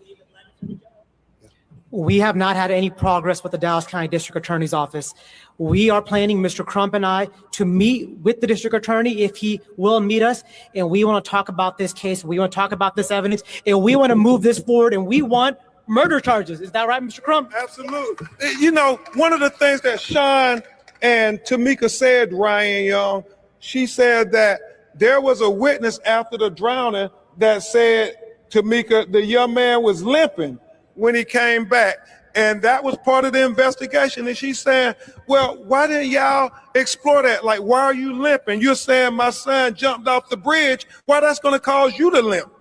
We have not had any progress with the Dallas County District Attorney's Office. We are planning, Mr. Crump and I, to meet with the District Attorney if he will meet us, and we want to talk about this case, we want to talk about this evidence, and we want to move this forward, and we want murder charges. Is that right, Mr. Crump? Absolutely. You know, one of the things that Sean and Tamika said, Ryan Young, she said that there was a witness after the drowning that said, Tamika, the young man was limping when he came back. And that was part of the investigation. And she's saying, well, why didn't y'all explore that? Like, why are you limping? You're saying my son jumped off the bridge. Why that's going to cause you to limp?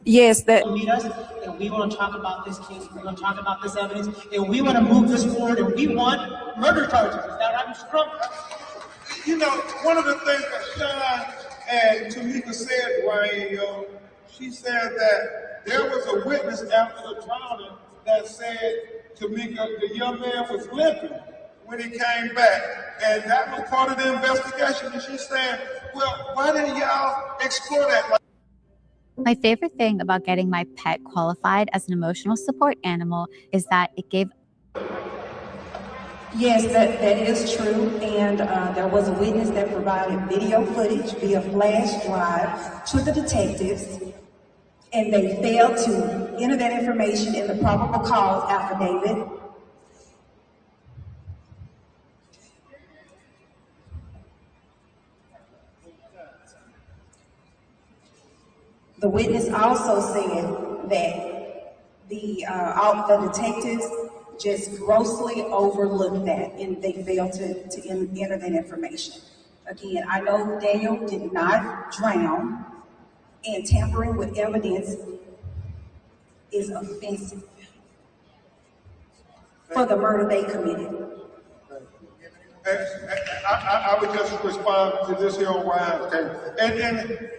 Yes, that. Meet us, and we want to talk about this case. We're going to talk about this evidence, and we want to move this forward, and we want murder charges. Is that right, Mr. Crump? You know, one of the things that Sean and Tamika said, Ryan, she said that there was a witness after the drowning that said, Tamika, the young man was limping when he came back. And that was part of the investigation. And she's saying, well, why didn't y'all explore that? My favorite thing about getting my pet qualified as an emotional support animal is that it gave. Yes, that is true. And there was a witness that provided video footage via flash drive to the detectives, and they failed to enter that information in the probable cause affidavit. The witness also said that the detectives just grossly overlooked that, and they failed to enter that information. Again, I know Daniel did not drown, and tampering with evidence is offensive for the murder they committed. I would just respond to this here on Ryan's case. And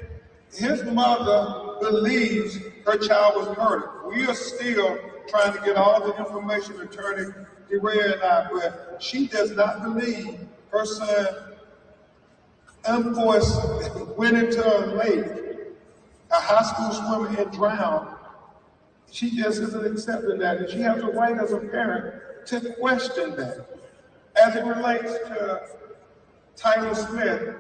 his mother believes her child was murdered. We are still trying to get all the information, Attorney DeRay and I, but she does not believe her son unforced went into a lake, a high school swimmer, and drowned. She just isn't accepting that, and she has a right as a parent to question that. As it relates to Tyler Smith,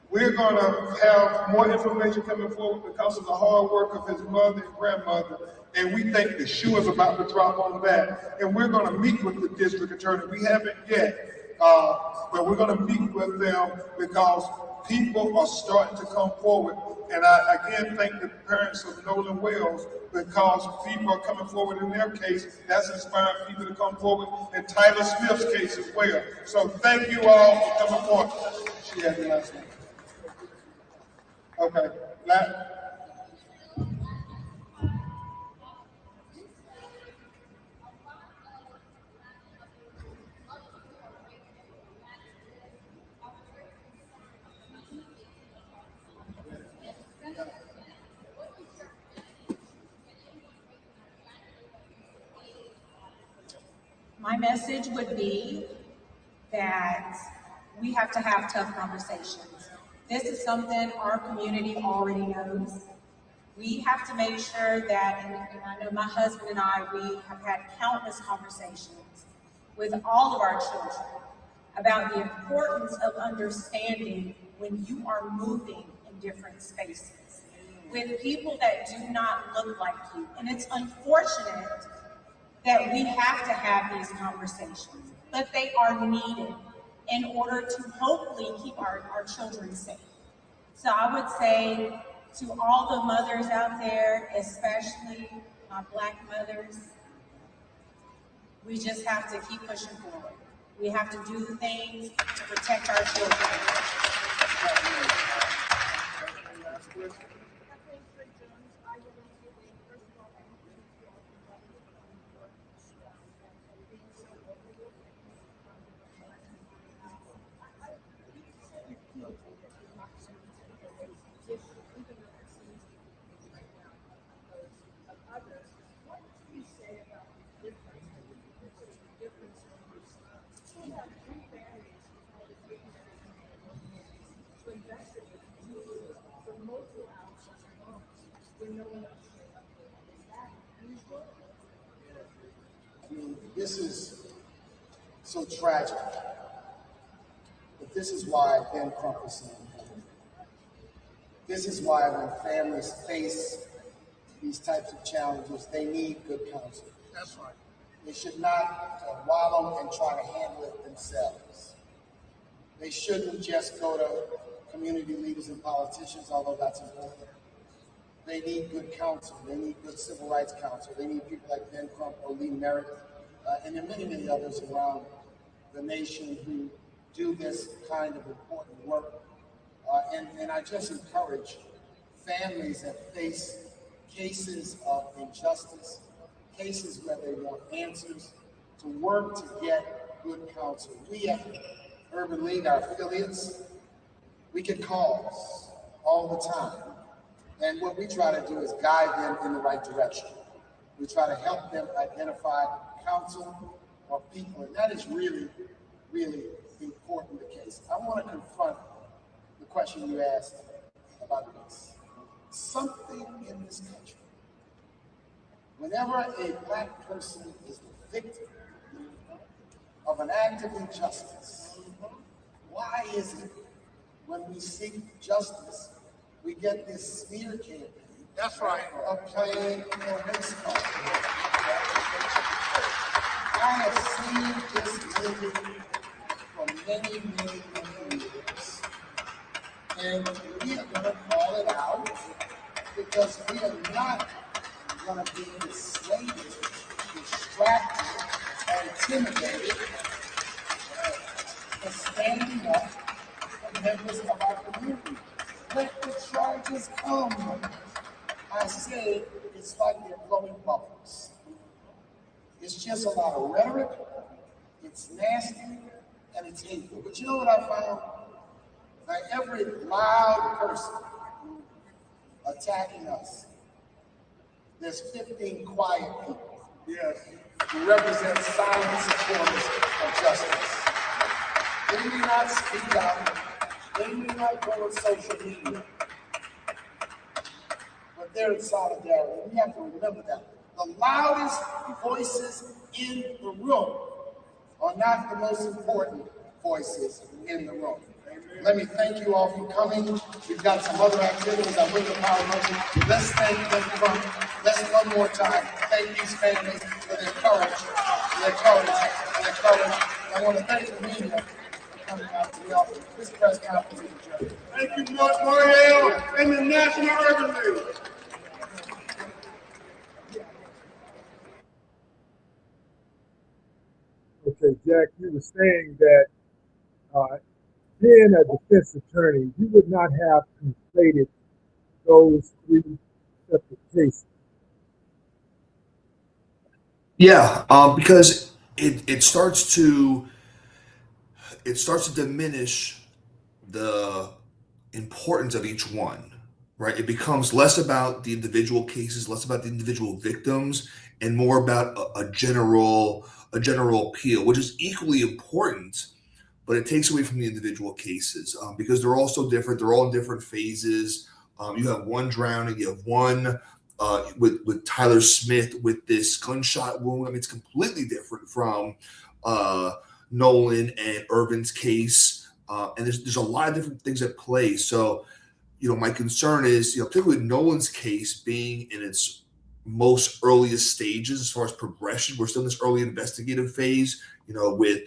we're going to have more information coming forward because of the hard work of his mother and grandmother, and we think the shoe is about to drop on that. And we're going to meet with the district attorney. We haven't yet, but we're going to meet with them because people are starting to come forward. And I again thank the parents of Nolan Wells because people are coming forward in their case. That's inspiring people to come forward in Tyler Smith's case as well. So thank you all for coming forward. She had the last one. Okay. My message would be that we have to have tough conversations. This is something our community already knows. We have to make sure that, and I know my husband and I, we have had countless conversations with all of our children about the importance of understanding when you are moving in different spaces with people that do not look like you. And it's unfortunate that we have to have these conversations, but they are needed in order to hopefully keep our children safe. So I would say to all the mothers out there, especially my Black mothers, we just have to keep pushing forward. We have to do the things to protect our children. This is so tragic, but this is why Ben Crump is saying that. This is why when families face these types of challenges, they need good counsel. That's right. They should not wallow and try to handle it themselves. They shouldn't just go to community leaders and politicians, although that's important. They need good counsel. They need good civil rights counsel. They need people like Ben Crump or Lee Merritt, and there are many, many others around the nation who do this kind of important work. And I just encourage families that face cases of injustice, cases where they want answers, to work to get good counsel. We at Urban League, our affiliates, we get calls all the time. And what we try to do is guide them in the right direction. We try to help them identify counsel or people, and that is really, really important in the case. I want to confront the question you asked about race. Something in this country, whenever a Black person is the victim of an act of injustice, why is it when we seek justice, we get this smear campaign? That's right. Of playing baseball. I have seen this movie for many, many, many years. And we are going to call it out because we are not going to be enslaved, distracted, intimidated for standing up for members of our community. Let the charges come. I say it's like they're blowing bubbles. It's just a lot of rhetoric, it's nasty, and it's hateful. But you know what I found? That every loud person attacking us, there's 15 quiet people, yes, who represent silent supporters of justice. They may not speak out, they may not go on social media, but they're in solidarity. We have to remember that. The loudest voices in the room are not the most important voices in the room. Let me thank you all for coming. We've got some other activities. I will power motion. Let's thank them from. Let's one more time thank these families for their courage, their courage, their courage. I want to thank the media for coming out to the office. This press conference is adjourned. Thank you, Mark Moriel and the National Urban League. Okay, Jack, you were saying that being a defense attorney, you would not have conflated those three separate cases. Yeah, because it starts to diminish the importance of each one, right? It becomes less about the individual cases, less about the individual victims, and more about a general appeal, which is equally important, but it takes away from the individual cases because they're all so different. They're all in different phases. You have one drowning, you have one with Tyler Smith with this gunshot wound. I mean, it's completely different from Nolan and Irvin's case. And there's a lot of different things at play. So, my concern is, particularly Nolan's case being in its most earliest stages as far as progression. We're still in this early investigative phase, with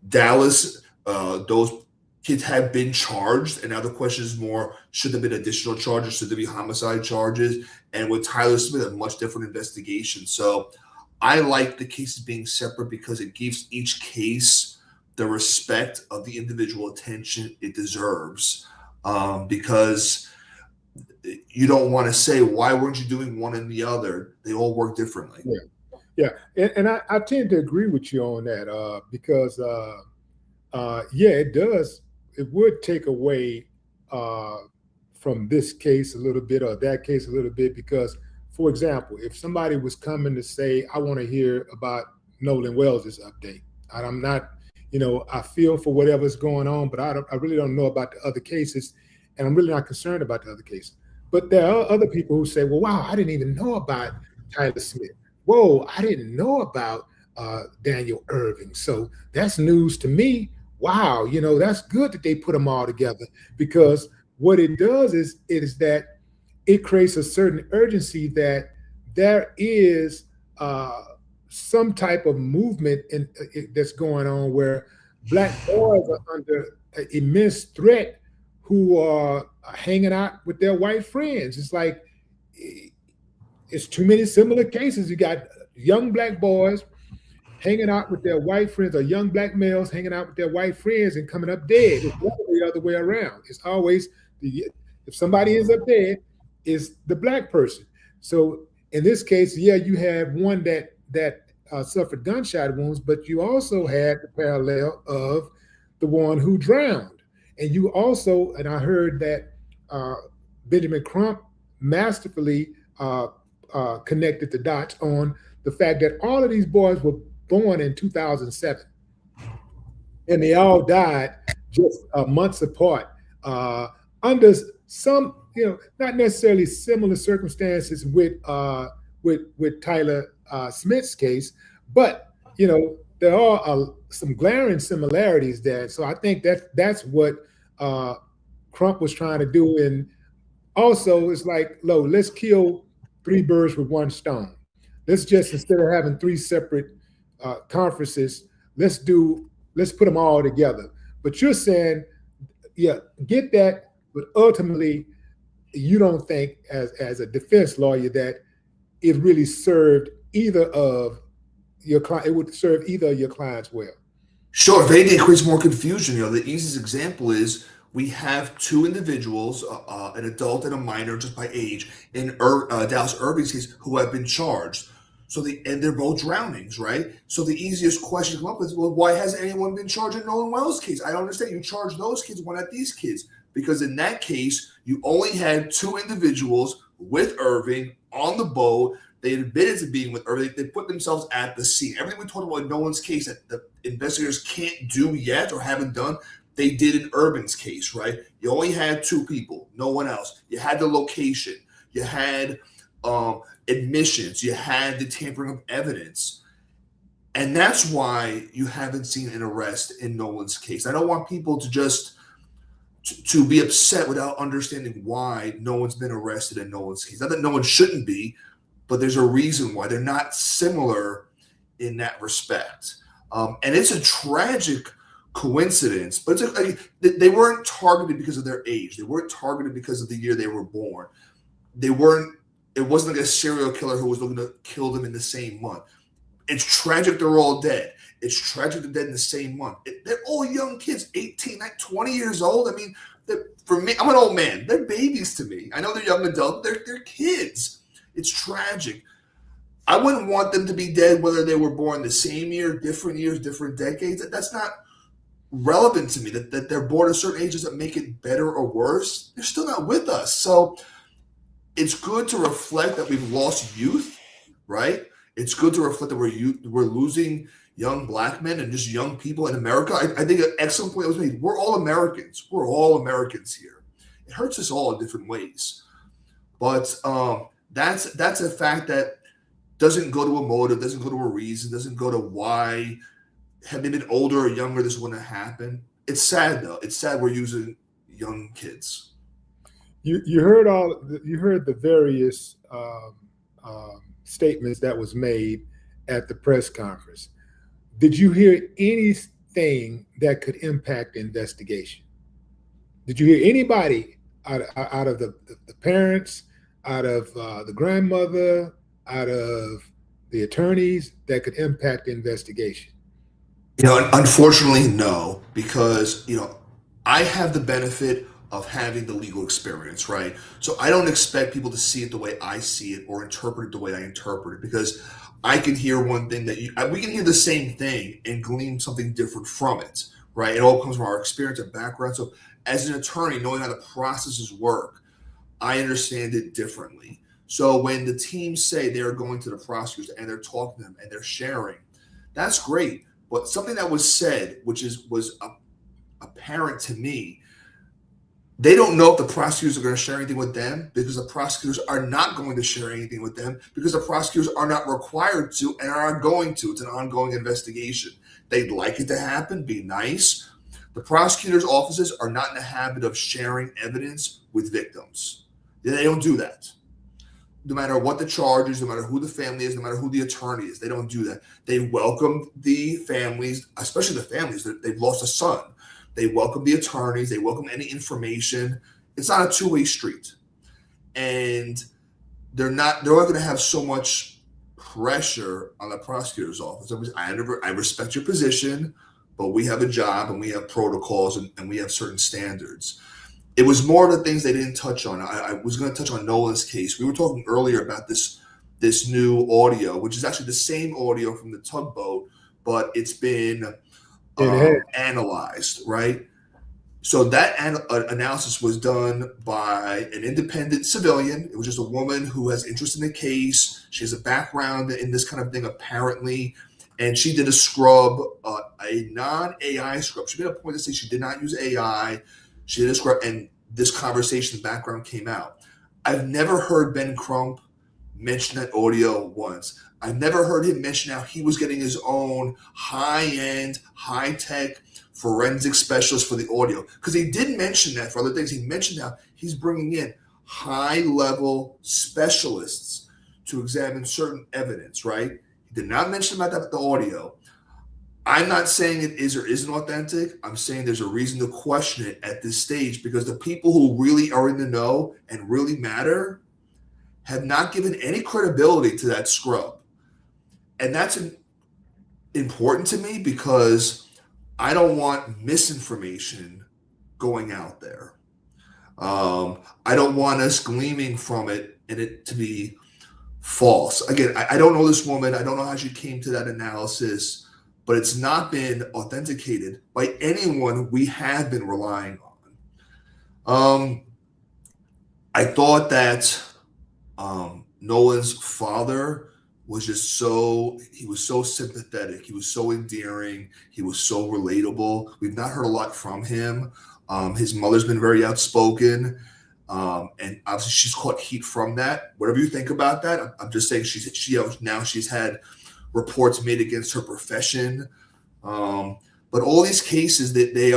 Dallas, those kids have been charged. And now the question is more, should there have been additional charges? Should there be homicide charges? And with Tyler Smith, a much different investigation. So I like the cases being separate because it gives each case the respect of the individual attention it deserves. Because you don't want to say, why weren't you doing one and the other? They all work differently. Yeah. And I tend to agree with you on that because, it does. It would take away from this case a little bit or that case a little bit because, for example, if somebody was coming to say, I want to hear about Nolan Wells' update, and I'm not, I feel for whatever's going on, but I really don't know about the other cases, and I'm really not concerned about the other cases. But there are other people who say, well, wow, I didn't even know about Tyler Smith. Whoa, I didn't know about Daniel Irving. So that's news to me. Wow, that's good that they put them all together because what it does is that it creates a certain urgency that there is some type of movement that's going on where Black boys are under immense threat who are hanging out with their white friends. It's like, it's too many similar cases. You got young Black boys hanging out with their white friends or young Black males hanging out with their white friends and coming up dead. It's never the other way around. It's always, if somebody ends up dead, it's the Black person. So in this case, you had one that suffered gunshot wounds, but you also had the parallel of the one who drowned. And you also, and I heard that Benjamin Crump masterfully connected the dots on the fact that all of these boys were born in 2007. And they all died just months apart under some, not necessarily similar circumstances with Tyler Smith's case, but, there are some glaring similarities there. So I think that's what Crump was trying to do. And also it's like, let's kill three birds with one stone. Let's just, instead of having three separate conferences, let's put them all together. But you're saying, get that, but ultimately you don't think as a defense lawyer that it really served either of your client, it would serve either of your clients well. Sure. If anything, it creates more confusion. The easiest example is we have two individuals, an adult and a minor, just by age, in Dallas Irving's case, who have been charged. And they're both drownings, right? So the easiest question to come up with is, well, why hasn't anyone been charged in Nolan Wells' case? I don't understand. You charge those kids, why not these kids? Because in that case, you only had two individuals with Irving on the boat. They admitted to being with Irving. They put themselves at the scene. Everything we talked about in Nolan's case that the investigators can't do yet or haven't done, they did in Irving's case, right? You only had two people, no one else. You had the location. You had admissions. You had the tampering of evidence. And that's why you haven't seen an arrest in Nolan's case. I don't want people to just to be upset without understanding why no one's been arrested in Nolan's case. Not that no one shouldn't be, but there's a reason why. They're not similar in that respect. And it's a tragic coincidence, but they weren't targeted because of their age. They weren't targeted because of the year they were born. It wasn't like a serial killer who was looking to kill them in the same month. It's tragic they're all dead. It's tragic they're dead in the same month. They're all young kids, 18, 20 years old. I mean, for me, I'm an old man. They're babies to me. I know they're young adults. They're kids. It's tragic. I wouldn't want them to be dead whether they were born the same year, different years, different decades. That's not relevant to me. That they're born at certain ages that make it better or worse. They're still not with us. So it's good to reflect that we've lost youth, right? It's good to reflect that we're losing young Black men and just young people in America. I think an excellent point was made. We're all Americans. We're all Americans here. It hurts us all in different ways. But that's a fact that doesn't go to a motive, doesn't go to a reason, doesn't go to why, had they been older or younger, this wouldn't have happened. It's sad, though. It's sad we're using young kids. You heard the various statements that was made at the press conference. Did you hear anything that could impact the investigation? Did you hear anybody out of the parents, out of the grandmother, out of the attorneys that could impact the investigation? Unfortunately, no, because, I have the benefit of having the legal experience, right? So I don't expect people to see it the way I see it or interpret it the way I interpret it, because I can hear one thing we can hear the same thing and glean something different from it, right? It all comes from our experience and background. So as an attorney, knowing how the processes work, I understand it differently. So when the teams say they're going to the prosecutors and they're talking to them and they're sharing, that's great. But something that was said, which was apparent to me, they don't know if the prosecutors are going to share anything with them, because the prosecutors are not going to share anything with them, because the prosecutors are not required to and are not going to. It's an ongoing investigation. They'd like it to happen, be nice. The prosecutors' offices are not in the habit of sharing evidence with victims. They don't do that. No matter what the charge is, no matter who the family is, no matter who the attorney is, they don't do that. They welcome the families, especially the families that they've lost a son. They welcome the attorneys. They welcome any information. It's not a two-way street. And they're not going to have so much pressure on the prosecutor's office. I respect your position, but we have a job and we have protocols and we have certain standards. It was more of the things they didn't touch on. I was going to touch on Nolan's case. We were talking earlier about this new audio, which is actually the same audio from the tugboat, but it's been analyzed, right? So that analysis was done by an independent civilian. It was just a woman who has interest in the case. She has a background in this kind of thing, apparently. And she did a scrub, a non-AI scrub. She made a point to say she did not use AI. She did a scrub, and this conversation background came out. I've never heard Ben Crump mention that audio once. I've never heard him mention how he was getting his own high-end, high-tech forensic specialist for the audio. Because he did mention that for other things. He mentioned how he's bringing in high-level specialists to examine certain evidence, right? He did not mention about that with the audio. I'm not saying it is or isn't authentic. I'm saying there's a reason to question it at this stage, because the people who really are in the know and really matter have not given any credibility to that scrub. And that's important to me because I don't want misinformation going out there. I don't want us gleaming from it and it to be false. Again, I don't know this woman. I don't know how she came to that analysis, but it's not been authenticated by anyone we have been relying on. I thought that Nolan's father was just he was so sympathetic. He was so endearing. He was so relatable. We've not heard a lot from him. His mother's been very outspoken. And obviously she's caught heat from that. Whatever you think about that, I'm just saying she's had reports made against her profession. But all these cases that they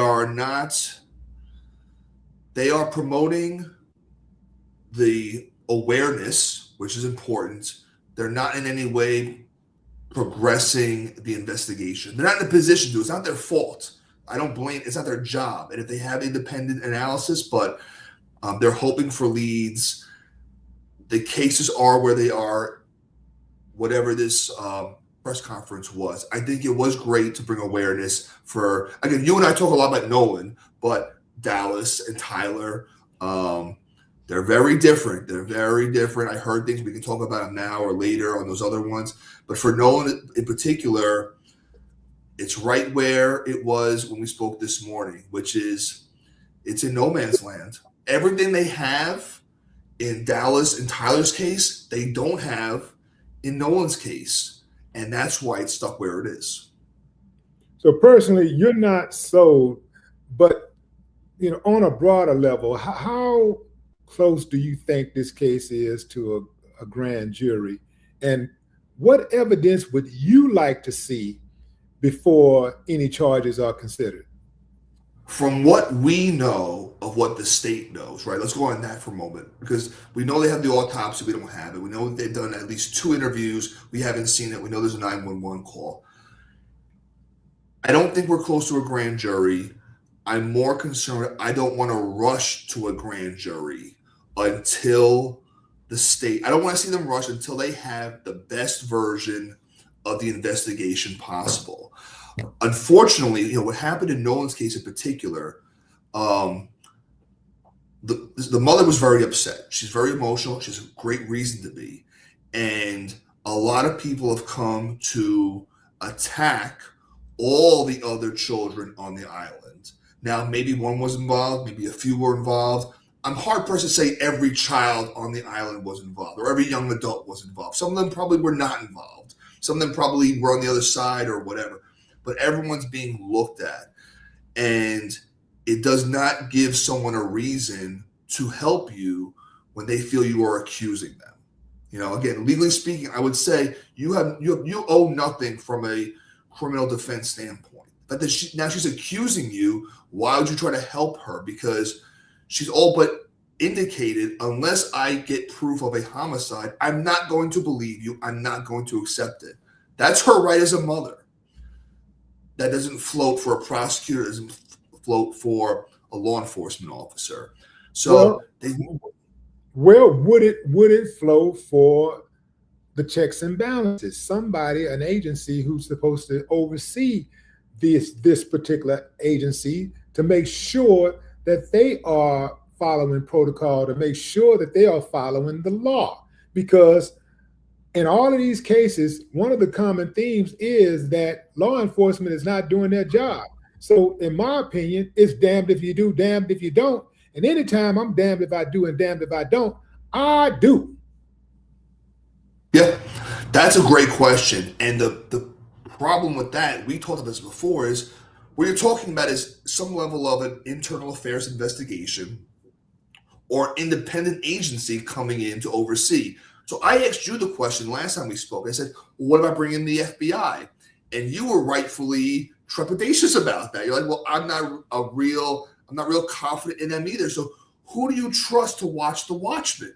are promoting the awareness, which is important. They're not in any way progressing the investigation. They're not in a position to. It's not their fault. I don't blame. It's not their job. And if they have independent analysis, but they're hoping for leads. The cases are where they are, whatever this press conference was. I think it was great to bring awareness for, again, you and I talk a lot about Nolan, but Dallas and Tyler, they're very different. They're very different. I heard things, we can talk about them now or later on those other ones. But for Nolan in particular, it's right where it was when we spoke this morning, which is it's in no man's land. Everything they have in Dallas and Tyler's case, they don't have in Nolan's case. And that's why it's stuck where it is. So personally, you're not sold, but on a broader level, how close do you think this case is to a grand jury? And what evidence would you like to see before any charges are considered? From what we know of what the state knows, right? Let's go on that for a moment, because we know they have the autopsy. We don't have it. We know they've done at least 2 interviews. We haven't seen it. We know there's a 911 call. I don't think we're close to a grand jury. I'm more concerned. I don't want to rush to a grand jury until the state, I don't want to see them rush until they have the best version of the investigation possible. Unfortunately, what happened in Nolan's case in particular, the mother was very upset. She's very emotional. She has a great reason to be. And a lot of people have come to attack all the other children on the island. Now, maybe one was involved, maybe a few were involved. I'm hard-pressed to say every child on the island was involved or every young adult was involved. Some of them probably were not involved. Some of them probably were on the other side or whatever. But everyone's being looked at. And it does not give someone a reason to help you when they feel you are accusing them. Again, legally speaking, I would say you owe nothing from a criminal defense standpoint. But now she's accusing you. Why would you try to help her? Because she's all but indicated, unless I get proof of a homicide, I'm not going to believe you. I'm not going to accept it. That's her right as a mother. That doesn't float for a prosecutor, doesn't float for a law enforcement officer. So where would it flow for the checks and balances? Somebody, an agency who's supposed to oversee this particular agency to make sure that they are following protocol, to make sure that they are following the law. Because in all of these cases, one of the common themes is that law enforcement is not doing their job. So in my opinion, it's damned if you do, damned if you don't. And anytime I'm damned if I do and damned if I don't, I do. Yeah, that's a great question. And the problem with that, we talked about this before, is what you're talking about is some level of an internal affairs investigation or independent agency coming in to oversee. So I asked you the question last time we spoke. I said, well, what about bringing the FBI? And you were rightfully trepidatious about that. You're like, well, I'm not real confident in them either. So who do you trust to watch the Watchmen?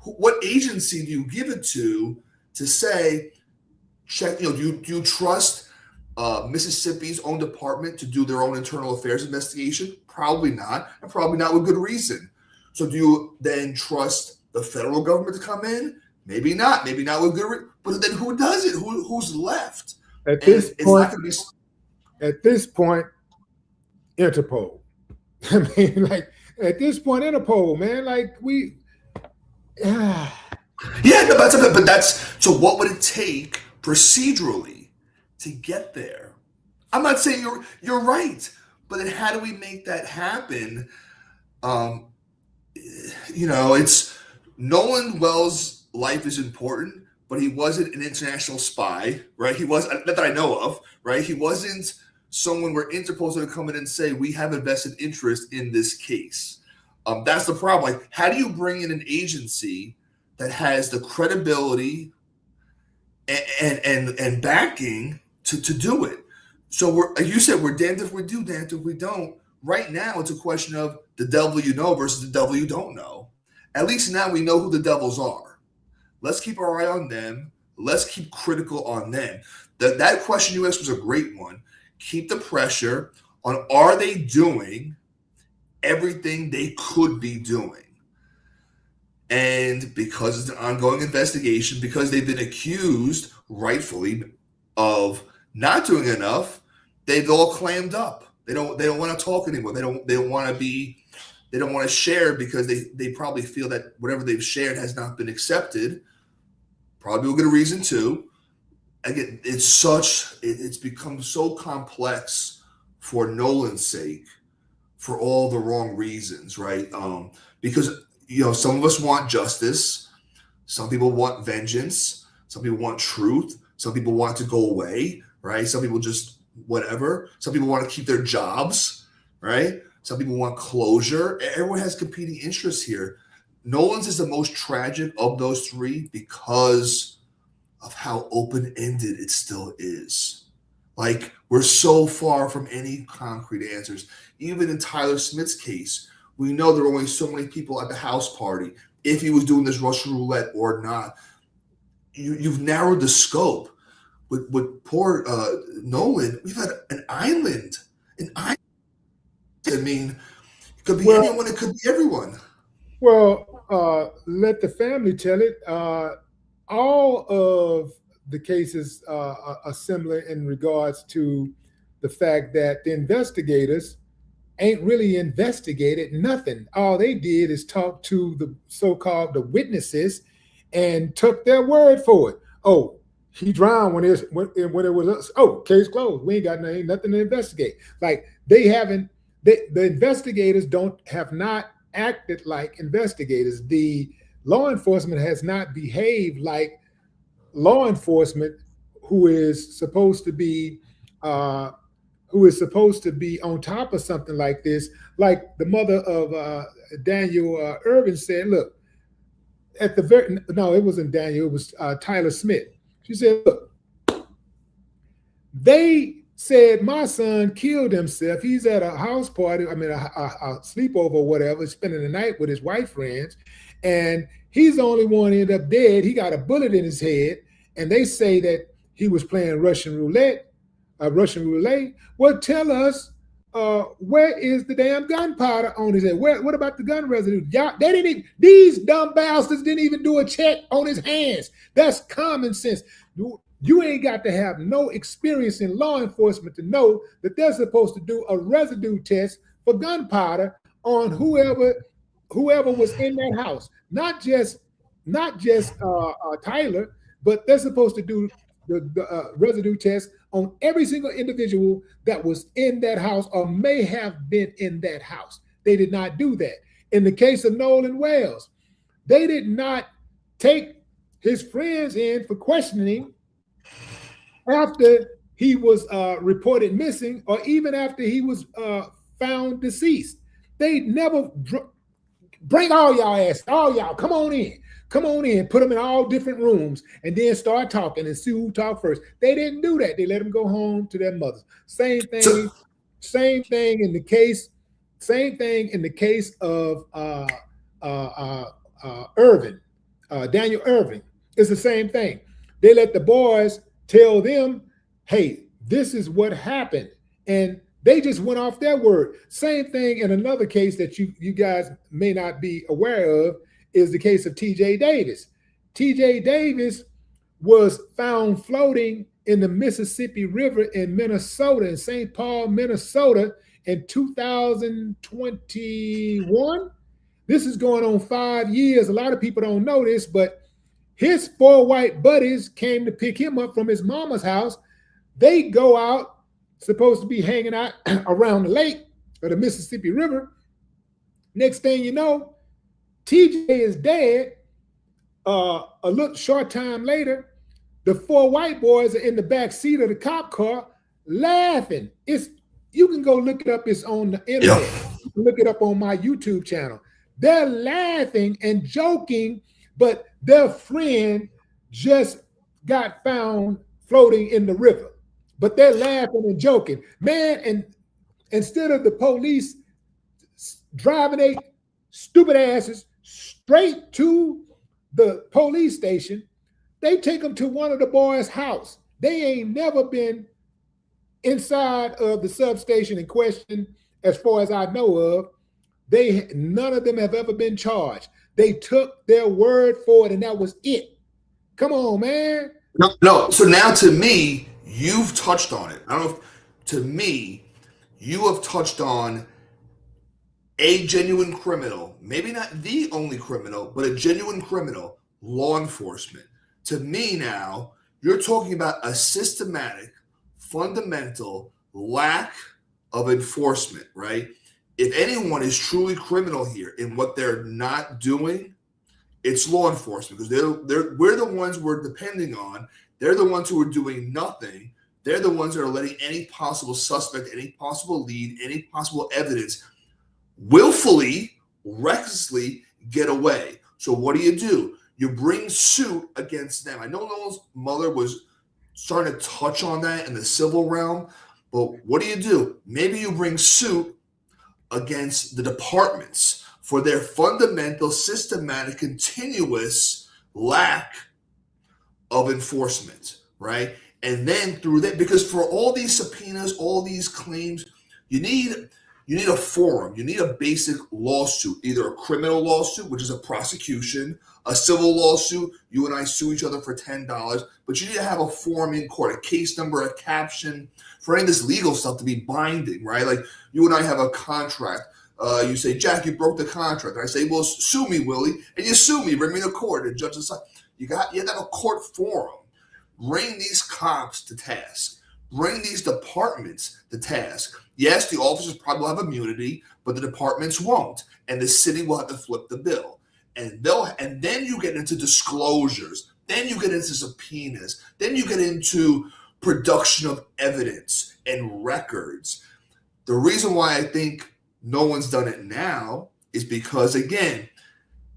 What agency do you give it to say, check, do you trust Mississippi's own department to do their own internal affairs investigation? Probably not, and probably not with good reason. So do you then trust the federal government to come in? Maybe not with good reason. But then who does it? Who's left? At And this it's point, not going to be. at this point, Interpol. I mean, like at this point, Interpol, man, like we. Yeah, no, but that's so. What would it take procedurally to get there? I'm not saying you're right, but then how do we make that happen? It's Nolan Wells' life is important, but he wasn't an international spy, right? He was not that I know of, right? He wasn't someone where Interpol's going to come in and say we have a vested interest in this case. That's the problem. Like, how do you bring in an agency that has the credibility and backing to do it? So we're, like you said, we're damned if we do, damned if we don't. Right now, it's a question of the devil you know versus the devil you don't know. At least now we know who the devils are. Let's keep our eye on them. Let's keep critical on them. That question you asked was a great one. Keep the pressure on, are they doing everything they could be doing? And because it's an ongoing investigation, because they've been accused, rightfully, of not doing enough, they've all clammed up. They don't want to talk anymore. They don't want to share because they probably feel that whatever they've shared has not been accepted. Probably a good reason too. Again, it's become so complex for Nolan's sake, for all the wrong reasons, right? Because some of us want justice, some people want vengeance, some people want truth, some people want to go away, right? Some people just whatever. Some people want to keep their jobs, right? Some people want closure. Everyone has competing interests here. Nolan's is the most tragic of those three because of how open-ended it still is. Like, we're so far from any concrete answers. Even in Tyler Smith's case, we know there were only so many people at the house party, if he was doing this Russian roulette or not. You've narrowed the scope. With poor Nolan, we've had an island. I mean, it could be anyone, it could be everyone. Well, let the family tell it. All of the cases are similar in regards to the fact that the investigators ain't really investigated nothing. All they did is talk to the so-called the witnesses and took their word for it. Oh, he drowned when it was case closed. We ain't got nothing to investigate. Like the investigators have not acted like investigators. The law enforcement has not behaved like law enforcement who is supposed to be on top of something like this. Like the mother of Daniel Irvin said, look, at the no, it wasn't Daniel, it was Tyler Smith. She said, look, they said my son killed himself. He's at a house party, a sleepover or whatever, spending the night with his white friends, and he's the only one ended up dead. He got a bullet in his head, and they say that he was playing Russian roulette. Well, tell us, where is the damn gunpowder on his head? What about the gun residue? These dumb bastards didn't even do a check on his hands. That's common sense. You ain't got to have no experience in law enforcement to know that they're supposed to do a residue test for gunpowder on whoever was in that house. Not just Tyler, but they're supposed to do the residue test on every single individual that was in that house or may have been in that house. They did not do that. In the case of Nolan Wells, they did not take his friends in for questioning after he was reported missing or even after he was found deceased. They never bring all y'all ass, all y'all, come on in, put them in all different rooms and then start talking and see who talk first. They didn't do that. They let them go home to their mothers. Same thing in the case of Irvin, Daniel Irvin. It's the same thing. They let the boys tell them, hey, this is what happened. And they just went off their word. Same thing in another case that you guys may not be aware of is the case of T.J. Davis. T.J. Davis was found floating in the Mississippi River in Minnesota, in St. Paul, Minnesota in 2021. This is going on 5 years. A lot of people don't know this, but his 4 white buddies came to pick him up from his mama's house. They go out, supposed to be hanging out around the lake or the Mississippi River. Next thing you know, TJ is dead. A little short time later, the 4 white boys are in the back seat of the cop car laughing. You can go look it up. It's on the internet. You can look it up on my YouTube channel. They're laughing and joking, but their friend just got found floating in the river. But they're laughing and joking. Man, and instead of the police driving their stupid asses straight to the police station, they take them to one of the boys' house. They ain't never been inside of the substation in question, as far as I know of. None of them have ever been charged. They took their word for it, and that was it. Come on, man. No. So now, to me, you've touched on it. I don't know to me, you have touched on a genuine criminal, maybe not the only criminal, but a genuine criminal, law enforcement. To me now, you're talking about a systematic, fundamental lack of enforcement, right? If anyone is truly criminal here in what they're not doing, it's law enforcement, because we're the ones we're depending on. They're the ones who are doing nothing. They're the ones that are letting any possible suspect, any possible lead, any possible evidence willfully, recklessly get away. So what do? You bring suit against them. I know Nolan's mother was starting to touch on that in the civil realm, but what do? Maybe you bring suit against the departments for their fundamental, systematic, continuous lack of enforcement, right? And then through that, because for all these subpoenas, all these claims, you need a forum. You need a basic lawsuit, either a criminal lawsuit, which is a prosecution, a civil lawsuit. You and I sue each other for $10, but you need to have a forum in court, a case number, a caption, for any of this legal stuff to be binding, right? Like you and I have a contract. You say, Jack, you broke the contract. I say, well, sue me, Willie. And you sue me, bring me to court. And judge decide. You have to have a court forum. Bring these cops to task. Bring these departments to task. Yes, the officers probably will have immunity, but the departments won't. And the city will have to flip the bill. And then you get into disclosures. Then you get into subpoenas. Then you get into production of evidence and records. The reason why I think no one's done it now is because, again,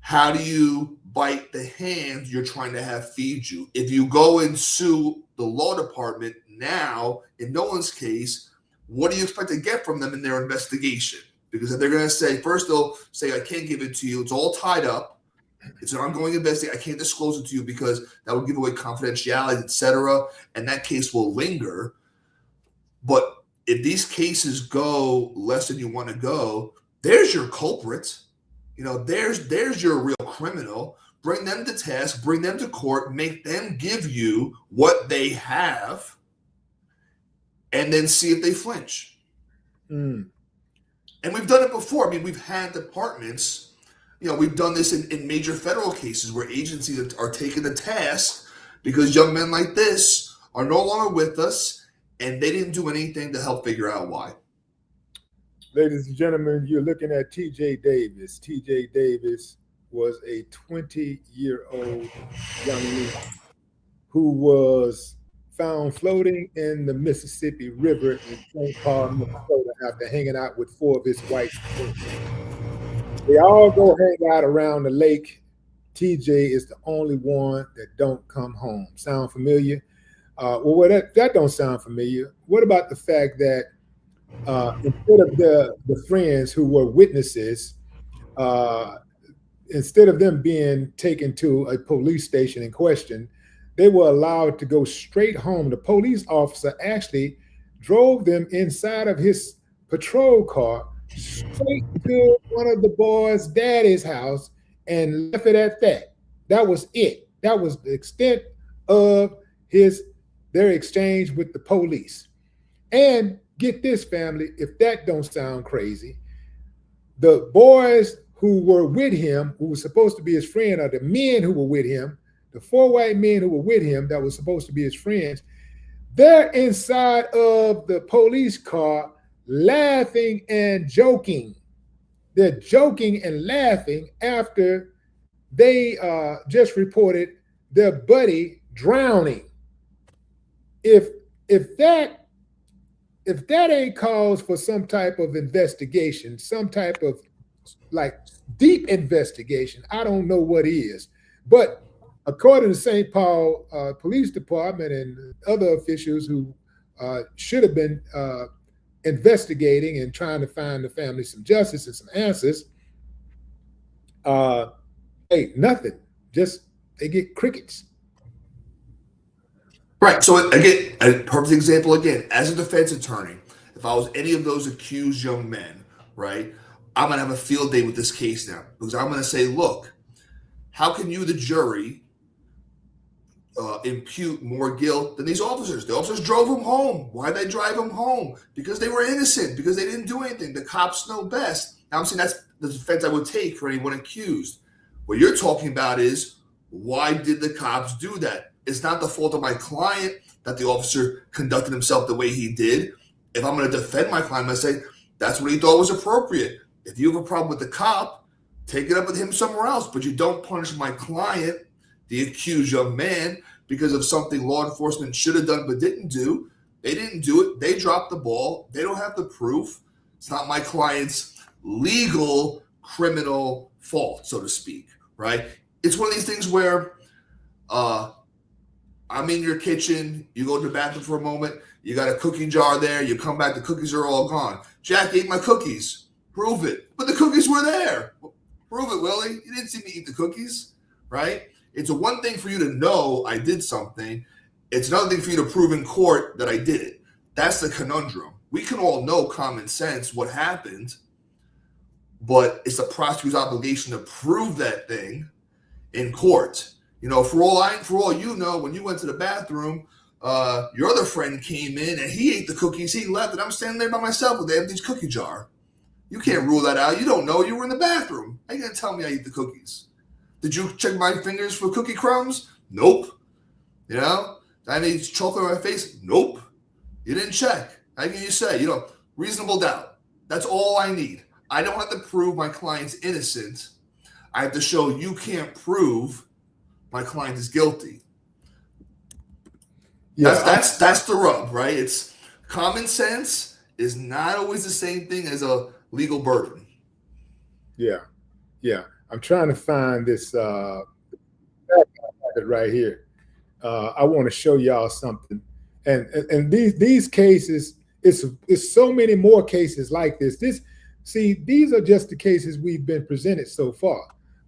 how do you bite the hand you're trying to have feed you? If you go and sue the law department now, in Nolan's case, what do you expect to get from them in their investigation? Because if they're going to say, first they'll say, I can't give it to you. It's all tied up. It's an ongoing investigation. I can't disclose it to you because that would give away confidentiality, etc. And that case will linger. But if these cases go less than you want to go, there's your culprit. There's your real criminal. Bring them to task, bring them to court, make them give you what they have, and then see if they flinch. And we've done it before. I mean, we've had departments, we've done this in major federal cases where agencies are taken to task because young men like this are no longer with us and they didn't do anything to help figure out why. Ladies and gentlemen, you're looking at TJ Davis. TJ Davis was a 20-year-old young man who was found floating in the Mississippi River in St. Paul, Minnesota, after hanging out with 4 of his white friends. They all go hang out around the lake. TJ is the only one that don't come home. Sound familiar? Well, that don't sound familiar. What about the fact that instead of the friends who were witnesses, instead of them being taken to a police station in question, they were allowed to go straight home. The police officer actually drove them inside of his patrol car straight to one of the boys' daddy's house and left it at that. That was it. That was the extent of their exchange with the police. And get this, family, if that don't sound crazy, the boys who were with him, who was supposed to be his friend, or the men who were with him, the 4 white men who were with him that was supposed to be his friends, they're inside of the police car laughing and joking. They're joking and laughing after they just reported their buddy drowning. If that ain't cause for some type of investigation, some type of like deep investigation, I don't know what is. But according to St. Paul Police Department and other officials who should have been investigating and trying to find the family some justice and some answers, hey, nothing. Just they get crickets. Right. So again, a perfect example again, as a defense attorney, if I was any of those accused young men, right, I'm going to have a field day with this case now, because I'm going to say, look, how can you, the jury, impute more guilt than these officers? The officers drove him home. Why did they drive him home? Because they were innocent, because they didn't do anything. The cops know best. Now, I'm saying that's the defense I would take for anyone accused. What you're talking about is, why did the cops do that? It's not the fault of my client that the officer conducted himself the way he did. If I'm going to defend my client, I say that's what he thought was appropriate. If you have a problem with the cop, take it up with him somewhere else. But you don't punish my client, the accused young man, because of something law enforcement should have done but didn't do. They didn't do it. They dropped the ball. They don't have the proof. It's not my client's legal criminal fault, so to speak, right? It's one of these things where I'm in your kitchen, you go to the bathroom for a moment, you got a cookie jar there, you come back, the cookies are all gone. Jack ate my cookies. Prove it. But the cookies were there. Prove it, Willie. You didn't see me eat the cookies, right? It's a one thing for you to know I did something. It's another thing for you to prove in court that I did it. That's the conundrum. We can all know common sense what happened, but it's the prosecutor's obligation to prove that thing in court. You know, for all you know, when you went to the bathroom, your other friend came in and he ate the cookies, he left, and I'm standing there by myself with the empty cookie jar. You can't rule that out. You don't know. You were in the bathroom. How are you going to tell me I eat the cookies? Did you check my fingers for cookie crumbs? Nope. You know? Did I need chocolate on my face? Nope. You didn't check. How can you say? You know, reasonable doubt. That's all I need. I don't have to prove my client's innocent. I have to show you can't prove my client is guilty. Yeah, that's the rub, right? It's common sense is not always the same thing as a legal burden. Yeah. I'm trying to find this right here. I want to show y'all something. And these cases, it's so many more cases like this. These are just the cases we've been presented so far.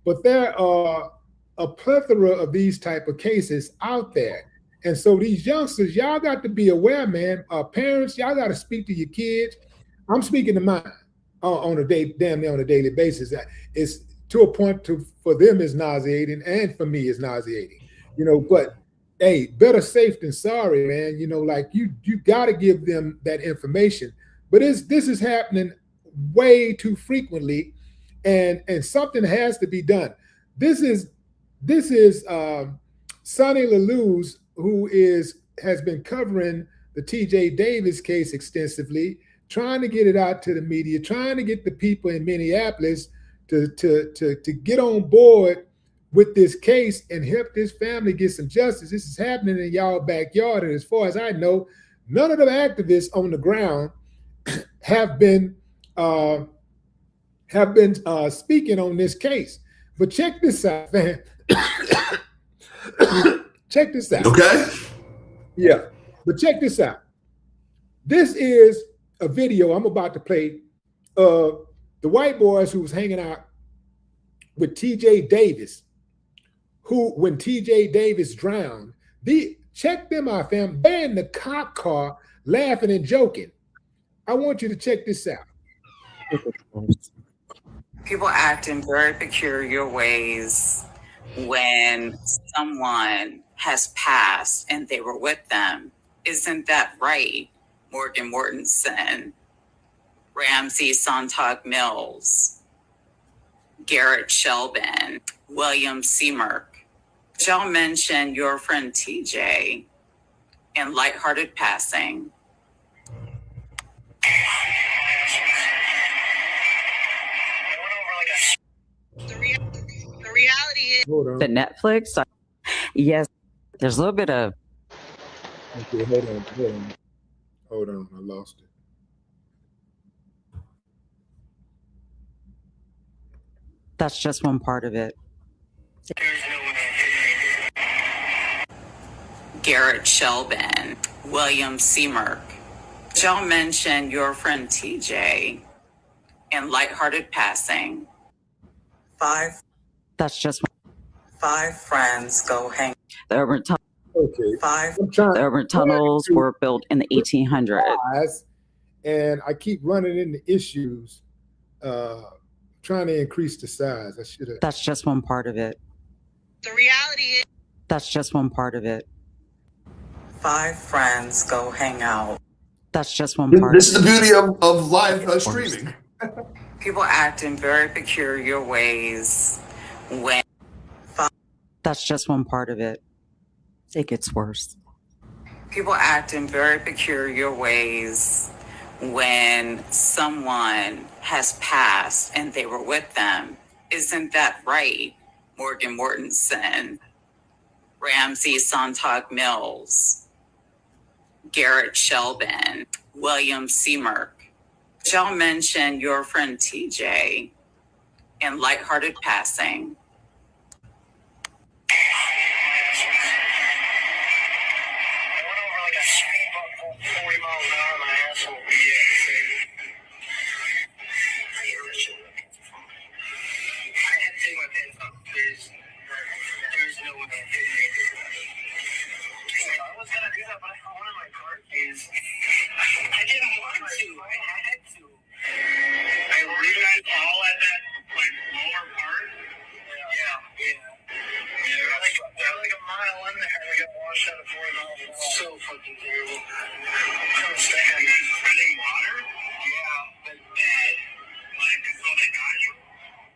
But there are a plethora of these type of cases out there. And so these youngsters, y'all got to be aware, man. Parents, y'all got to speak to your kids. I'm speaking to mine on a damn near on a daily basis. It's to a point for them is nauseating, and for me is nauseating. You know, but hey, better safe than sorry, man. You know, like you got to give them that information. But this is happening way too frequently, and something has to be done. This is Sonny LaLuz, who has been covering the TJ Davis case extensively, trying to get it out to the media, trying to get the people in Minneapolis to get on board with this case and help this family get some justice. This is happening in y'all backyard, and as far as I know, none of the activists on the ground have been speaking on this case. But check this out, man. Check this out. Okay. Yeah, but check this out. This is a video I'm about to play of the white boys who was hanging out with TJ Davis, who, when TJ Davis drowned, check them out, fam. They're in the cop car laughing and joking. I want you to check this out. People act in very peculiar ways when someone has passed and they were with them. Isn't that right? Morgan Mortensen, Ramsey Sontag Mills, Garrett Shelbin, William Seamark. Y'all mentioned your friend TJ in lighthearted passing. The reality is Hold on. the Netflix. Yes, there's a little bit of. Okay, hold on. I lost it. That's just one part of it. Garrett Shelbin, William Seamark. Y'all mentioned your friend TJ in lighthearted passing. That's just 5 friends go hang. the urban tunnels. Okay. The urban tunnels were built in the 1800s. And I keep running into issues trying to increase the size. I should have. That's just one part of it. The reality is. That's just one part of it. 5 friends go hang out. That's just one part. This is the beauty of live streaming. People act in very peculiar ways when. That's just one part of it. It gets worse. People act in very peculiar ways when someone has passed and they were with them. Isn't that right? Morgan Mortensen, Ramsey Sontag Mills, Garrett Shelbin, William Seamark. Y'all mentioned your friend TJ in lighthearted passing. I didn't want to. I had to. I realized all at that lower part. They're like a mile in there. I got washed out of 4 miles. So fucking terrible. I can't stand it. Spreading water? Yeah, but bad. Like until they got you?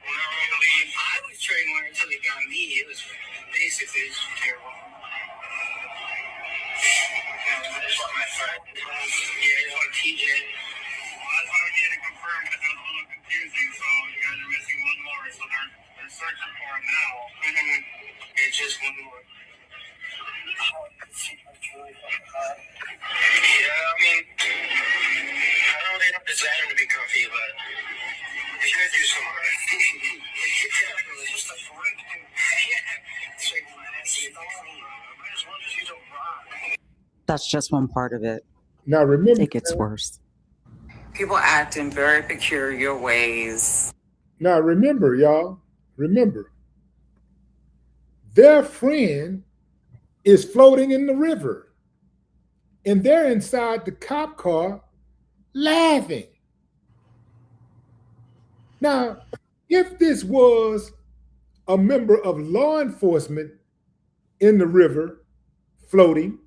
I was trading water until they got me. It was basically terrible. Yeah, on TJ. Well, that's why we need to confirm because it was a little confusing. So you guys are missing one more, so they're searching for him now. It's just one more. Yeah, I mean, I know they don't design him to be comfy, but you guys do some hard. Just a foreign. Might as well just use a rock. That's just one part of it. Now remember, it gets worse. People act in very peculiar ways. Now remember, y'all, remember, their friend is floating in the river and they're inside the cop car laughing. Now, if this was a member of law enforcement in the river floating,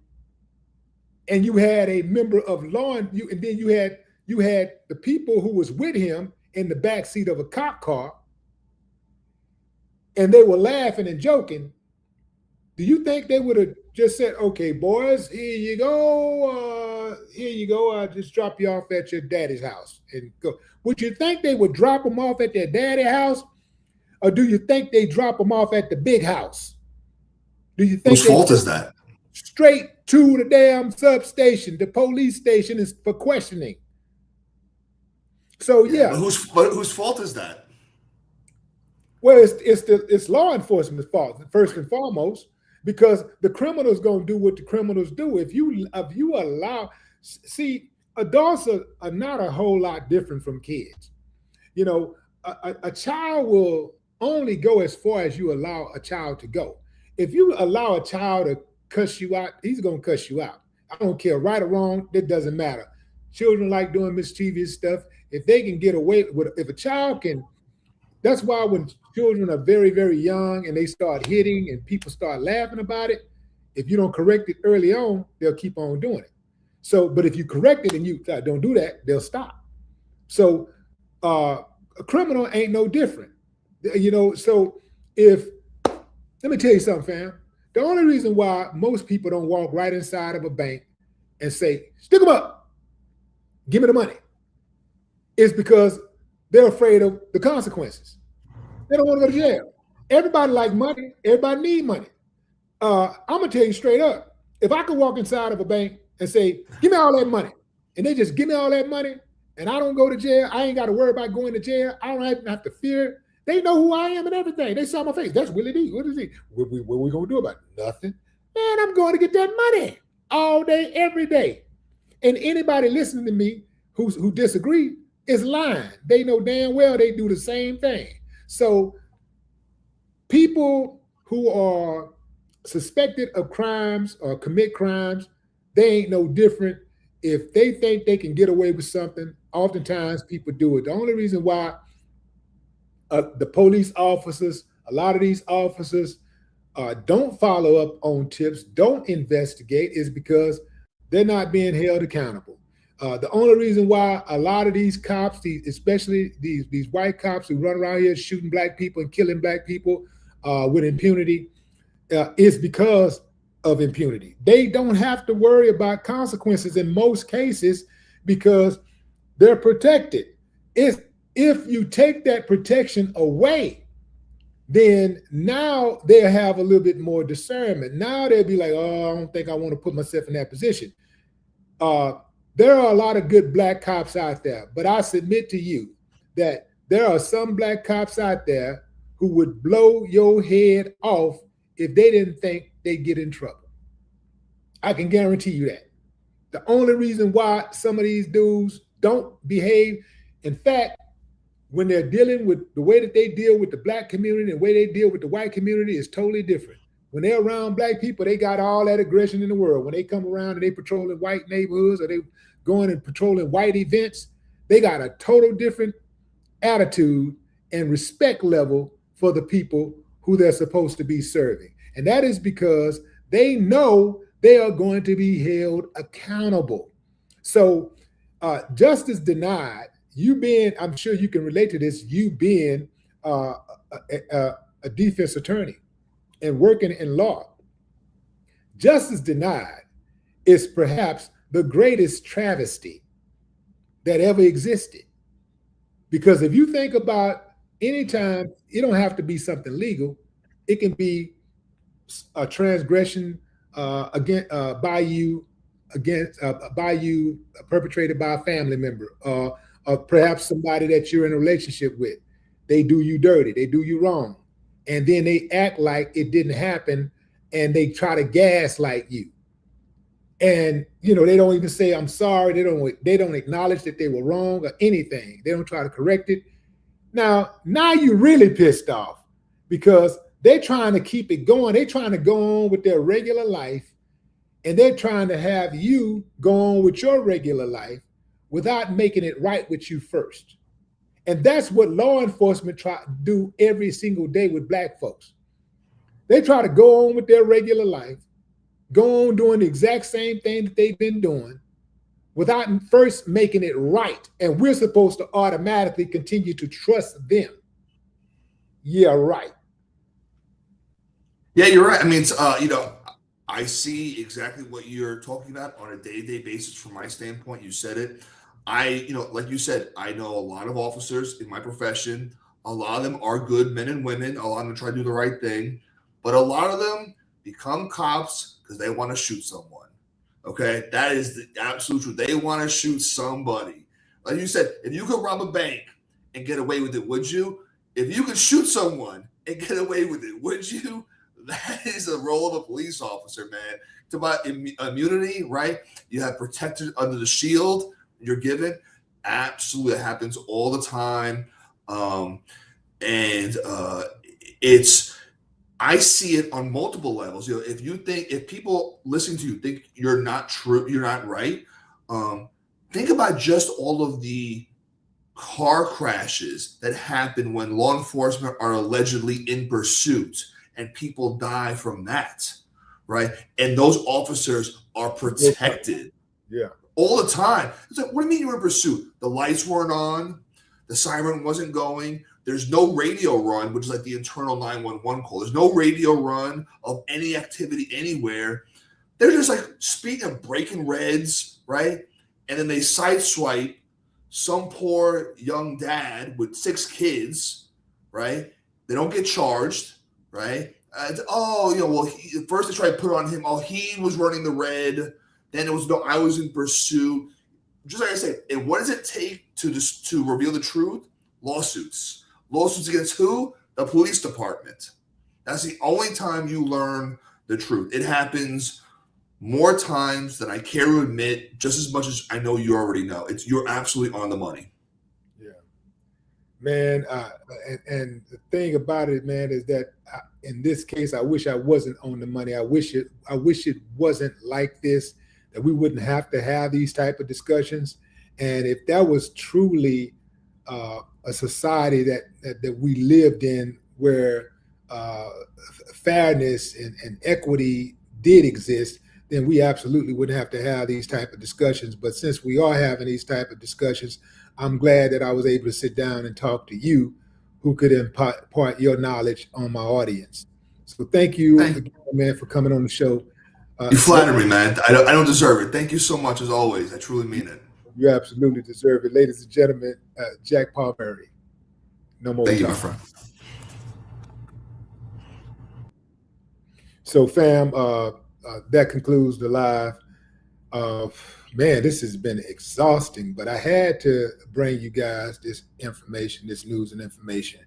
and you had a member of law, and then you had the people who was with him in the back seat of a cop car, and they were laughing and joking, do you think they would have just said, "Okay, boys, here you go, I'll just drop you off at your daddy's house and go"? Would you think they would drop them off at their daddy's house, or do you think they drop them off at the big house? Do you think whose fault is that? Straight to the damn substation, the police station, is for questioning. So yeah, but whose fault is that? Well, it's law enforcement's fault first and foremost, because the criminal's gonna do what the criminals do. If you allow, see, adults are not a whole lot different from kids. You know, a child will only go as far as you allow a child to go. If you allow a child to cuss you out, he's gonna cuss you out. I don't care, right or wrong, it doesn't matter. Children like doing mischievous stuff. If they can get away with, if a child can, that's why when children are very, very young and they start hitting and people start laughing about it, if you don't correct it early on, they'll keep on doing it. So, but if you correct it and you don't do that, they'll stop. So a criminal ain't no different. You know, so if, let me tell you something, fam. The only reason why most people don't walk right inside of a bank and say, stick them up, give me the money, is because they're afraid of the consequences. They don't want to go to jail. Everybody like money. Everybody need money. I'm going to tell you straight up, if I could walk inside of a bank and say, give me all that money, and they just give me all that money, and I don't go to jail, I ain't got to worry about going to jail, I don't have to fear. They know who I am and everything. They saw my face. That's Willie D. What is he? What we going to do about it? Nothing. Man, I'm going to get that money all day, every day. And anybody listening to me who disagree is lying. They know damn well they do the same thing. So people who are suspected of crimes or commit crimes, they ain't no different. If they think they can get away with something, oftentimes people do it. The only reason why the police officers, a lot of these officers don't follow up on tips, don't investigate, is because they're not being held accountable. The only reason why a lot of these cops, especially these white cops who run around here shooting black people and killing black people with impunity, is because of impunity. They don't have to worry about consequences in most cases because they're protected. If you take that protection away, then now they'll have a little bit more discernment. Now they'll be like, oh, I don't think I want to put myself in that position. There are a lot of good black cops out there, but I submit to you that there are some black cops out there who would blow your head off if they didn't think they'd get in trouble. I can guarantee you that. The only reason why some of these dudes don't behave, in fact, when they're dealing with the way that they deal with the black community and the way they deal with the white community is totally different. When they're around black people, they got all that aggression in the world. When they come around and they patrolling white neighborhoods or they going and patrolling white events, they got a total different attitude and respect level for the people who they're supposed to be serving. And that is because they know they are going to be held accountable. So justice denied, you being, I'm sure you can relate to this, you being a defense attorney and working in law, justice denied is perhaps the greatest travesty that ever existed. Because if you think about any time, it don't have to be something legal. It can be a transgression by you perpetrated by a family member, or perhaps somebody that you're in a relationship with. They do you dirty, they do you wrong, and then they act like it didn't happen, and they try to gaslight you. And you know, they don't even say I'm sorry. They don't acknowledge that they were wrong or anything. They don't try to correct it. Now you're really pissed off because they're trying to keep it going. They're trying to go on with their regular life, and they're trying to have you go on with your regular life without making it right with you first. And that's what law enforcement try to do every single day with black folks. They try to go on with their regular life, go on doing the exact same thing that they've been doing without first making it right. And we're supposed to automatically continue to trust them. Yeah, right. Yeah, you're right. I mean, it's, you know, I see exactly what you're talking about on a day-to-day basis from my standpoint. You said it. You know, like you said, I know a lot of officers in my profession. A lot of them are good men and women. A lot of them try to do the right thing. But a lot of them become cops because they want to shoot someone. Okay? That is the absolute truth. They want to shoot somebody. Like you said, if you could rob a bank and get away with it, would you? If you could shoot someone and get away with it, would you? That is the role of a police officer, man. It's about immunity, right? You have protected under the shield you're given. Absolutely, it happens all the time. It's, I see it on multiple levels. You know, if people listening to you think you're not true, you're not right, think about just all of the car crashes that happen when law enforcement are allegedly in pursuit and people die from that, right? And those officers are protected. Yeah. All the time. It's like, what do you mean you were in pursuit? The lights weren't on. The siren wasn't going. There's no radio run, which is like the internal 911 call. There's no radio run of any activity anywhere. They're just like speaking of breaking reds, right? And then they sideswipe some poor young dad with 6 kids, right? They don't get charged, right? First they try to put on him, he was running the red. Then it was, no, I was in pursuit. Just like I said, and what does it take to reveal the truth? Lawsuits. Lawsuits against who? The police department. That's the only time you learn the truth. It happens more times than I care to admit, just as much as I know you already know. You're absolutely on the money. Yeah, man. And the thing about it, man, is that in this case, I wish I wasn't on the money. I wish it wasn't like this, that we wouldn't have to have these type of discussions. And if that was truly a society that we lived in, where fairness and equity did exist, then we absolutely wouldn't have to have these type of discussions. But since we are having these type of discussions, I'm glad that I was able to sit down and talk to you, who could impart your knowledge on my audience. So thank you again, man, for coming on the show. You flatter me, man. I don't deserve it. Thank you so much, as always. I truly mean it. You absolutely deserve it. Ladies and gentlemen, Jack Palmieri. No more. Thank you, my friend. So, fam, that concludes the live. Man, this has been exhausting, but I had to bring you guys this information, this news and information,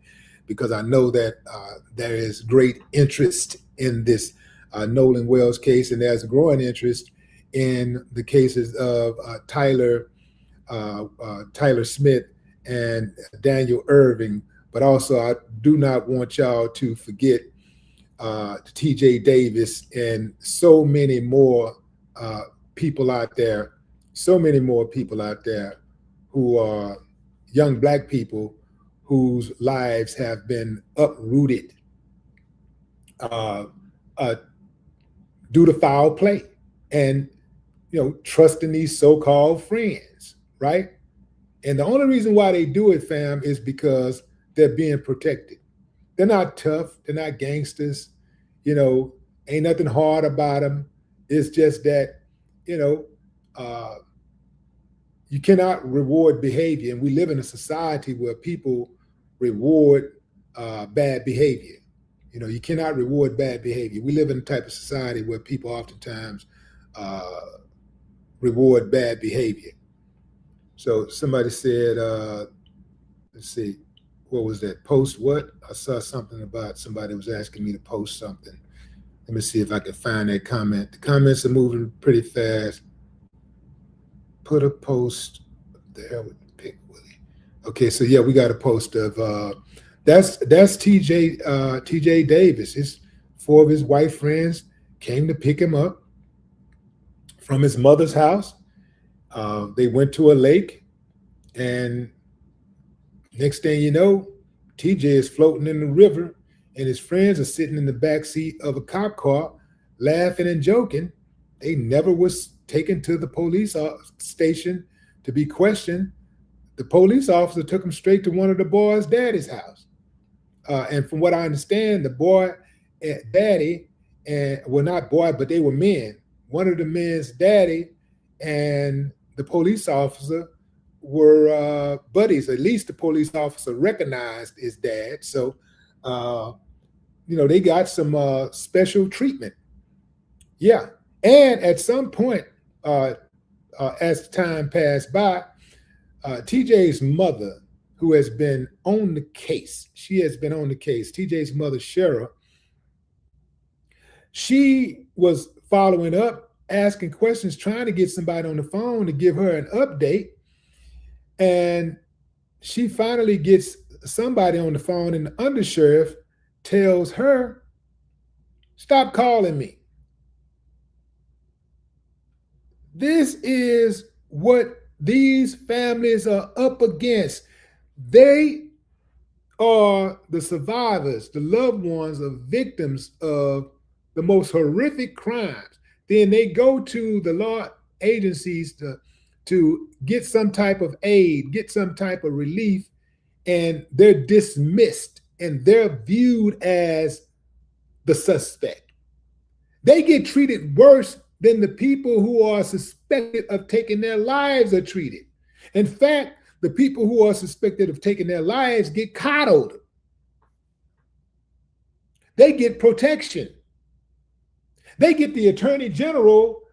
because I know that there is great interest in this Nolan Wells case, and there's a growing interest in the cases of Tyler Smith and Daniel Irving. But also, I do not want y'all to forget TJ Davis and so many more people out there, who are young Black people whose lives have been uprooted due to foul play and, trusting these so-called friends, right? And the only reason why they do it, fam, is because they're being protected. They're not tough. They're not gangsters. Ain't nothing hard about them. It's just that, you cannot reward behavior. And we live in a society where people reward bad behavior. You cannot reward bad behavior. We live in a type of society where people oftentimes reward bad behavior. So somebody said, let's see, what was that? Post what? I saw something about somebody was asking me to post something. Let me see if I can find that comment. The comments are moving pretty fast. Put a post there with Pick Willie. Okay, so yeah, we got a post of that's TJ Davis. 4 of his white friends came to pick him up from his mother's house. They went to a lake, and next thing you know, TJ is floating in the river, and his friends are sitting in the back seat of a cop car, laughing and joking. They never was taken to the police station to be questioned. The police officer took him straight to one of the boys' daddy's house. And from what I understand, the boy daddy, well, not boy, but they were men. One of the men's daddy and the police officer were buddies. At least the police officer recognized his dad. So, they got some special treatment. Yeah. And at some point, as time passed by, TJ's mother, who has been on the case, TJ's mother, Shara, she was following up, asking questions, trying to get somebody on the phone to give her an update. And she finally gets somebody on the phone, and the undersheriff tells her, "Stop calling me." This is what these families are up against. They are the survivors, the loved ones of victims of the most horrific crimes. Then they go to the law agencies to get some type of aid, get some type of relief, and they're dismissed and they're viewed as the suspect. They get treated worse than the people who are suspected of taking their lives are treated. In fact, the people who are suspected of taking their lives get coddled. They get protection. They get the attorney general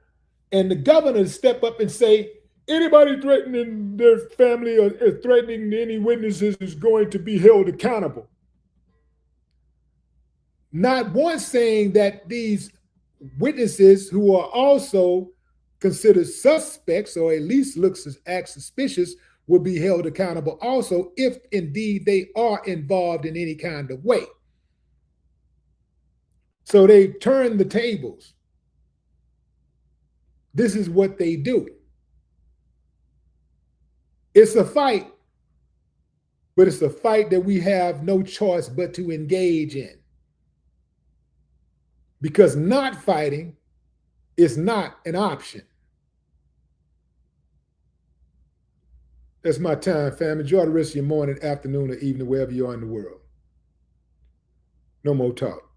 and the governor to step up and say, anybody threatening their family or threatening any witnesses is going to be held accountable. Not once saying that these witnesses who are also considered suspects or at least act suspicious will be held accountable also if indeed they are involved in any kind of way. So they turn the tables. This is what they do. It's a fight, but it's a fight that we have no choice but to engage in. Because not fighting is not an option. That's my time, fam. Enjoy the rest of your morning, afternoon, or evening, wherever you are in the world. No more talk.